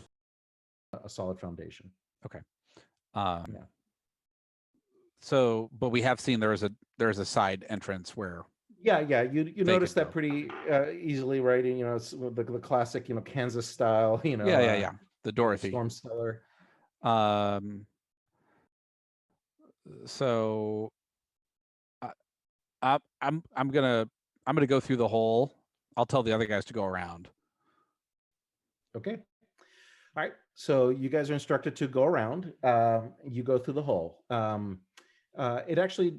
a solid foundation. Yeah. Yeah. So, but we have seen there's a side entrance where Yeah, you They notice could that go. pretty easily, right? And, it's the classic, Kansas style, yeah. The Dorothy. storm cellar. So I'm gonna I'm going to go through the hole. I'll tell the other guys to go around. Okay. All right. So you guys are instructed to go around. You go through the hole. It actually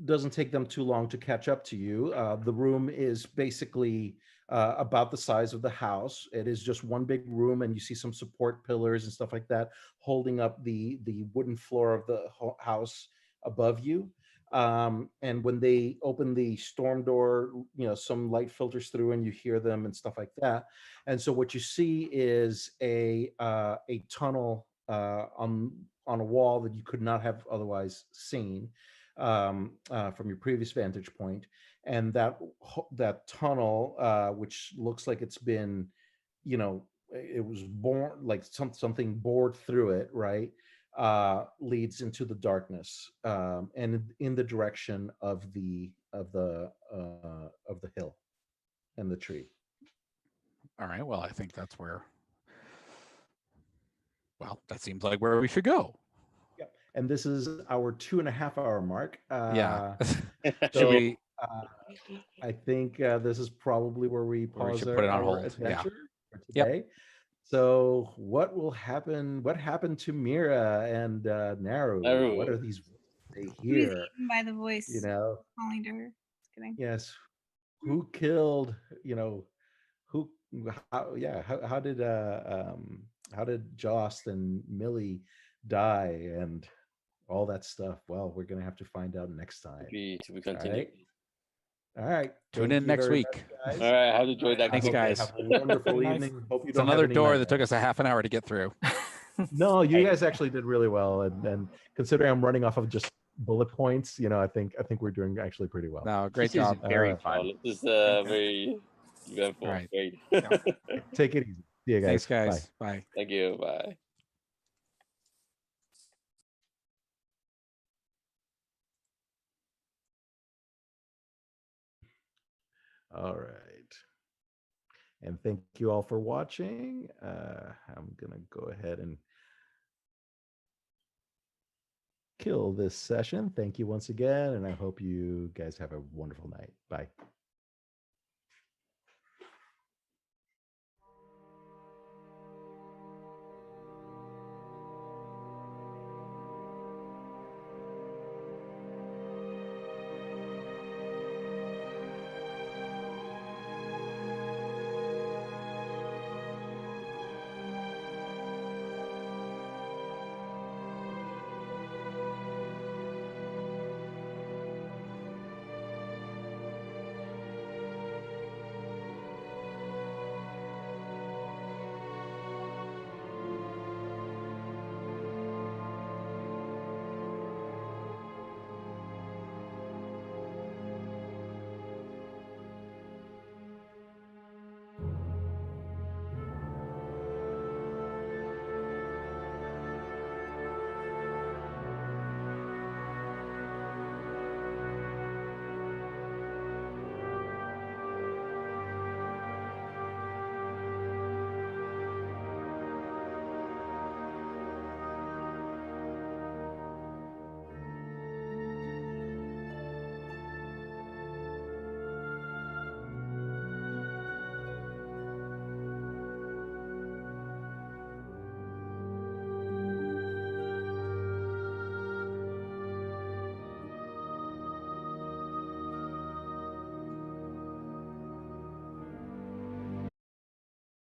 doesn't take them too long to catch up to you. The room is basically about the size of the house. It is just one big room, and you see some support pillars and stuff like that holding up the wooden floor of the house above you. And when they open the storm door, some light filters through, and you hear them and stuff like that. And so what you see is a tunnel on a wall that you could not have otherwise seen from your previous vantage point. And that tunnel, which looks like it's been, it was born like something bored through it, right? Leads into the darkness, and in the direction of the hill and the tree. All right. Well, I think that's where. Well, that seems like where we should go. Yep. And this is our 2.5 hour mark. Yeah. Should So we? I think this is probably where we Where we pause should put it on our hold. Yeah. adventure for Yep. today. So what will happen? What happened to Mira and Naru? Naru. What are these they Who's hear? eaten by the voice calling to her? Just kidding. Yes. Who killed? Who? How did Jost and Millie die and all that stuff? Well, we're gonna have to find out next time. To be All continued. right. All right. Tune Thank in you next very week. much, guys. All right, have enjoyed that. Thanks, I hope you guys. have a wonderful Very nice. evening. Hope you It's don't have another any door that took nightmares. us a half an hour to get through. No, you Hey. guys actually did really well, and considering I'm running off of just bullet points, I think we're doing actually pretty well. No, great This job. is very Alright. fun. This is very eventful. All right. Great. Take it easy. See you guys. Thanks, guys. Bye. Bye. Thank you. Bye. All right. And thank you all for watching. I'm going to go ahead and kill this session. Thank you once again, and I hope you guys have a wonderful night. Bye.